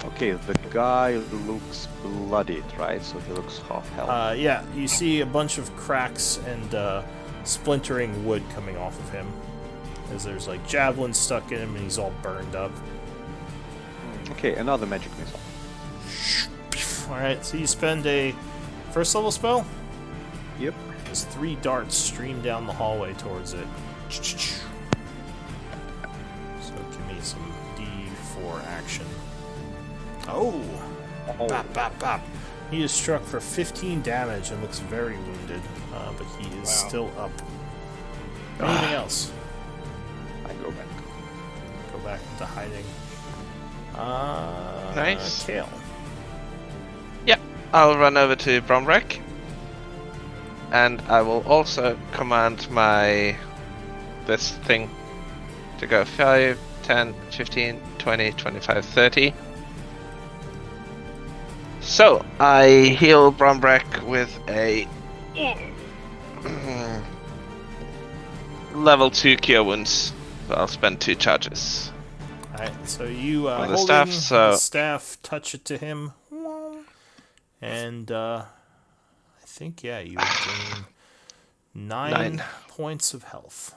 Okay, the guy looks bloodied, right? So he looks half health. Yeah, you see a bunch of cracks and splintering wood coming off of him. As there's like javelins stuck in him and he's all burned up. Okay, another magic missile. Alright, so you spend a first level spell? Yep. As 3 darts stream down the hallway towards it. So give me some D4 action. Oh! Bop, bop, bop. He is struck for 15 damage and looks very wounded, but he is still up. Anything else? I go back. Go back into hiding. Nice. Kale. I'll run over to Bromrek. And I will also command this thing to go 5, 10, 15, 20, 25, 30. So, I heal Bromrek with a level 2 cure wounds. So I'll spend 2 charges. Alright, so you On the holding staff, the staff, touch it to him. And I think, you gain 9 points of health.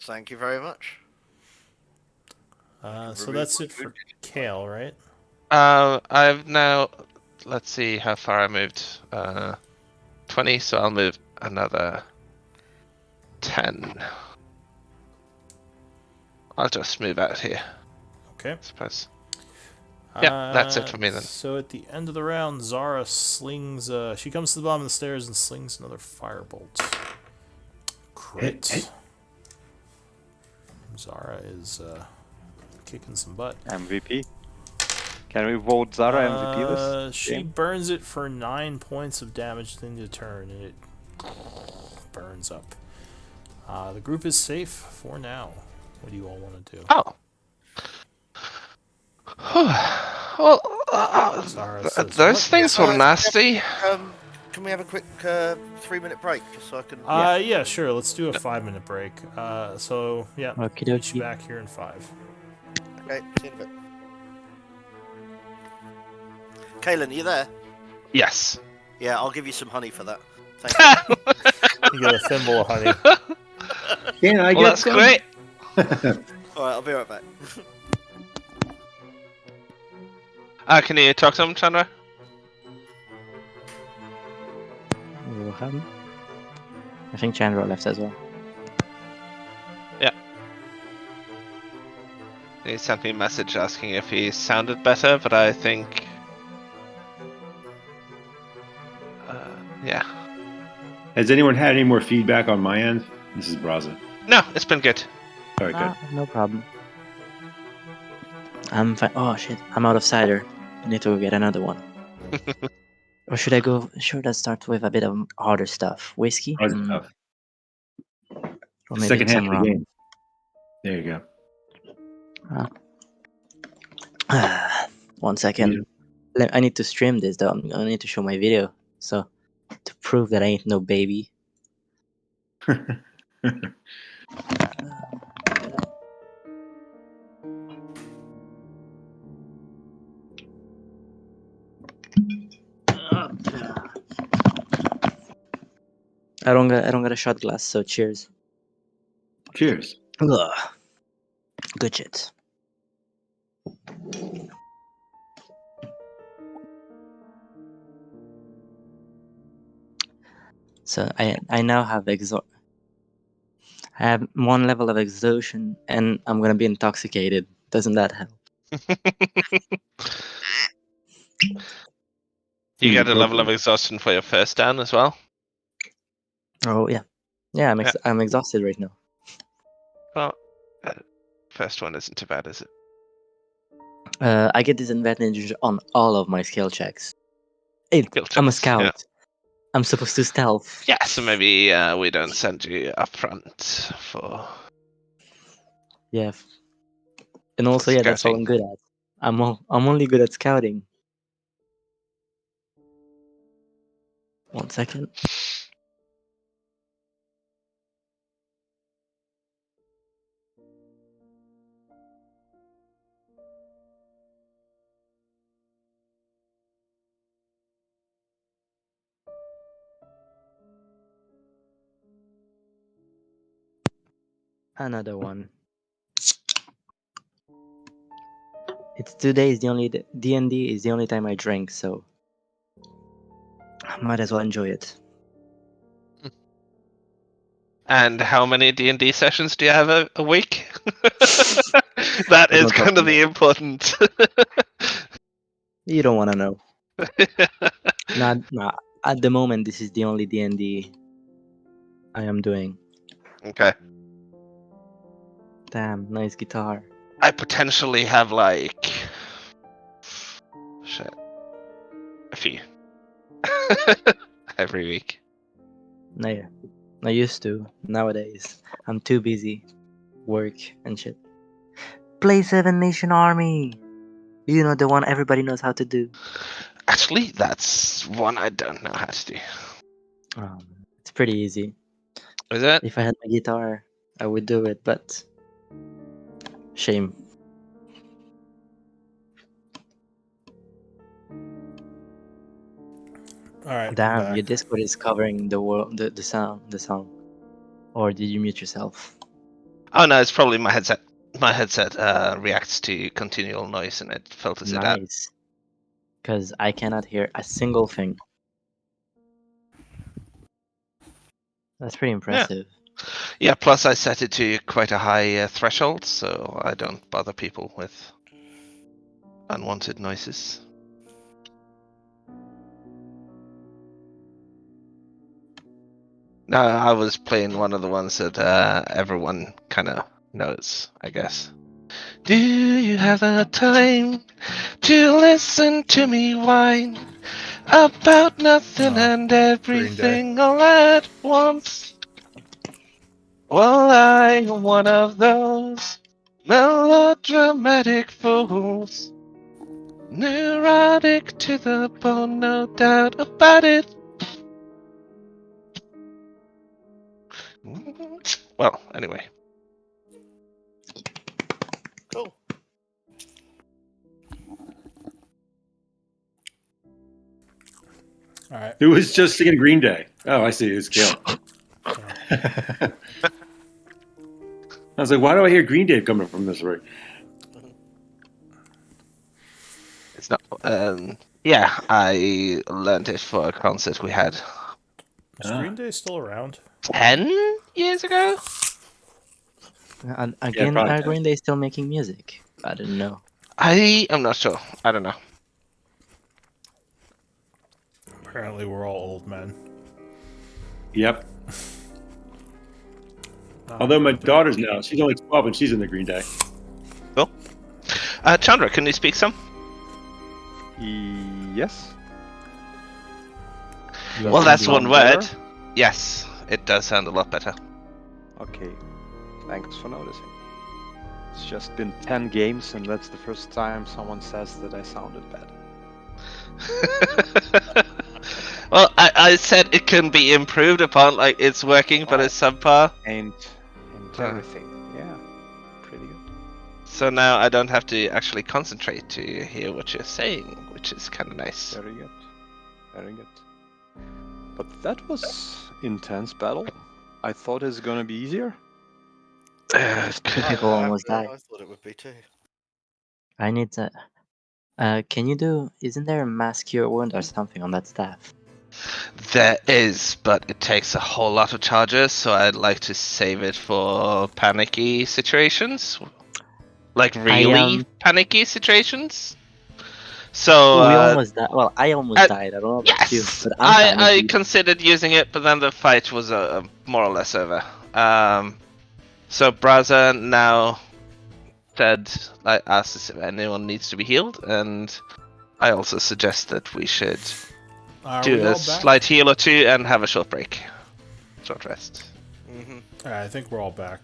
Thank you very much. So that's it for Kale, right? I've now... Let's see how far I moved. 20, so I'll move another 10. I'll just move out here, Okay. I suppose. Yeah, that's it for me then. So at the end of the round, Zara slings... she comes to the bottom of the stairs and slings another firebolt. Crit. Zara is kicking some butt. MVP. Can we vote Zara MVP this She game? burns it for 9 points of damage at the end of the turn, and it burns up. The group is safe for now. What do you all want to do? Oh. Well, Zara says, those "What?" things were nasty. Can we have a quick 3-minute break just so I can? Yeah, sure. Let's do a 5-minute break. So yeah, Okie meet you dokie. back here in 5. Okay, see you in a bit. Kaylin, are you there? Yes. Yeah, I'll give you some honey for that. Thank you. You get a thimble of honey. Can I Well, get that's some? great. Alright, I'll be right back. Can you talk to him, Chandra? Rohan? I think Chandra left as well. He sent me a message asking if he sounded better, but I think... yeah. Has anyone had any more feedback on my end? This is Braza. No, it's been good. All right, good. No problem. I'm fine. Oh shit, I'm out of cider. I need to go get another one. Or should I start with a bit of harder stuff? Whiskey? How's it tough? Or maybe Second half some of the rum. game. There you go. 1 second. I need to stream this though. I need to show my video. So, to prove that I ain't no baby. I don't got a shot glass, so cheers. Cheers. Ugh. Good shit. So I now have I have 1 level of exhaustion, and I'm gonna be intoxicated. Doesn't that help? You get a level of exhaustion for your first down as well. Oh yeah, yeah. I'm exhausted right now. Well, first one isn't too bad, is it? I get disadvantage on all of my skill checks. I'm a scout. Yeah. I'm supposed to stealth. Yeah, so maybe we don't send you up front for... Yeah. And also, yeah, that's all scouting. I'm good at. I'm only good at scouting. 1 second. Another one. It's 2 days. The only D&D is the only time I drink, so I might as well enjoy it. And how many D&D sessions do you have a week? That is Don't talk kind of about the important. You don't want to know. Nah. At the moment, this is the only D&D I am doing. Okay. Damn, nice guitar. I potentially have like shit, a few every week. No, yeah. I used to. Nowadays, I'm too busy. Work and shit. Play Seven Nation Army! You know, the one everybody knows how to do. Actually, that's one I don't know how to do. It's pretty easy. Is it? If I had my guitar, I would do it, but shame. All right, I'm Damn, back. your Discord is covering the song. Or did you mute yourself? Oh no, it's probably my headset. My headset reacts to continual noise and it filters it out. Nice. Because I cannot hear a single thing. That's pretty impressive. Yeah, plus I set it to quite a high threshold, so I don't bother people with unwanted noises. No, I was playing one of the ones that everyone kind of knows, I guess. Do you have the time to listen to me whine about nothing and everything all at once? Well, I'm one of those melodramatic fools. Neurotic to the bone, no doubt about it. Well, anyway. Cool. All right. Who was just singing Green Day? Oh, I see. It's Gil. I was like, why do I hear Green Day coming from this right? It's not. Yeah, I learned it for a concert we had Is Green Day still around? 10 years ago. And again, probably are can. Green Day still making music? I don't know. I am not sure. I don't know. Apparently, we're all old men. Yep. Not Although my Green Day. daughter's now, she's only 12 and she's in the Green Day. Cool. Chandra, can you speak some? Yes. Well, that's sound one word. better? Yes, it does sound a lot better. Okay. Thanks for noticing. It's just been 10 games, and that's the first time someone says that I sounded bad. Well, I said it can be improved upon, like it's working, but it's subpar. And everything. Yeah. Pretty good. So now I don't have to actually concentrate to hear what you're saying, which is kind of nice. Very good. Very good. But that was intense battle. I thought it's gonna be easier. Two people almost died. I thought it would be too. I need to. Can you do? Isn't there a mass cure wound or something on that staff? There is, but it takes a whole lot of charges, so I'd like to save it for panicky situations. Like really panicky situations. So we almost died. Well, I almost died. I don't know about you, yes, but I'm I considered using it, but then the fight was more or less over. So Braza now said, I asked if anyone needs to be healed, and I also suggest that we should do a slight heal or two and have a short break. Short rest. Alright, I think we're all back.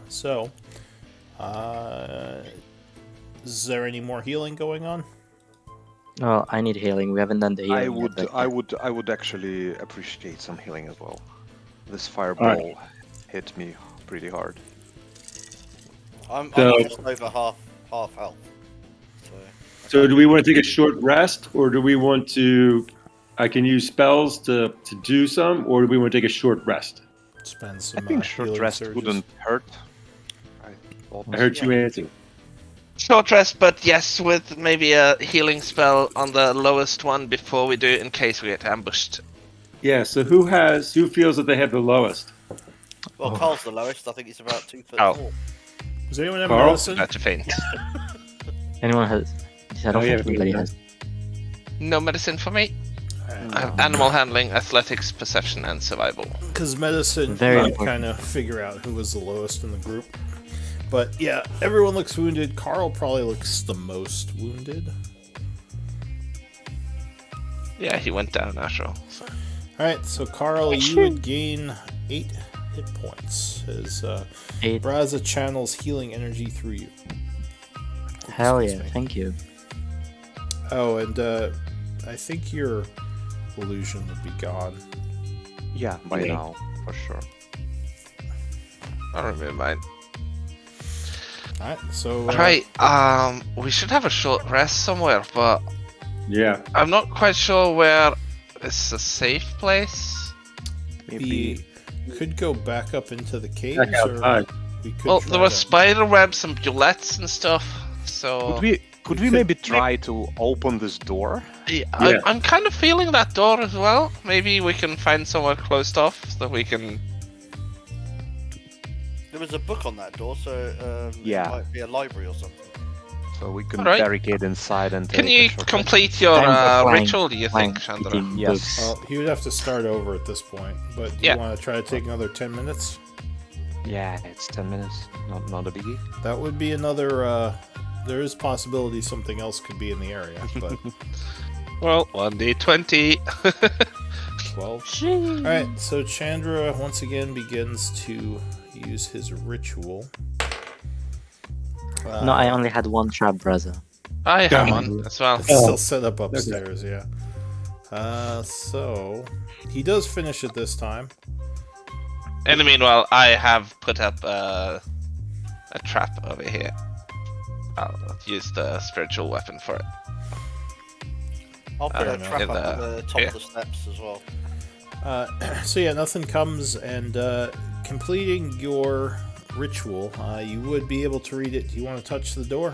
So, Is there any more healing going on? Oh, I need healing. We haven't done the healing yet, but I would actually appreciate some healing as well. This fireball hit me pretty hard. I'm So- just over half health. So do we want to take a short rest, or do we want to? I can use spells to do some, or do we want to take a short rest? Spend I some think short healing rest surges. wouldn't hurt. I heard you answer. Short rest, but yes, with maybe a healing spell on the lowest one before we do it in case we get ambushed. Yeah. So who feels that they have the lowest? Well, Carl's the lowest. I think he's about 2'4". Oh. Does anyone have Carl? medicine? About to faint. anyone has? I don't Oh, yeah, think anybody has. No medicine for me. I have animal handling, athletics, perception, and survival. Because medicine, Very you important. kind of figure out who was the lowest in the group. But yeah, everyone looks wounded. Carl probably looks the most wounded. Yeah, he went down after all. So. Alright, so Carl, you would gain 8 hit points as 8. Braza channels healing energy through you. Hell Excuse yeah, me. thank you. Oh, and I think your illusion would be gone. Yeah, by Yeah. now, for sure. I don't really mind. Alright, so Right, we should have a short rest somewhere, but Yeah. I'm not quite sure where is a safe place. Maybe we could go back up into the caves, Back or outside. we could Well, try there were to- spider webs and bullets and stuff, so... could we maybe try to open this door? Yeah, Yeah. I'm kind of feeling that door as well. Maybe we can find somewhere closed off so we can... There was a book on that door, so Yeah. it might be a library or something. So we can Alright. barricade inside and Can take you a short complete your I'm just playing- ritual, do you think, playing Chandra? eating Yes. books. Well, he would have to start over at this point, but do Yeah. you want to try to take another 10 minutes? rest? Yeah, it's 10 minutes. Not a biggie. That would be another, there is possibility something else could be in the area, but Well, 1d20. 12. Alright, so Chandra once again begins to use his ritual. No, I only had one trap, Braza. I have Yeah. one as well. It's still set up upstairs, yeah. So he does finish it this time. In the meanwhile, I have put up a trap over here. I'll use the spiritual weapon for it. I'll put a in trap up the- at the top yeah. of the steps as well. So yeah, nothing comes, and completing your ritual, you would be able to read it. Do you want to touch the door?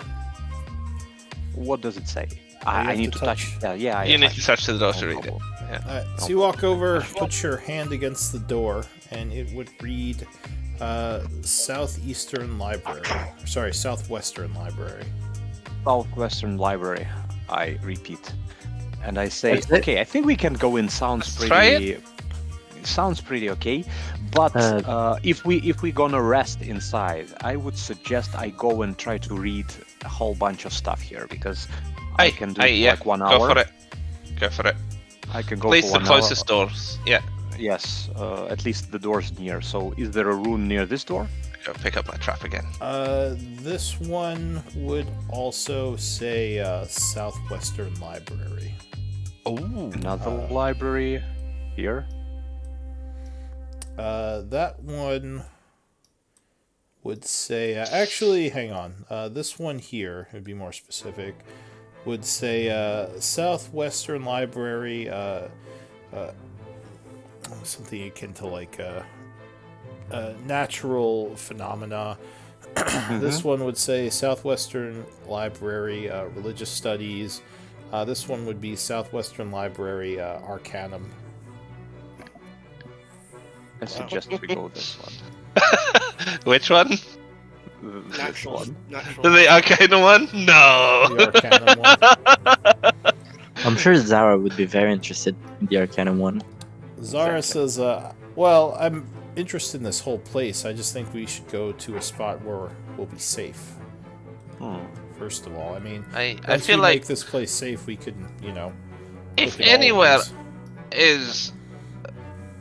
What does it say? you I have need to to touch. touch. Yeah, You need to touch the door to read it. Alright, so you walk over, put your hand against the door, and it would read Southeastern Library. Sorry, Southwestern Library. Southwestern Library. I repeat, and I say, That's it? okay. I think we can go in. Sounds Let's try pretty. Sounds pretty okay, but if we gonna rest inside, I would suggest I go and try to read a whole bunch of stuff here because I can do yeah, like 1 Go hour. for it. Go for it. I can go Please, for the 1 closest hour. doors. Yeah, Yes, at least the door's near. So is there a room near this door? go pick up my trap again. This one would also say Southwestern Library. Oh, Another library here. That one would say, actually, hang on. This one here, would be more specific, would say Southwestern Library, something akin to like natural phenomena. This one would say Southwestern Library, religious studies. This one would be Southwestern Library, Arcanum. I suggest we go this one. which one? This Natural. one. Natural. The Arcana one? No. The Arcanum one. I'm sure Zara would be very interested in the Arcanum one. Zara says, well, I'm interested in this whole place. I just think we should go to a spot where we'll be safe. First of all, I mean, I once feel we like make this place safe, we can, you know. if look at all of anywhere these. is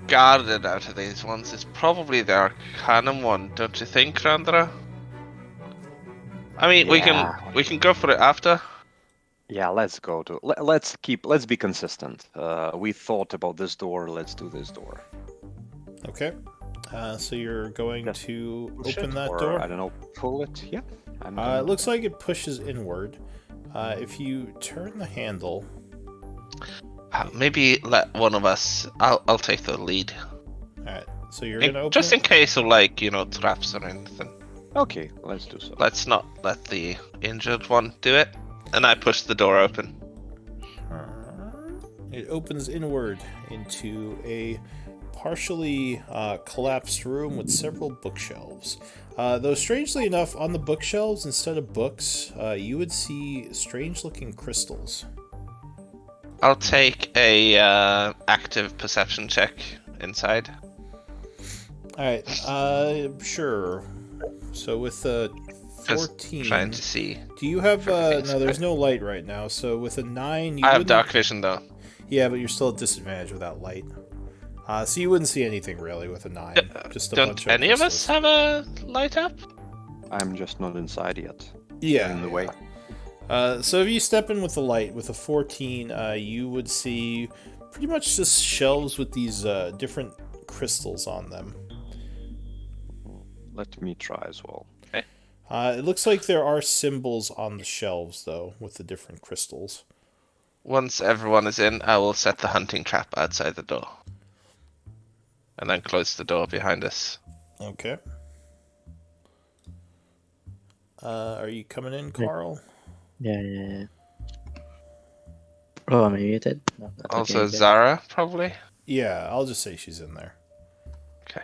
guarded out of these ones, it's probably the Arcanum one, don't you think, Randra? I mean, Yeah. we can go for it after. Yeah, let's go to. Let's be consistent. We thought about this door. Let's do this door. Okay. So you're going Just to Push open it, that or, door? I don't know, pull it. Yeah. It looks like it pushes inward. If you turn the handle... Maybe let one of us. I'll take the lead. Alright, so you're gonna open Just it? in case of, like, you know, traps or anything. Okay, let's do so. Let's not let the injured one do it. And I push the door open. It opens inward into a partially collapsed room with several bookshelves. Though strangely enough, on the bookshelves, instead of books, you would see strange-looking crystals. I'll take a active perception check inside. Alright, sure. So with a 14... Trying to see. Do you have... everything's no, there's good. no light right now, so with a 9... You I have wouldn't- dark vision though. Yeah, but you're still at disadvantage without light. So you wouldn't see anything really with a 9. Just a bunch Don't of any of us crystals. have a light up? I'm just not inside yet. Yeah. In the way. So if you step in with the light, with a 14, you would see pretty much just shelves with these different crystals on them. Let me try as well. It looks like there are symbols on the shelves, though, with the different crystals. Once everyone is in, I will set the hunting trap outside the door. And then close the door behind us. Okay. Are you coming in, Carl? Yeah. Oh, am I muted? No, that's Also, okay. Zara, probably? Yeah, I'll just say she's in there. Okay.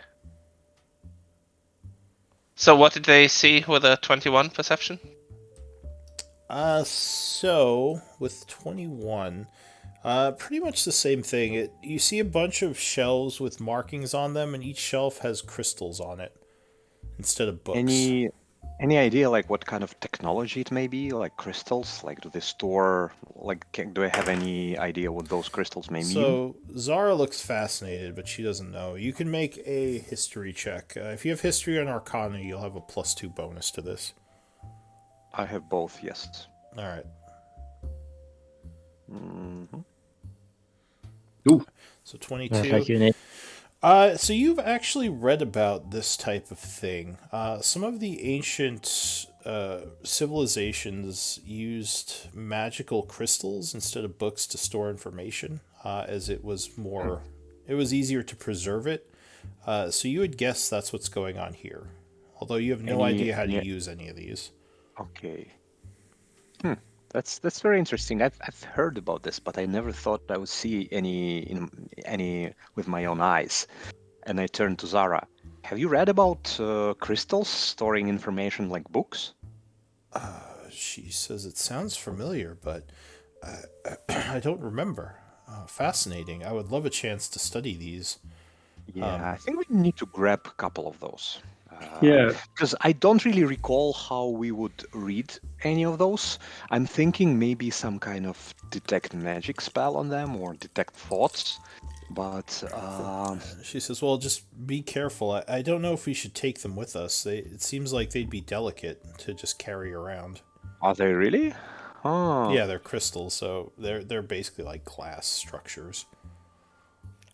So what did they see with a 21 perception? So with 21, pretty much the same thing. You see a bunch of shelves with markings on them, and each shelf has crystals on it instead of books. Any idea like what kind of technology it may be? Like crystals? Like do they store? Like do I have any idea what those crystals may mean? So Zara looks fascinated, but she doesn't know. You can make a history check. If you have history on Arcana, you'll have a +2 bonus to this. I have both. Yes. All right. Mm-hmm. Ooh. So 22. Perfect, you need. So you've actually read about this type of thing. Some of the ancient civilizations used magical crystals instead of books to store information, as it was easier to preserve it. So you would guess that's what's going on here, although you have no idea how to use any of these. Okay. That's very interesting. I've heard about this, but I never thought I would see any with my own eyes. And I turned to Zara. Have you read about crystals storing information like books? She says it sounds familiar, but I don't remember. Fascinating. I would love a chance to study these. Yeah, I think we need to grab a couple of those. Yeah. Because I don't really recall how we would read any of those. I'm thinking maybe some kind of detect magic spell on them or detect thoughts. But She says, well, just be careful. I don't know if we should take them with us. It seems like they'd be delicate to just carry around. are they really? Oh. Yeah, they're crystals, so they're basically like glass structures.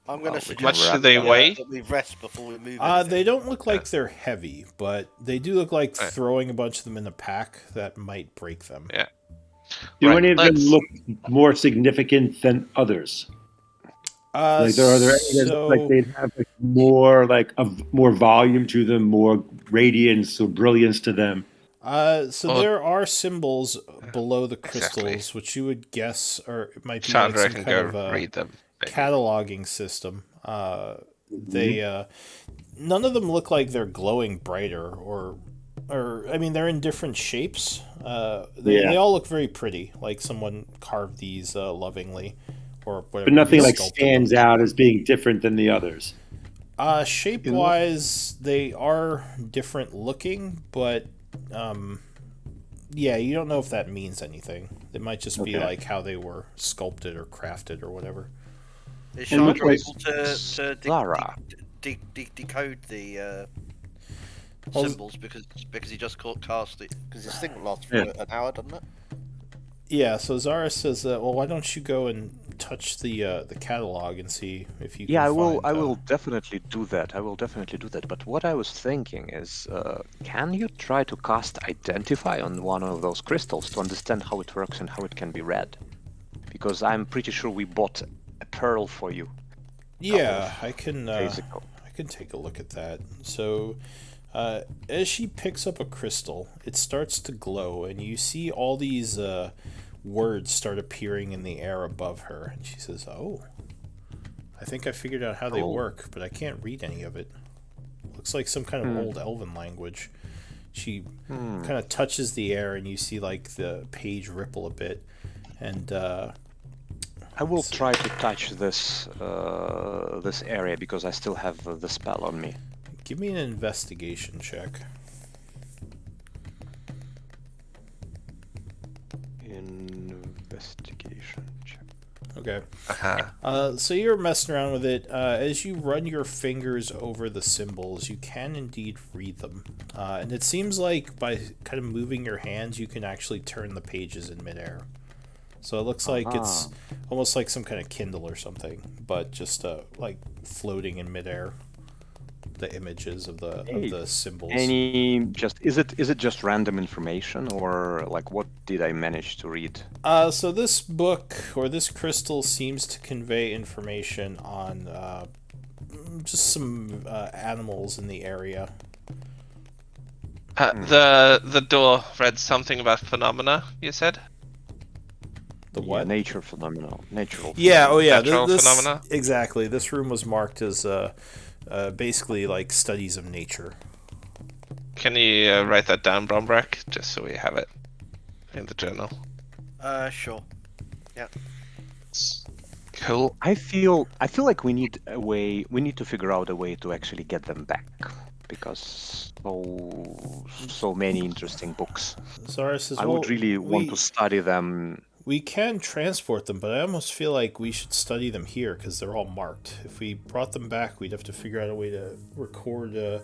I'm going to we suggest can Much do they weigh? that we rest before we move. They don't look like they're heavy, but they do look like Right. throwing a bunch of them in a pack that might break them. Yeah. Do Right, any of them let's- look more significant than others? Like, are there any that like they have like more volume to them, more radiance or brilliance to them? So Well, there are symbols below the crystals, exactly. which you would guess, or it might be Chandra like can some kind go of a read them. maybe. cataloging system. They none of them look like they're glowing brighter, or I mean they're in different shapes. They all look very pretty, like someone carved these lovingly, or whatever. But nothing they like sculpted stands them. out as being different than the others. Shape wise, they are different looking, but yeah, you don't know if that means anything. It might just be Okay. like how they were sculpted or crafted or whatever. Is And look Chandra like able to Zara. decode the? symbols because he just cast it because this thing lasts for an hour, doesn't it? Yeah. So Zara says, "Well, why don't you go and touch the catalog and see if you can Yeah, I find, will definitely do that. But what I was thinking is, can you try to cast Identify on one of those crystals to understand how it works and how it can be read? Because I'm pretty sure we bought a pearl for you. Yeah, I can. Days ago. I can take a look at that. So, as she picks up a crystal, it starts to glow, and you see all these words start appearing in the air above her. And she says, "Oh, I think I figured out how they work, but I can't read any of it. Looks like some kind of old elven language." She kind of touches the air, and you see like the page ripple a bit, and I will try to touch this this area because I still have the spell on me. give me an investigation check. Investigation check. Okay. Uh-huh. So you're messing around with it. As you run your fingers over the symbols, you can indeed read them. And it seems like by kind of moving your hands, you can actually turn the pages in midair. So it looks like it's almost like some kind of Kindle or something, but just like floating in midair. The images of the symbols. Is it just random information, or like what did I manage to read? So this book or this crystal seems to convey information on just some animals in the area. The door read something about phenomena, you said? The what? Yeah, natural phenomena. Yeah, oh yeah, Natural this phenomena? exactly. This room was marked as basically like studies of nature. Can you write that down, Brombrack, just so we have it in the journal? Sure. Yeah. Cool. I feel like we need to figure out a way to actually get them back, because so many interesting books. Zara says, I would really want to study them. We can transport them, but I almost feel like we should study them here because they're all marked. If we brought them back, we'd have to figure out a way to record the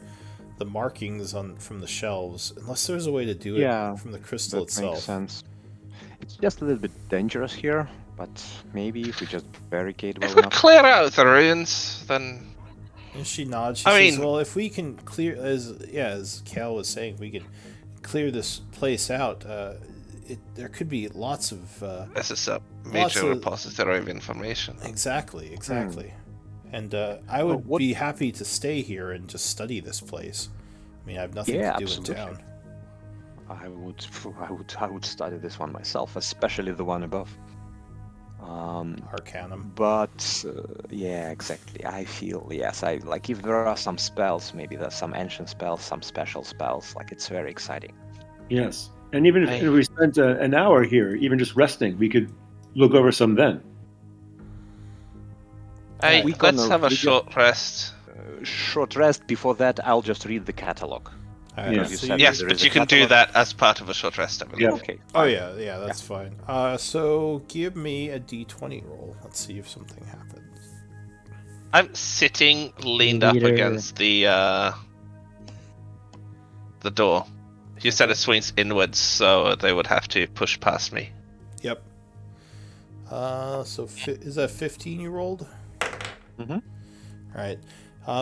markings from the shelves, unless there's a way to do it from the crystal itself. Makes sense. It's just a little bit dangerous here, but maybe if we just barricade well If we enough. clear out the ruins, then... And she nods. She I says, mean- well, if we can clear, as Cal was saying, we can clear this place out, there could be lots of... This is a major repository of information. Exactly. And I would be happy to stay here and just study this place. I mean, I have nothing to do in town. I would study this one myself, especially the one above. Arcanum. But yeah, exactly. I feel I like if there are some spells, maybe there's some ancient spells, some special spells. Like it's very exciting. Yes, and even if we spent an hour here, even just resting, we could look over some then. Hey, let's have a short rest. Short rest. Before that, I'll just read the catalog. Yes, but you can do that as part of a short rest, I believe. Yeah. Okay. Oh yeah, that's fine. So give me a d20 roll. Let's see if something happens. I'm sitting leaned up against the door. You said it swings inwards, so they would have to push past me. Yep. So is that 15 you rolled? Mm-hmm. All right.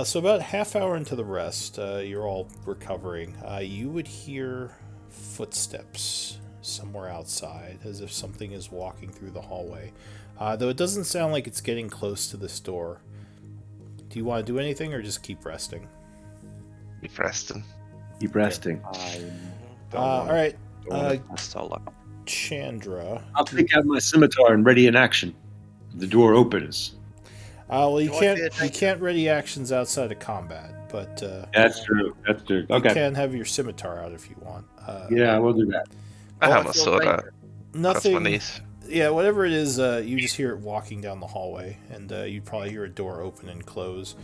So about half hour into the rest, you're all recovering. You would hear footsteps somewhere outside, as if something is walking through the hallway. Though it doesn't sound like it's getting close to this door. Do you want to do anything, or just keep resting? Keep resting. Keep resting. All right. Solo. Chandra. I'll take out my scimitar and ready in action. The door opens. Well, you can't ready actions outside of combat, but That's true. you Okay. can have your scimitar out if you want. Yeah, we'll do that. I have a sword across my Nothing. knees. Yeah, whatever it is, you just hear it walking down the hallway, and you'd probably hear a door open and close.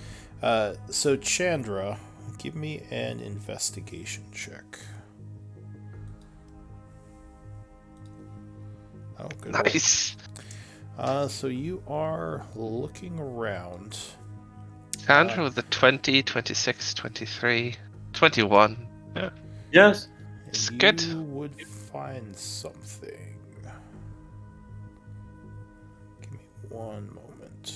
So Chandra, give me an investigation check. Oh, good. roll. Nice. So you are looking around. Chandra with the 20, 26, 23, 21. Yeah. Yes. It's And good. You would find something. Give me one moment.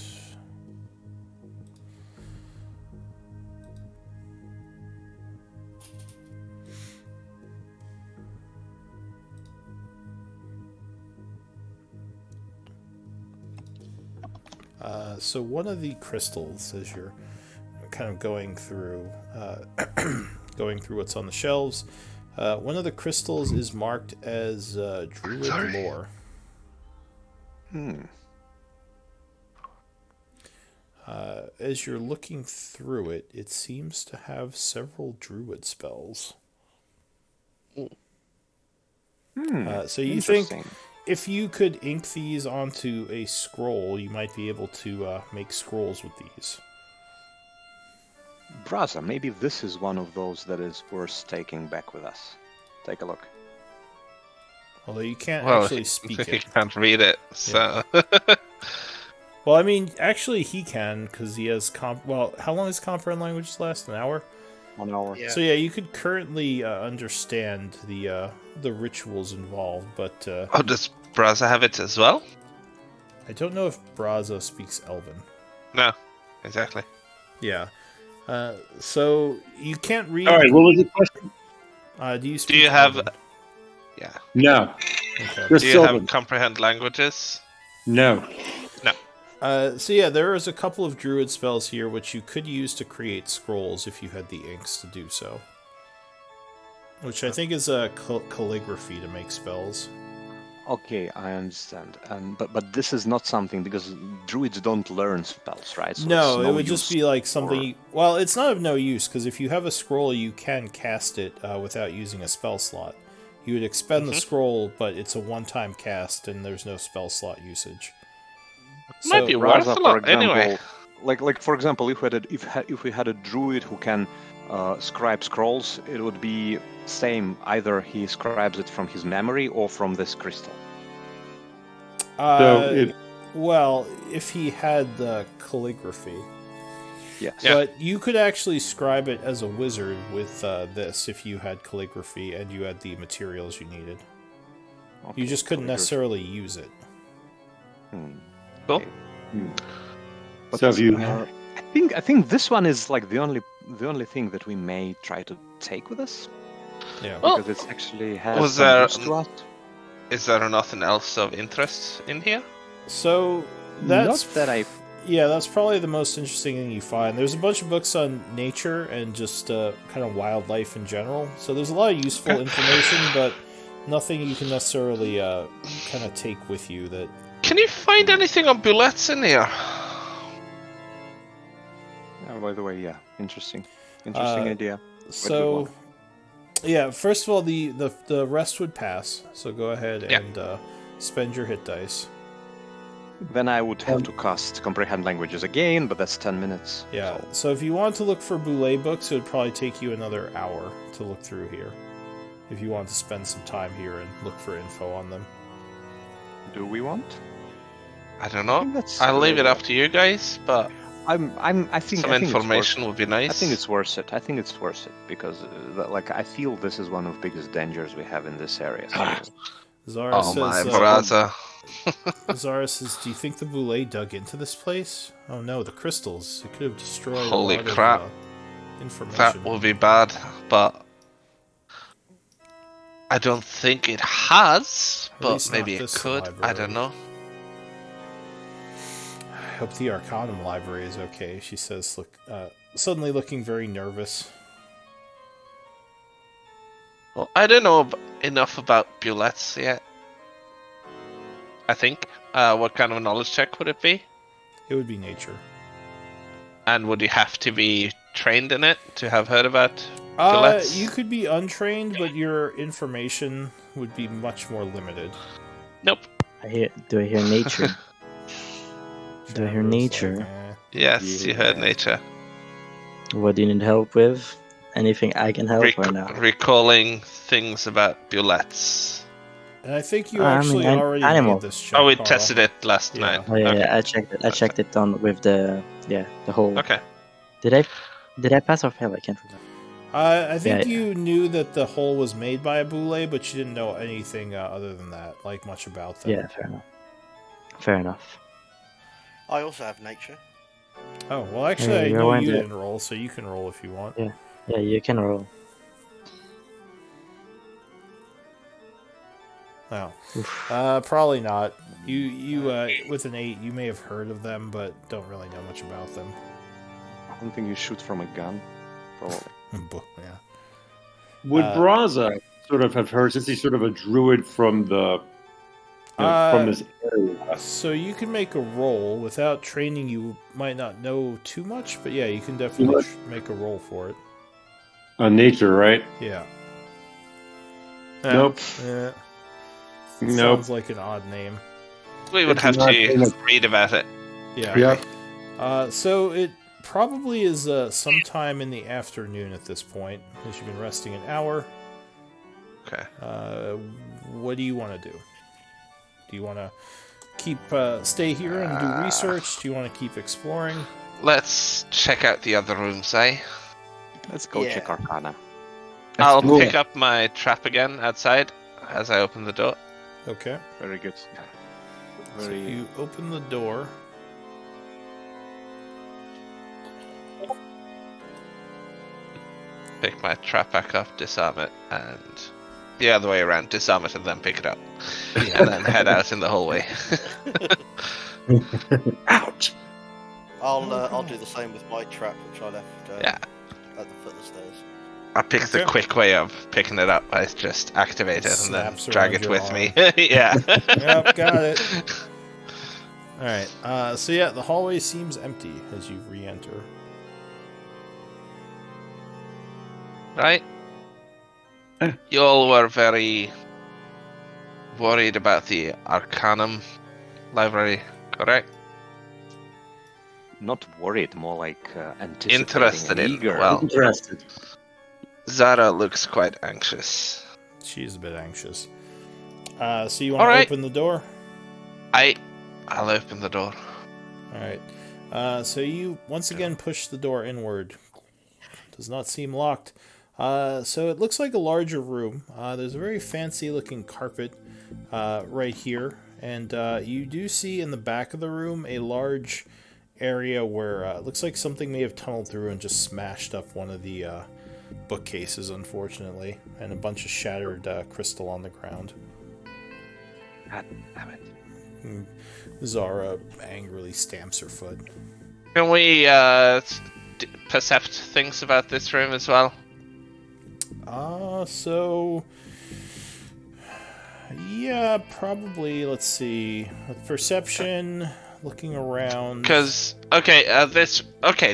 So one of the crystals, as you're kind of going through what's on the shelves, one of the crystals is marked as Druid Sorry. Lore. As you're looking through it, it seems to have several Druid spells. So you think Interesting. if you could ink these onto a scroll, you might be able to make scrolls with these. Braza, maybe this is one of those that is worth taking back with us. Take a look. Although you can't Well, actually speak he it. can't read it, so. Well, I mean, actually he can, because he has well, how long does comprehend languages last? An hour? 1 hour. Yeah. So yeah, you could currently understand the rituals involved, but Oh, does Braza have it as well? I don't know if Braza speaks Elven. No, exactly. Yeah. So you can't read. All right. What was the question? Do you speak you have- Elven? Yeah. No. Okay. Just Do you Sylvan. have comprehend languages? No. So yeah, there is a couple of druid spells here which you could use to create scrolls if you had the inks to do so. Which I think is a calligraphy to make spells. Okay, I understand. But this is not something because druids don't learn spells, right? So No, it's it would just use be like something. for- Well, it's not of no use because if you have a scroll, you can cast it without using a spell slot. You would expend the scroll, but it's a one-time cast, and there's no spell slot usage. Might be So, worth Braza, a for lot example, anyway. like for example, if we had a druid who can scribe scrolls, it would be same. Either he scribes it from his memory or from this crystal. well, if he had the calligraphy. Yes. Yeah. But you could actually scribe it as a wizard with this if you had calligraphy and you had the materials you needed. Okay, You just couldn't calligraphy. necessarily use it. Cool. But, So have you- I think this one is like the only thing that we may try to take with us Yeah. Well, because it's actually has was some there use to us. Is there nothing else of interest in here? So that's Not that I. yeah, that's probably the most interesting thing you find. There's a bunch of books on nature and just kind of wildlife in general. So there's a lot of useful information, but nothing you can necessarily kind of take with you. That Can you find anything on bullets in here? Oh, by the way, yeah, interesting idea. so. one. Yeah, first of all, the rest would pass. So go ahead Yeah. and spend your hit dice. Then I would have to cast comprehend languages again, but that's 10 minutes. Yeah. so- So if you want to look for Boule books, it would probably take you another hour to look through here. If you want to spend some time here and look for info on them. Do we want? I don't I think know. that's I'll a leave good it up idea. to you guys, but I think some I think it's information would be nice. I think it's worth it. I think it's worth it because, like, I feel this is one of the biggest dangers we have in this area. So, Zara Oh my says, Braza. Zara says, do you think the Boule dug into this place? Oh no, the crystals. It could have destroyed Holy a lot crap. of information. That would be bad, but I don't think it has, At but least not maybe it this could. I don't library. know. I hope the Arcanum library is okay, she says, suddenly looking very nervous. Well, I don't know enough about bullets yet. I think. What kind of a knowledge check would it be? It would be nature. And would you have to be trained in it to have heard about bullets? You could be untrained, but your information would be much more limited. Nope. Do I hear nature? Do I hear Shadows, nature? like, eh. Yes, you heard Yeah. nature. What do you need help with? Anything I can help right now? Recalling things about bullets. And I think you I mean, actually an already animal. made this check. Oh, we Carl. tested it last Yeah. night. Oh yeah, Okay. yeah, I checked it. I checked it on with the whole. Okay. Did I pass or fail? I can't remember. I think Yeah. you knew that the hole was made by a boule, but you didn't know anything other than that, like much about them. Yeah, fair enough. Fair enough. I also have nature. Oh, well, actually, Hey, I know rewind you it. didn't roll, so you can roll if you want. Yeah. Yeah, you can roll. Oh. Oof. Probably not. You with an 8, you may have heard of them, but don't really know much about them. I don't think you shoot from a gun, probably. Yeah. Would Braza sort of have heard, since he's sort of a druid from the from this area? So you can make a roll. Without training, you might not know too much, but yeah, you can definitely make a roll for it. Nature, right? Yeah. Nope. Yeah. Nope. Sounds like an odd name. We would It's have not to in a- read about it. Yeah. Yeah. So it probably is sometime in the afternoon at this point, as you've been resting an hour. Okay. What do you want to do? Do you want to keep stay here and do research? Do you want to keep exploring? Let's check out the other rooms, eh? Let's go check Arcana. I'll cool. pick up my trap again outside as I open the door. Okay. Very good. So Very. you open the door. Pick my trap back up, disarm it, and the other way around, disarm it and then pick it up. And then head out in the hallway. Ouch! I'll do the same with my trap, which I left Yeah. at the foot of the stairs. I picked the Okay. quick way of picking it up. I just activate it and then Snaps drag around it your with arm. me. Yeah. Yep, got it. Alright, so yeah, the hallway seems empty as you re-enter. Right? Eh. You all were very worried about the Arcanum library, correct? Not worried, more like anticipating Interested and in, eager. well. Interested. Zara looks quite anxious. She's a bit anxious. So you want to Alright. open the door? I'll open the door. Alright. So you once again push the door inward. Does not seem locked. So it looks like a larger room. There's a very fancy looking carpet right here. And you do see in the back of the room a large area where it looks like something may have tunneled through and just smashed up one of the bookcases, unfortunately. And a bunch of shattered crystal on the ground. God damn it. Zara angrily stamps her foot. Can we percept things about this room as well? So yeah, probably. Let's see. With perception, looking around. Because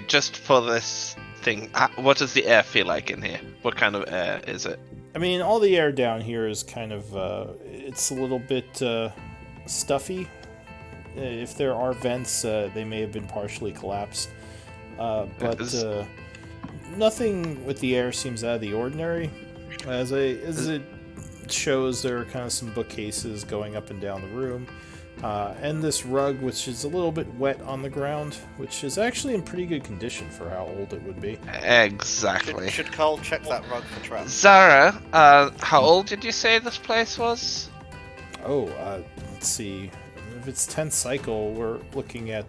just for this thing, what does the air feel like in here? What kind of air is it? I mean, all the air down here is kind of it's a little bit stuffy. If there are vents, they may have been partially collapsed. But nothing with the air seems out of the ordinary. As it shows, there are kind of some bookcases going up and down the room. And this rug, which is a little bit wet on the ground, which is actually in pretty good condition for how old it would be. Exactly. Should Cole check that rug for traps? Zara, how old did you say this place was? Oh, let's see. If it's 10th cycle, we're looking at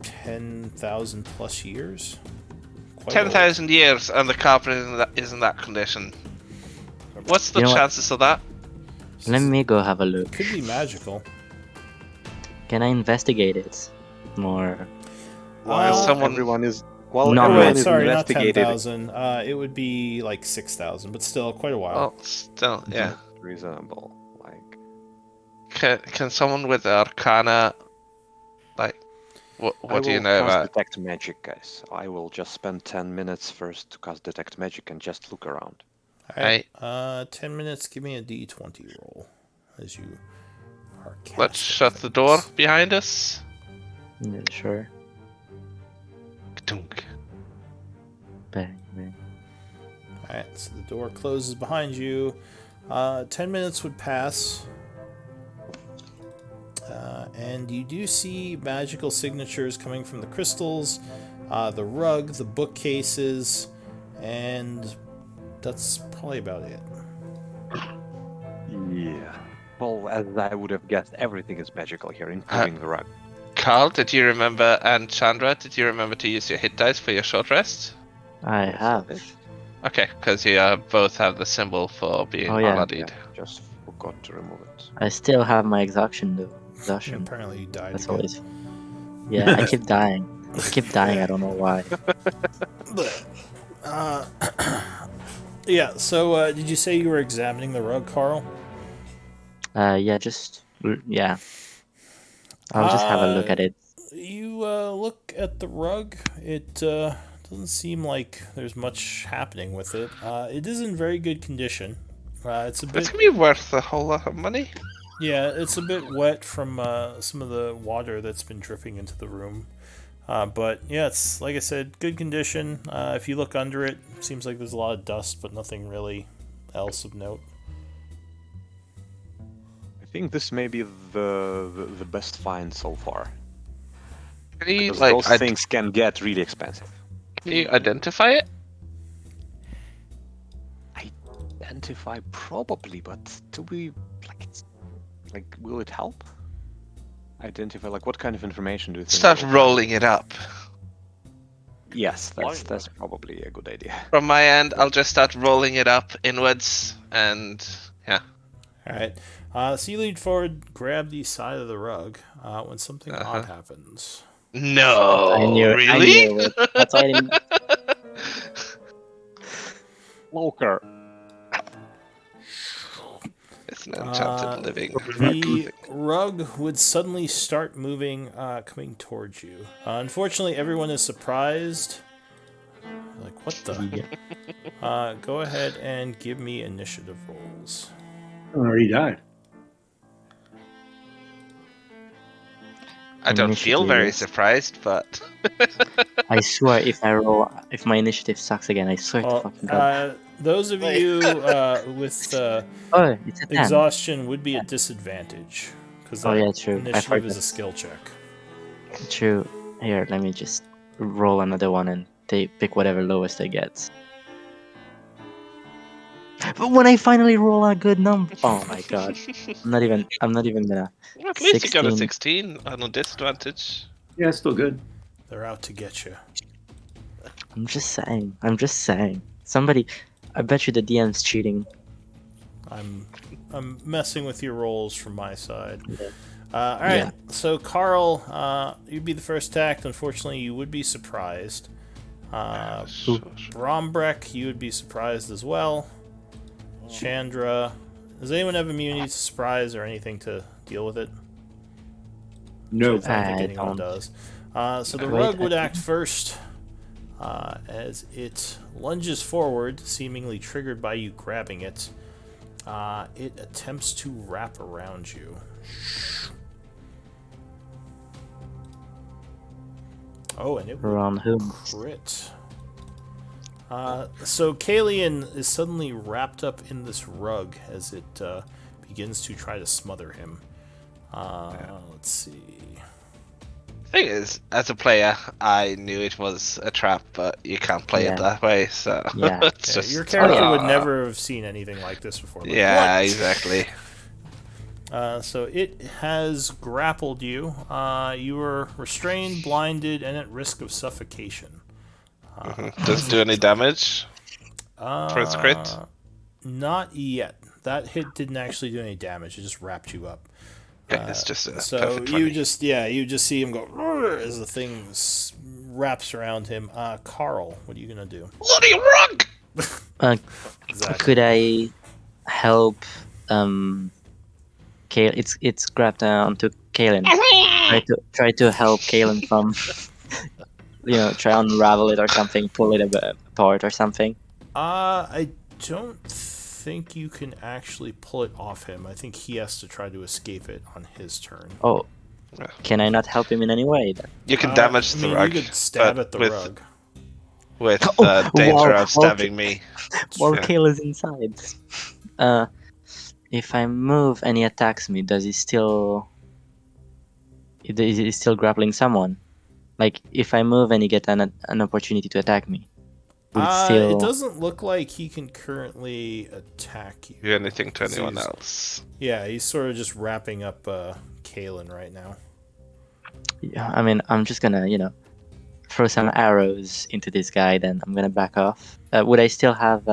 10,000 plus years. Quite 10,000 years, and the carpet is in that condition. What's the You know what? chances of that? old. Let me go have a look. Could be magical. Can I investigate it more? While someone- everyone is while No, everyone Oh, is sorry, not investigating, 10,000. It would be like 6,000, but still quite a while. Well, still, yeah. reasonable. Like Can someone with Arcana, like, what do you know cast about? detect magic, guys. I will just spend 10 minutes first to cast detect magic and just look around. Alright, 10 minutes, give me a d20 roll as you are casting Let's shut the door things. behind us. Yeah, sure. Dunk. Bang, bang. Alright, so the door closes behind you. 10 minutes would pass. And you do see magical signatures coming from the crystals. the rug, the bookcases, and that's probably about it. Yeah. Well, as I would have guessed, everything is magical here, including the rug. Carl, did you remember, and Chandra, did you remember to use your hit dice for your short rest? I Yes, have. did. Okay, because you both have the symbol for being Oh, yeah. bloodied. Just forgot to remove it. I still have my exhaustion though. Exhaustion. Apparently you died That's again. always. Yeah, I keep dying. I keep dying. I don't know why. Yeah, so did you say you were examining the rug, Carl? Yeah, yeah. I'll just have a look at it. You look at the rug. It doesn't seem like there's much happening with it. It is in very good condition. It's a bit. It's gonna be worth a whole lot of money. Yeah, it's a bit wet from some of the water that's been dripping into the room. But yeah, it's like I said, good condition. If you look under it, seems like there's a lot of dust, but nothing really else of note. I think this may be the best find so far. Can you, Because like, those things can get really expensive. can you identify it? Identify probably, but do we will it help? Identify what kind of information do you think? Start will- rolling it up. Yes, that's probably a good idea. From my end, I'll just start rolling it up inwards, and yeah. All right. So you lean forward, grab the side of the rug when something odd happens. No, I knew really? it. That's why I didn't. Loker. It's an enchanted living. The rug would suddenly start moving, coming towards you. Unfortunately, everyone is surprised. Like, what the? Go ahead and give me initiative rolls. I already died. I don't feel very Initiative. surprised, but I swear, if my initiative sucks again, I swear to fucking God. Those of you with Oh, it's a 10. exhaustion would be at disadvantage because Oh, yeah, true. I initiative is a forgot. skill check. True. Here, let me just roll another one and pick whatever lowest I get. But when I finally roll a good number, oh my God! I'm not even gonna. at least you got a 16. 16 on a disadvantage. Yeah, still good. They're out to get you. I'm just saying. Somebody, I bet you the DM's cheating. I'm messing with your rolls from my side. Yeah. All right. Yeah. So Carl, you'd be the first attacked. Unfortunately, you would be surprised. Brombrek, you would be surprised as well. Chandra, does anyone have immunity to surprise or anything to deal with it? No. I don't think I anyone don't. does. So the Wait, rug would I act first as it lunges forward, seemingly triggered by you grabbing it. It attempts to wrap around you. Oh, and it will Around whom? crit. So Kalian is suddenly wrapped up in this rug as it begins to try to smother him. Let's see. Thing is, as a player, I knew it was a trap, but you can't play Yeah. it that way, so Yeah. it's Yeah, just your character would never have seen anything like this before. Like, Yeah, what? exactly. So it has grappled you. You were restrained, blinded, and at risk of suffocation. Does it do any damage for its crit? Not yet. That hit didn't actually do any damage. It just wrapped you up. Okay, it's just a So perfect you 20. just see him go "Rrr," as the thing wraps around him. Carl, what are you gonna do? Bloody rug! Exactly. Could I help? Kale, it's grabbed onto Kalen. Try to help Kalen from, try unravel it or something, pull it apart or something. I don't think you can actually pull it off him. I think he has to try to escape it on his turn. Oh, can I not help him in any way then? You can damage the rug. You could stab but at the with, rug. With the danger wow, of stabbing me. While Yeah. Kale is inside. If I move and he attacks me, does he still? Is he still grappling someone? Like, if I move and you get an opportunity to attack me, would it still... It doesn't look like he can currently attack you. Do anything to 'cause anyone he's- else? Yeah, he's sort of just wrapping up Kalen right now. Yeah, I mean, I'm just gonna, throw some arrows into this guy, then I'm gonna back off. Would I still have,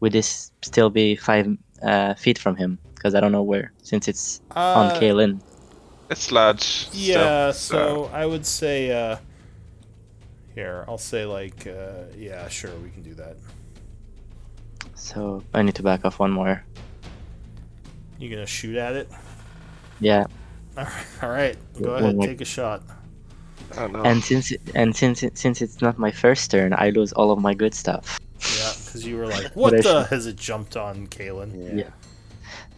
would this still be 5 feet from him? Because I don't know where, since it's on Kalen. It's large. Yeah, still, so I would say, here, I'll say like, yeah, sure, we can do that. So I need to back off one more. You gonna shoot at it? Yeah. All right, go One ahead, more. take a shot. I don't know. And since it's not my first turn, I lose all of my good stuff. Yeah, because you were like, what I the? should- Has it jumped on Kalen? Yeah.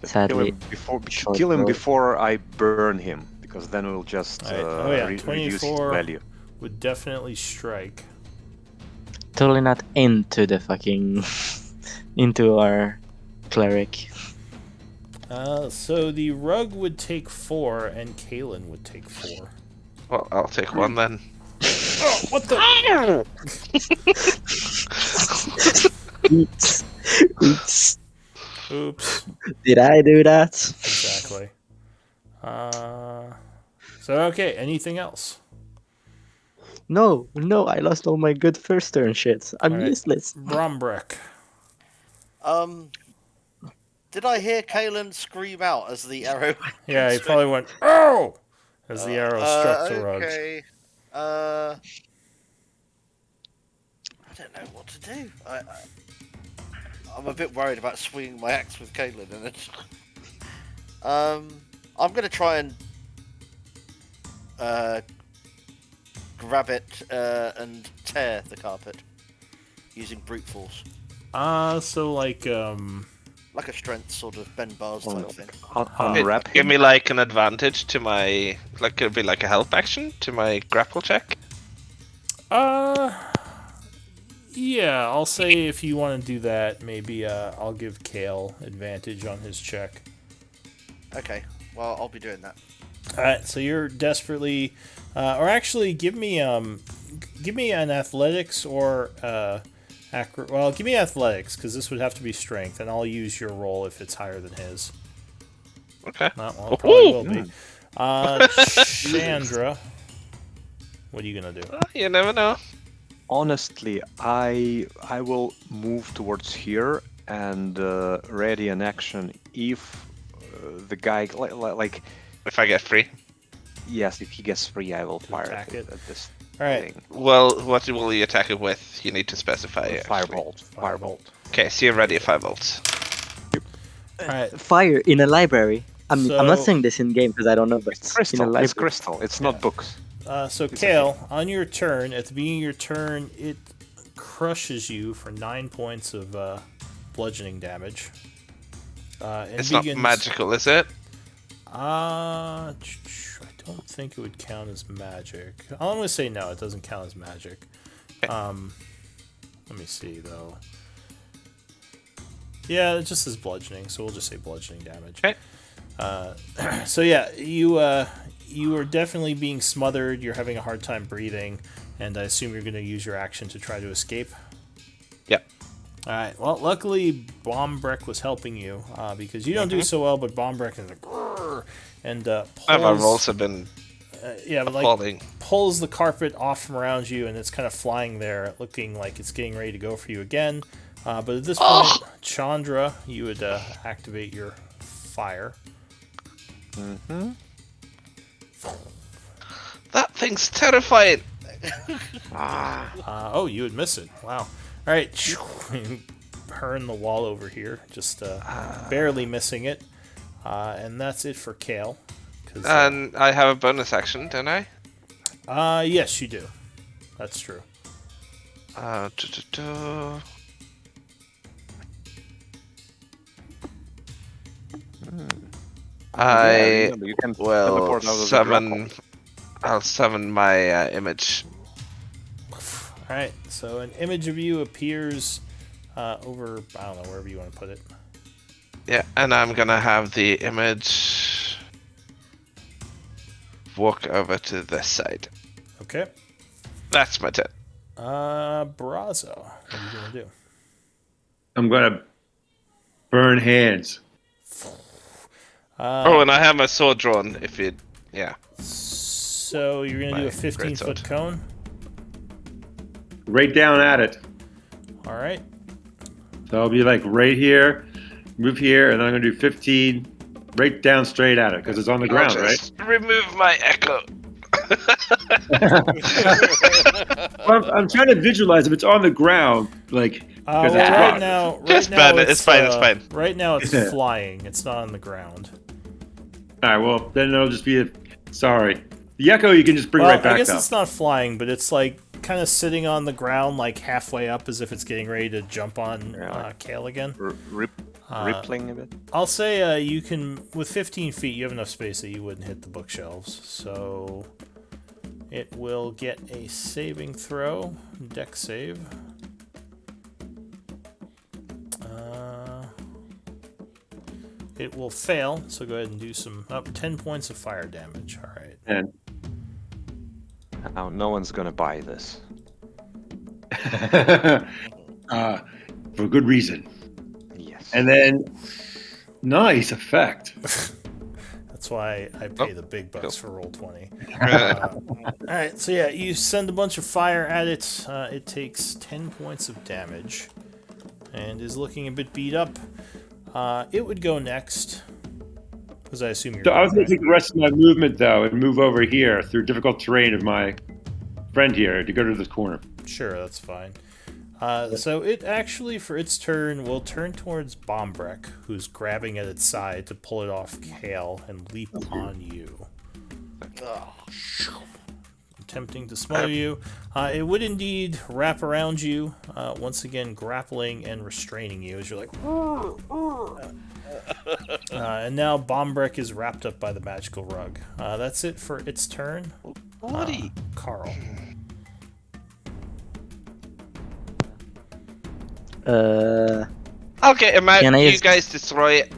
Kill Sadly, him before, short kill him roll. before I burn him, because then we'll just Alright, oh yeah, reduce his 24. value. Would definitely strike. totally not into the fucking into our cleric. So the rug would take 4, and Kalen would take 4. Well, I'll take one then. Oh, what the? Oops. Oops. Oops. Did I do that? Exactly. So okay, anything else? No, I lost all my good first turn shit. I'm Alright. useless. Brombrek. Did I hear Kalen scream out as the arrow? Yeah, he probably went, oh! As the arrow struck the rug. Okay. I don't know what to do. I'm a bit worried about swinging my axe with Kalen in it. I'm gonna try and grab it and tear the carpet using brute force, So like, like a strength sort of bend bars type thing. Unwrap Give him. me like an advantage to my, like it'd be like a help action to my grapple check. yeah, I'll say if you want to do that, maybe I'll give Kale advantage on his check. Okay, well I'll be doing that. Alright, so you're desperately, or actually, give me an athletics or well, give me athletics because this would have to be strength, and I'll use your roll if it's higher than his. Okay. Well, it probably will be. Chandra, what are you gonna do? You never know. Honestly, I will move towards here and ready an action if the guy like If I get free. yes, if he gets free, I will fire attack at, it. at this Alright. thing. Well, what will you attack it with? You need to specify it. Firebolt. Firebolt. Okay, so you're ready at 5 volts. Alright, Fire in a library. I'm not So- saying this in game because I don't know, but It's in a crystal. library. It's crystal. It's not books. so Kale, on your turn, at the beginning of your turn, it crushes you for 9 points of bludgeoning damage. And It's not magical, is it? I don't think it would count as magic. I'm gonna say no, it doesn't count as magic. Let me see though. Yeah, it just says bludgeoning, so we'll just say bludgeoning damage. Okay. So yeah, you are definitely being smothered. You're having a hard time breathing, and I assume you're gonna use your action to try to escape. Yep. All right. Well, luckily Bombrek was helping you because you don't do so well, but Bombrek is like, "Grrr," and My pulls, rolls have been yeah, but like appalling. pulls the carpet off from around you, and it's kind of flying there, looking like it's getting ready to go for you again. But at this point, Chandra, you would activate your fire. That thing's terrifying. Oh, you would miss it. Wow. All right, burn the wall over here, just barely missing it, and that's it for Kale. 'Cause, And I have a bonus action, don't I? yes, you do. That's true. I you can will teleport out of the summon. grapple. I'll summon my image. All right, so an image of you appears over, I don't know, wherever you want to put it. Yeah, and I'm gonna have the image walk over to this side. Okay. That's my turn. Brazo, what are you gonna do? I'm gonna burn hands. And I have my sword drawn. If you, yeah. So you're gonna do a My 15-foot greatsword. cone. Right down at it. All right. So I'll be like right here, move here, and then I'm gonna do 15 right down straight at it because it's on the ground, I'll right? just remove my echo. Well, I'm trying to visualize if it's on the ground, like because it's right rock. now, Just burn it. It's fine. It's fine. Right now, it's flying. It's not on the ground. All right, well then it'll just be sorry. The echo you can just bring Well, right back I guess up. it's not flying, but it's like kind of sitting on the ground, like halfway up, as if it's getting ready to jump on Kale again. Rippling a bit. I'll say you can, with 15 feet, you have enough space that you wouldn't hit the bookshelves. So it will get a saving throw, deck save. It will fail, so go ahead and do some 10 points of fire damage. All right. And Now, no one's gonna buy this. for good reason. Yes. And then nice effect. That's why I pay the big bucks for Roll20. Uh, Alright, so yeah, you send a bunch of fire at it. It takes 10 points of damage and is looking a bit beat up. It would go next. Because I assume you're So I was going going to take the rest of my movement though and move over here through difficult terrain of my friend here to go to this corner. Sure, that's fine. So it actually, for its turn, will turn towards Bombrek, who's grabbing at its side to pull it off Kale and leap on you. Attempting to smother you. It would indeed wrap around you, once again grappling and restraining you as you're like... and now Bombrek is wrapped up by the magical rug. That's it for its turn. Carl. I'll get him out. Can I You use- guys destroy it.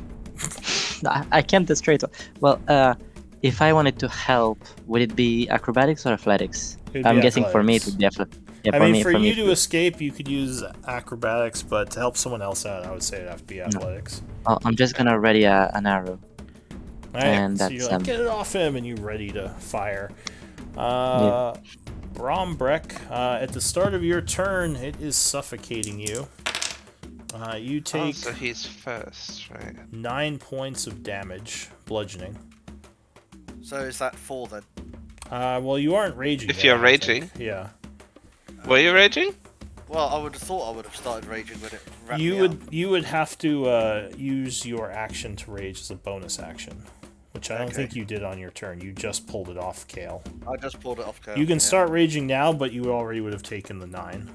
I can't destroy it. Well, if I wanted to help, would it be acrobatics or athletics? It'd I'm be guessing for me it athletics. would be athletics. Yeah, I mean, for me, you to escape, you could use acrobatics, but to help someone else out, I would say it'd have to be athletics. I'm just gonna ready an arrow. Alright, And so that's, you're like, get it off him, and you're ready to fire. Brombrek, at the start of your turn, it is suffocating you. You take So he's first, right? 9 points of damage, bludgeoning. So is that 4 then? Well, you aren't raging. If yet, you're I raging? think. Yeah. Were you raging? Well, I would have thought I would have started raging when it wrapped You me would up. you would have to use your action to rage as a bonus action, which I don't Okay. think you did on your turn. You just pulled it off, Kale. I just pulled it off. Curve, You can yeah. start raging now, but you already would have taken the 9.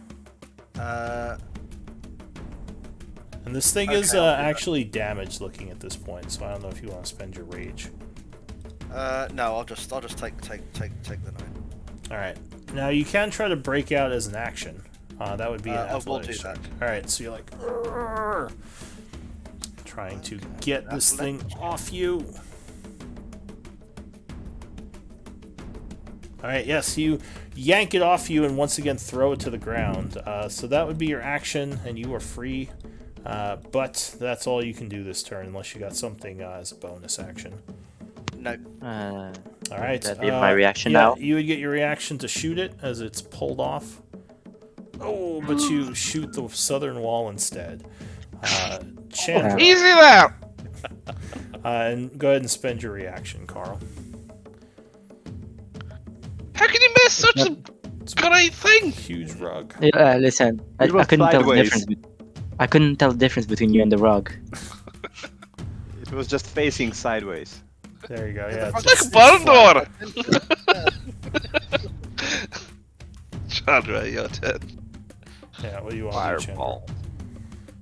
And this thing is Okay, I'll do that. actually damaged looking at this point, so I don't know if you want to spend your rage. No, I'll just take the 9. All right. Now you can try to break out as an action. That would be an I will do athletics that. check. All right. So you're like "Arrgh," trying to get this thing off you. All right. Yes, you yank it off you and once again throw it to the ground. So that would be your action, and you are free. But that's all you can do this turn, unless you got something as a bonus action. No. All right. That'd be my reaction yeah, now. You would get your reaction to shoot it as it's pulled off. Oh, but you shoot the southern wall instead. Chandra. Easy now. And go ahead and spend your reaction, Carl. How can you miss such a great thing? Huge rug. Listen, I It was couldn't tell the sideways. difference. I couldn't tell the difference between you and the rug. It was just facing sideways. There you go. Yeah. It's like a barn door. Chandra, your turn. Yeah. What do you want to do, Chandra?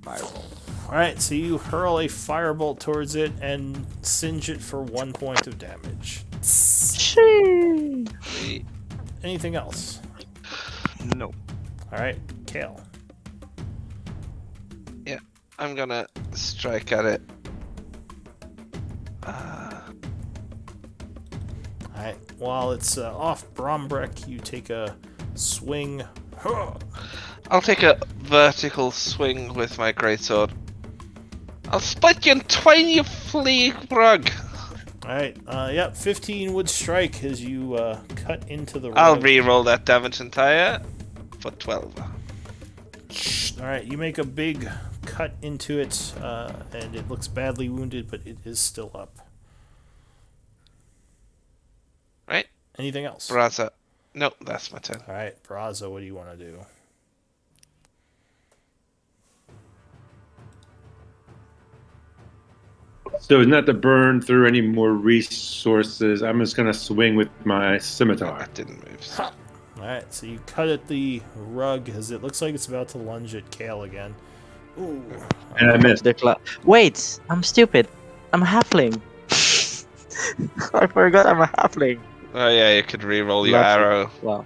Fireball. All right. So you hurl a firebolt towards it and singe it for 1 point of damage. Anything else? No. All right, Kale. Yeah, I'm gonna strike at it. Alright, while it's off Brombrek, you take a swing. I'll take a vertical swing with my greatsword. I'll split you in twain, you flea rug! Alright, yep, 15 would strike as you cut into the rug. I'll re-roll that damage entire for 12. Alright, you make a big cut into it, and it looks badly wounded, but it is still up. Right? Anything else? Braza. Nope, that's my turn. Alright, Braza, what do you want to do? So not to burn through any more resources, I'm just gonna swing with my scimitar. That didn't move. So. Alright, so you cut at the rug as it looks like it's about to lunge at Kale again. Ooh. And I missed. Wait, I'm stupid. I'm a halfling. I forgot I'm a halfling. Oh yeah, you could re-roll your Lucky. arrow. Well,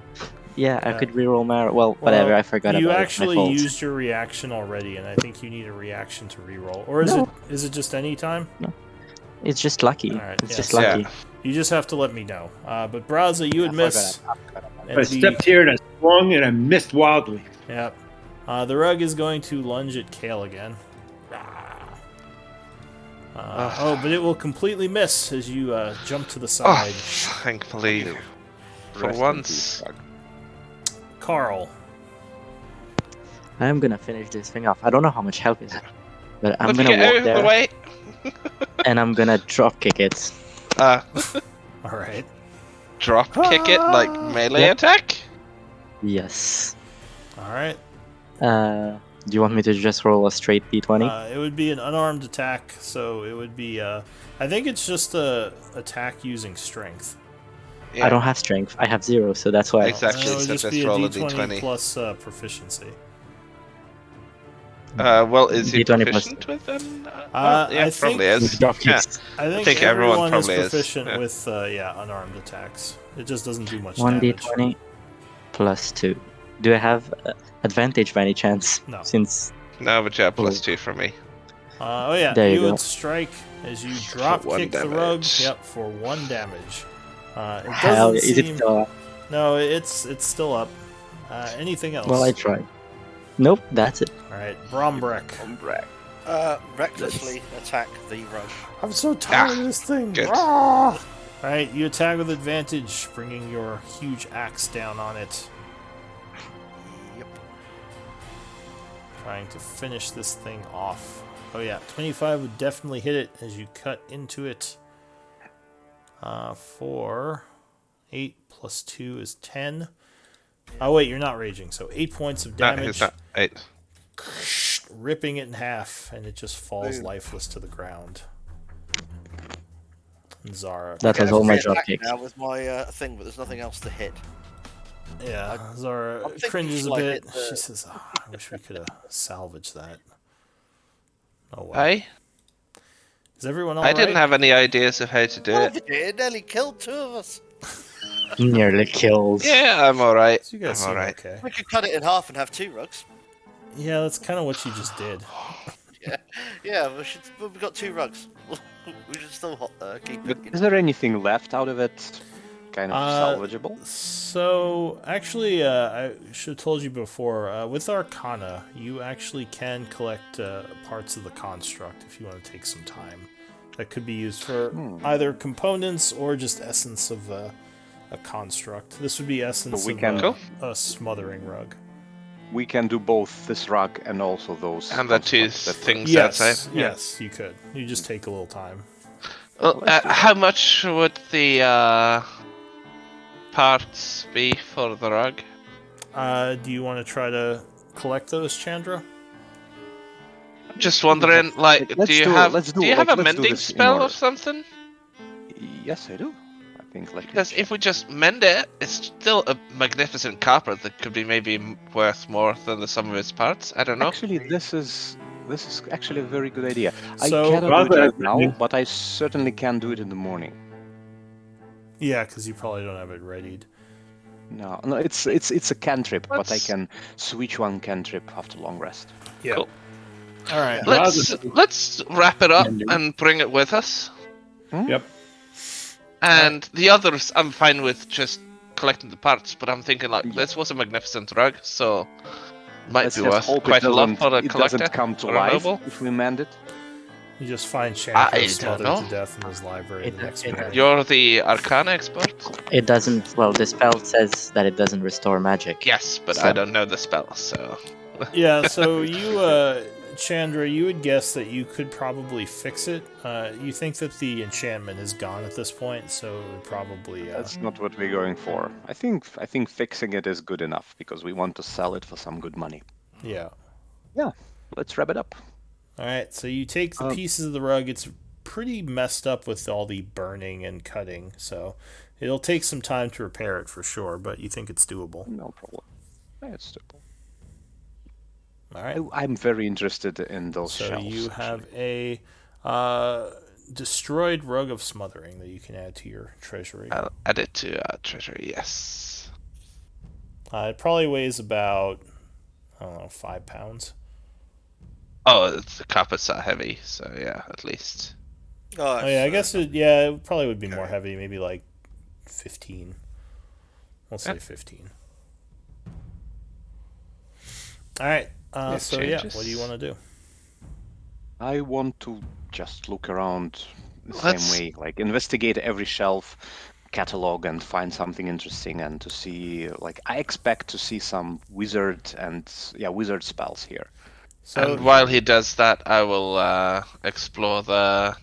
yeah, I Yeah. could reroll my. Well, whatever. I forgot You about actually it. My fault. used your reaction already, and I think you need a reaction to reroll. Or is No. it just any time? It's just lucky. Alright, It's yeah, just so- lucky. You just have to let me know. But Braza, you would I miss. forgot about and I stepped here and I swung and I missed wildly. Yep. The rug is going to lunge at Kale again. But it will completely miss as you jump to the Oh, side. thankfully. For Rest in once. peace, Rug. Carl. I'm gonna finish this thing off. I don't know how much health it has, but I'm Let's gonna get out walk of the there way. and I'm gonna drop kick it. Alright. Drop kick it like melee Yep. attack? Yes. Alright. Do you want me to just roll a straight d20? It would be an unarmed attack, so it would be. I think it's just a attack using strength. Yeah. I don't have strength. I have 0, so that's why. Exactly. It would so just just be a roll a d20 d20. plus proficiency. Well, is he D20 plus proficient with them? I Yeah, think- probably is. Drop Yeah. kicks. I think, think everyone everyone is probably is, proficient yeah. with unarmed attacks. It just doesn't do much 1d20 damage. plus 2. Do I have advantage by any chance? No. Since No, but yeah, +2 for me. Oh yeah, There you you go. would strike as you drop one kick the rug. damage. Yep, for 1 damage. It hell, doesn't is seem. it still? No, it's still up. Anything else? Well, I tried. Nope, that's it. All right, Brombrek. Recklessly attack the rug. I'm so tired of this thing. good. All right, you attack with advantage, bringing your huge axe down on it. Yep. Trying to finish this thing off. Oh yeah, 25 would definitely hit it as you cut into it. For 8 plus 2 is 10. Oh wait, you're not raging, so 8 points of No, damage. it's not 8. Ripping it in half, and it just falls Boom. lifeless to the ground. And Zara. That was Okay, all my I'm drop attack kicks. now with my thing, but there's nothing else to hit. Yeah, Zara I'm thinking cringes a like bit. it, She says, "Oh, I wish we could have salvaged that." Oh well. I Is everyone I alright? didn't have any ideas of how to do it. It nearly killed 2 of us. Nearly killed. Yeah, I'm alright. So you guys I'm seem alright. okay. We could cut it in half and have 2 rugs. Yeah, that's kind of what you just did. Yeah, we've got 2 rugs. We should still keep it. Is there anything left out of it? Kind of salvageable? So, actually, I should have told you before, with Arcana, you actually can collect parts of the construct if you want to take some time. That could be used for either components or just essence of a construct. This would be essence we of can- Cool. a smothering rug. We can do both this rug and also those. And the 2 constructs that- things Yes, outside. yes, you could. You just take a little time. Well, how much would the parts be for the rug? Do you want to try to collect those, Chandra? Just wondering, like, Let's do you do it, have let's do do you it, have like, a let's do mending this in spell order. or something? Yes, I do. I think like Because if we just mend it, it's still a magnificent carpet that could be maybe worth more than the sum of its parts. I don't know. Actually, this is actually a very good idea. So- I cannot do Rather it right than- now, but I certainly can do it in the morning. Yeah, because you probably don't have it readied. No, it's a cantrip, but I Let's- can switch one cantrip after long rest. Yeah. Cool. All right. Let's wrap it up and bring it with us. Yep. And the others, I'm fine with just collecting the parts, but I'm thinking like this was a magnificent rug, so might Let's be just worth hope quite a lot for a it collector doesn't come to or a life noble. if we mend it. You just find I Chandra don't smothered know. to death in his library the next morning. You're the Arcana expert. It doesn't. Well, the spell says that it doesn't restore magic. Yes, but So- I don't know the spell, so. Yeah, so you, Chandra, you would guess that you could probably fix it. You think that the enchantment is gone at this point, so it would probably. That's not what we're going for. I think fixing it is good enough because we want to sell it for some good money. Yeah. Let's wrap it up. All right, so you take the pieces of the rug. It's pretty messed up with all the burning and cutting, so it'll take some time to repair it for sure, but you think it's doable. No problem. Yeah, it's doable. All right. I'm very interested in those So shells. you have actually. a destroyed rug of smothering that you can add to your treasury. I'll add it to treasury, yes. It probably weighs about, I don't know, 5 pounds. Oh, the carpets are heavy, so yeah, at least. Oh yeah, I guess it probably would be more heavy, maybe like 15. We'll say 15. All right. So yeah, what do you want to do? I want to just look around the Let's- same way, like investigate every shelf, catalog, and find something interesting, and to see, like, I expect to see some wizard wizard spells here. So And while he does that, I will explore the.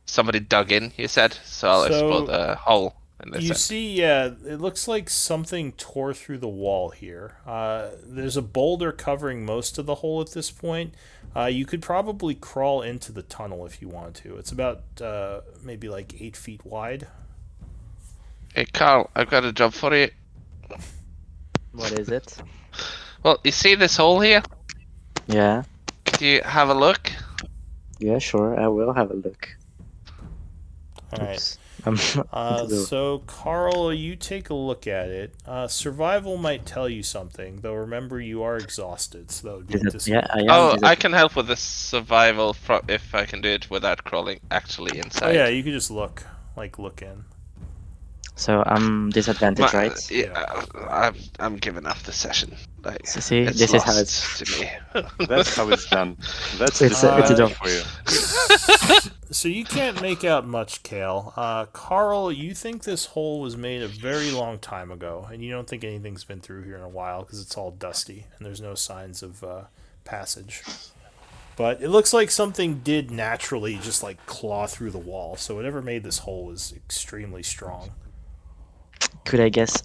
Somebody dug in, you said, so I'll explore the hole in this you end. see, yeah, it looks like something tore through the wall here. There's a boulder covering most of the hole at this point. You could probably crawl into the tunnel if you want to. It's about maybe like 8 feet wide. Hey, Carl, I've got a job for you. What is it? Well, you see this hole here? Yeah. Could you have a look? Yeah, sure. I will have a look. All right. Oops. I'm into the- So, Carl, you take a look at it. Survival might tell you something, though remember you are exhausted, so that would be Is it- yeah, I am. Oh, Is it- I can help with the survival if I can do it without crawling actually inside. Oh yeah, you could just look in. So I'm disadvantaged, right? Yeah, I'm giving up the session. Like, So see, it's this is how lost it's. to me. That's how it's done. That's It's a job. for you. So you can't make out much, Kale. Carl, you think this hole was made a very long time ago, and you don't think anything's been through here in a while because it's all dusty and there's no signs of passage. But it looks like something did naturally just like claw through the wall. So whatever made this hole is extremely strong. Could I guess?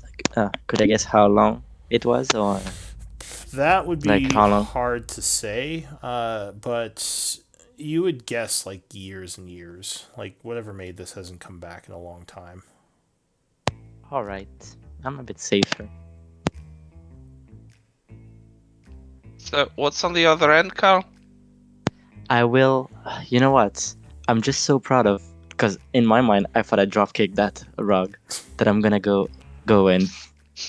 Could I guess how long it was, or That would be Like how long? hard to say, but you would guess like years and years. Like whatever made this hasn't come back in a long time. all right? I'm a bit safer. So, what's on the other end, Carl? I will. You know what? I'm just so proud of, because in my mind I thought I drop kicked that rug, that I'm gonna go in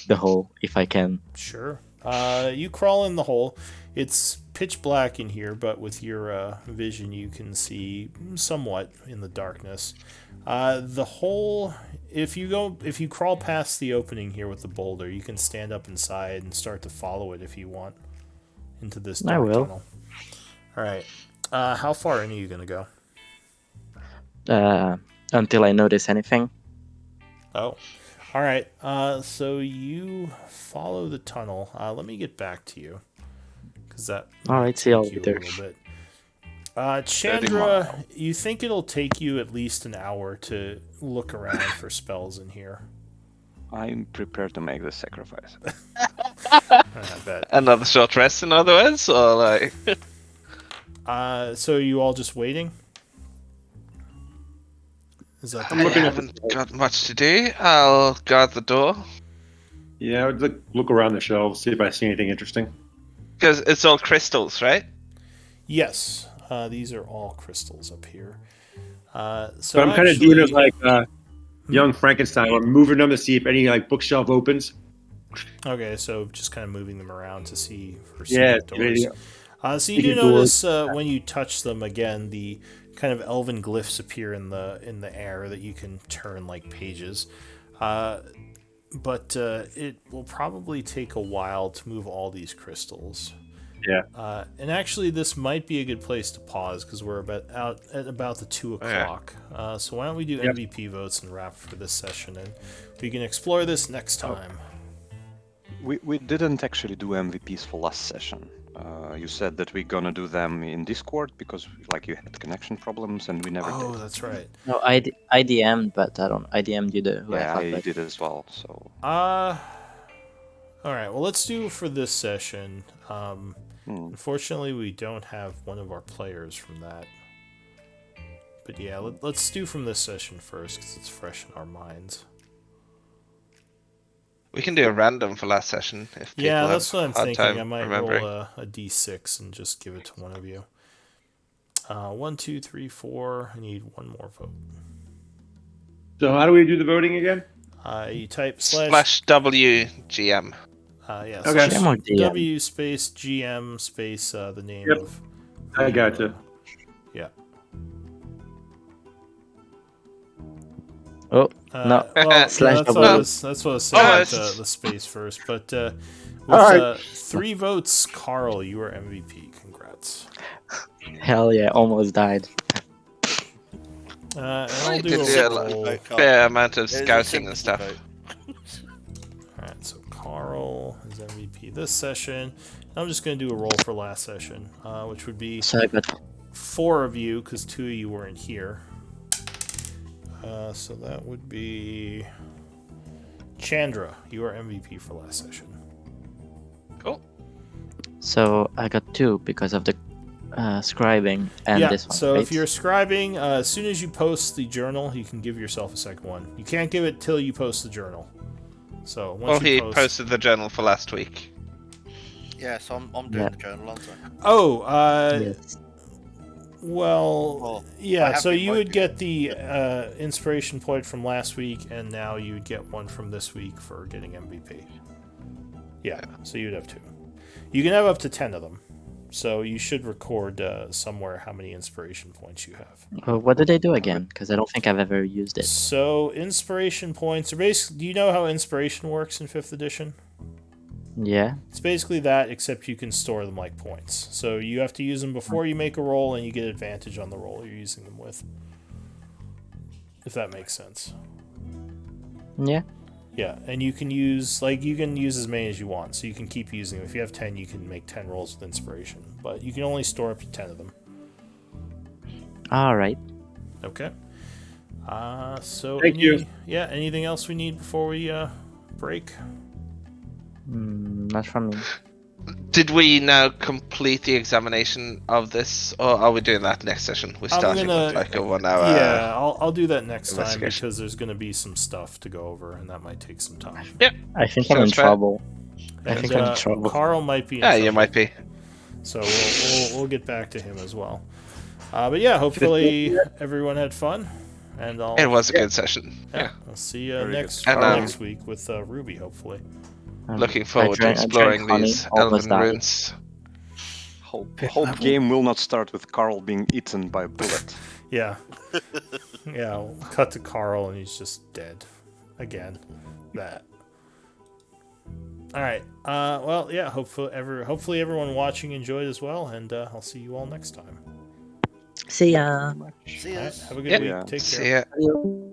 the hole if I can. Sure. You crawl in the hole. It's pitch black in here, but with your vision, you can see somewhat in the darkness. The hole. If you crawl past the opening here with the boulder, you can stand up inside and start to follow it if you want into this I dark will. tunnel. All right. How far in are you gonna go? Until I notice anything. Oh, all right. So you follow the tunnel. Let me get back to you, because that. All right, might see you take later. a little bit. Chandra, you think it'll take you at least an hour to look around for spells in here? I'm prepared to make the sacrifice. I bet. Another short rest, in other words, or like? So you all just waiting? Is that I haven't got much to do. I'll guard the door Yeah, I would look around the shelves, see if I see anything interesting. because it's all crystals, right? Yes. These are all crystals up here. So But I'm kind of doing it actually- like young Frankenstein. I'm moving them to see if any like bookshelf opens. Okay, so just kind of moving them around to see for Yeah, secret doors. So you do secret notice when you touch them again, the kind of elven glyphs appear in the air that you can turn like pages. But it will probably take a while to move all these crystals. Yeah. And actually, this might be a good place to pause because we're out at about the 2 o'clock. So why don't we do MVP votes and wrap for this session, and we can explore this next time. We didn't actually do MVPs for last session. You said that we're gonna do them in Discord because like you had connection problems and we never did. Oh, that's right. No, I DM'd, but I DM'd you the Yeah, I did as well. So. All right. Well, let's do for this session. Unfortunately, we don't have one of our players from that. But yeah, let's do from this session first because it's fresh in our minds. We can do a random for last session if people Yeah, have that's what I'm hard thinking. time I might remembering. roll a d6 and just give it to one of you. 1, 2, 3, 4. I need one more vote. So how do we do the voting again? You type Slash WGM. Yeah, Okay. slash GM or DM? W space GM space the name of. I gotcha. Yeah. Oh, no. Well, Slash that's what I W. was saying Almost. with the space first. But with right. 3 votes, Carl, you are MVP. Congrats. Hell yeah, almost died. And I I'll do did a do a roll. vote, Carl. fair amount of It is a scouting and sympathy stuff. vote. Alright, so Carl is MVP this session. I'm just going to do a roll for last session, which would be So I got 4 of you, because 2 of you weren't here. So that would be Chandra. You are MVP for last session. Cool. So I got 2 because of the scribing and yeah, this one. so right? if you're scribing, as soon as you post the journal, you can give yourself a second one. You can't give it till you post the journal. So once Well, you he post... posted the journal for last week. Yeah, so I'm doing Yeah. the journal, aren't I? Oh, Yes. well, Well, I yeah, have so been you would working. get the inspiration point from last week, and now you would get one from this week for getting MVP. Yeah, so you'd have 2. You can have up to 10 of them. So you should record somewhere how many inspiration points you have. What do they do again? Because I don't think I've ever used it. So inspiration points are basically... Do you know how inspiration works in 5th edition? Yeah. It's basically that, except you can store them like points. So you have to use them before you make a roll, and you get advantage on the roll you're using them with. If that makes sense. Yeah. Yeah, and you can use as many as you want, so you can keep using them. If you have 10, you can make 10 rolls with inspiration, but you can only store up to 10 of them. All right. Okay. So Thank you. Yeah, anything else we need before we break? Not from me. Did we now complete the examination of this, or are we doing that next session? We're starting with like a 1 hour. Yeah, I'll do that next time investigation. because there's going to be some stuff to go over, and that might take some time. Yep. I think I'm in Sounds fair. trouble. I And think I'm in trouble. Carl might be. In Yeah, you trouble, might be. So we'll get back to him as well. But yeah, hopefully everyone had fun, and I'll. It was a good session. Yeah. I'll see you Very next good. And, next week with Ruby, hopefully. Looking forward to I drank exploring honey, these almost elven died. runes. Hope game will not start with Carl being eaten by a bullet. Yeah. Yeah. We'll cut to Carl, and he's just dead again. That. All right. Well, yeah. Hopefully everyone watching enjoyed as well, and I'll see you all next time. See ya. See All right, us. have a good Yep. week. Yeah. Take care. See ya. Adios.